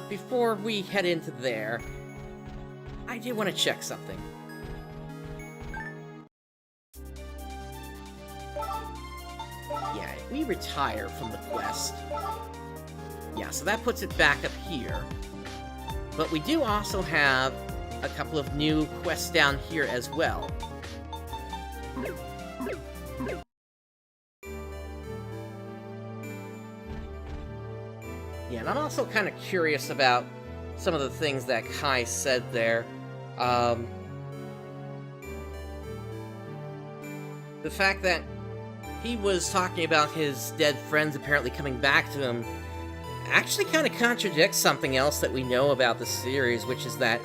before we head into there, I do want to check something. Yeah, we retire from the quest. Yeah, so that puts it back up here. But we do also have a couple of new quests down here as well. Yeah, and I'm also kind of curious about some of the things that Kai said there. The fact that he was talking about his dead friends apparently coming back to him actually kind of contradicts something else that we know about the series, which is that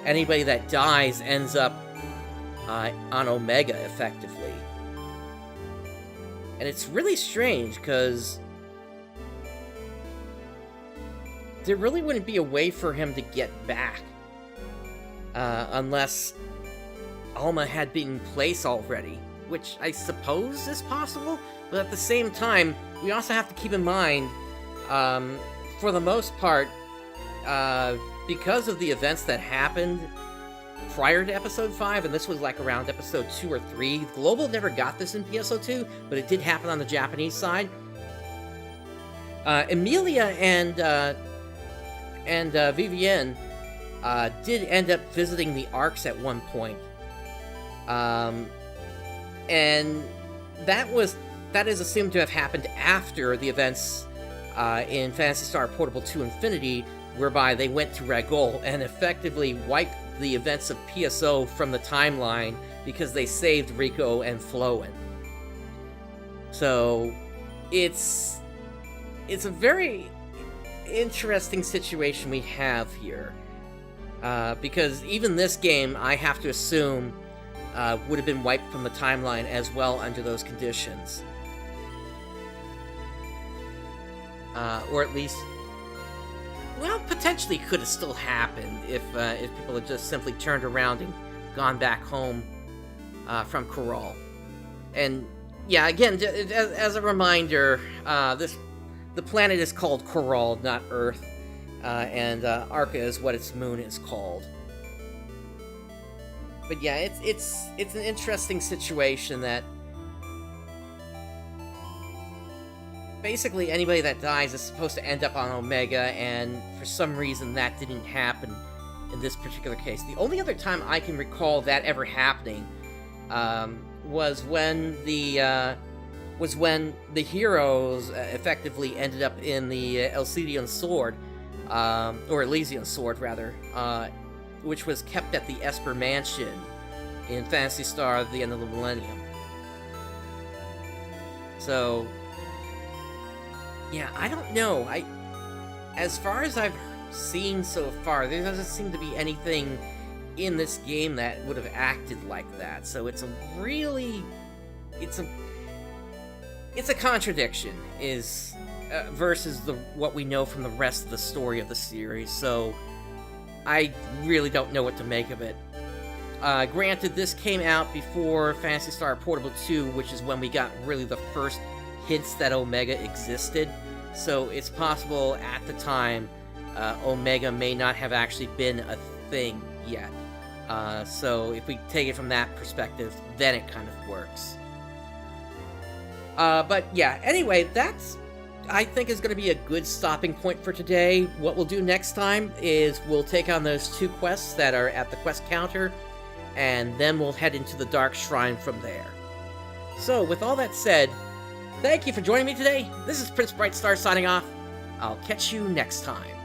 anybody that dies ends up on Omega, effectively. And it's really strange, because there really wouldn't be a way for him to get back. Unless Alma had been in place already, which I suppose is possible, but at the same time, we also have to keep in mind, for the most part, because of the events that happened prior to Episode 5, and this was like around Episode 2 or 3, Global never got this in PSO2, but it did happen on the Japanese side. Emilia and Vivienne did end up visiting the Arcs at one point. And that is assumed to have happened after the events in Phantasy Star Portable 2 Infinity, whereby they went to Ragol and effectively wiped the events of PSO from the timeline because they saved Rico and Floen. So it's a very interesting situation we have here, because even this game, I have to assume, would have been wiped from the timeline as well under those conditions. Or at least, well, potentially could have still happened if people had just simply turned around and gone back home from Corral. And yeah, again, as a reminder, the planet is called Corral, not Earth, and Arca is what its moon is called. But yeah, it's an interesting situation that basically anybody that dies is supposed to end up on Omega, and for some reason that didn't happen in this particular case. The only other time I can recall that ever happening was when the heroes effectively ended up in the Elysian Sword, or Elysian Sword rather, which was kept at the Esper Mansion in Phantasy Star: The End of the Millennium. So yeah, I don't know. As far as I've seen so far, there doesn't seem to be anything in this game that would have acted like that. So it's a contradiction versus what we know from the rest of the story of the series. So I really don't know what to make of it. Granted, this came out before Phantasy Star Portable 2, which is when we got really the first hints that Omega existed, so it's possible at the time Omega may not have actually been a thing yet. So if we take it from that perspective, then it kind of works. But yeah, anyway, that's, I think, is going to be a good stopping point for today. What we'll do next time is we'll take on those 2 quests that are at the quest counter, and then we'll head into the Dark Shrine from there. So, with all that said, thank you for joining me today. This is PrinceBrightstar signing off. I'll catch you next time.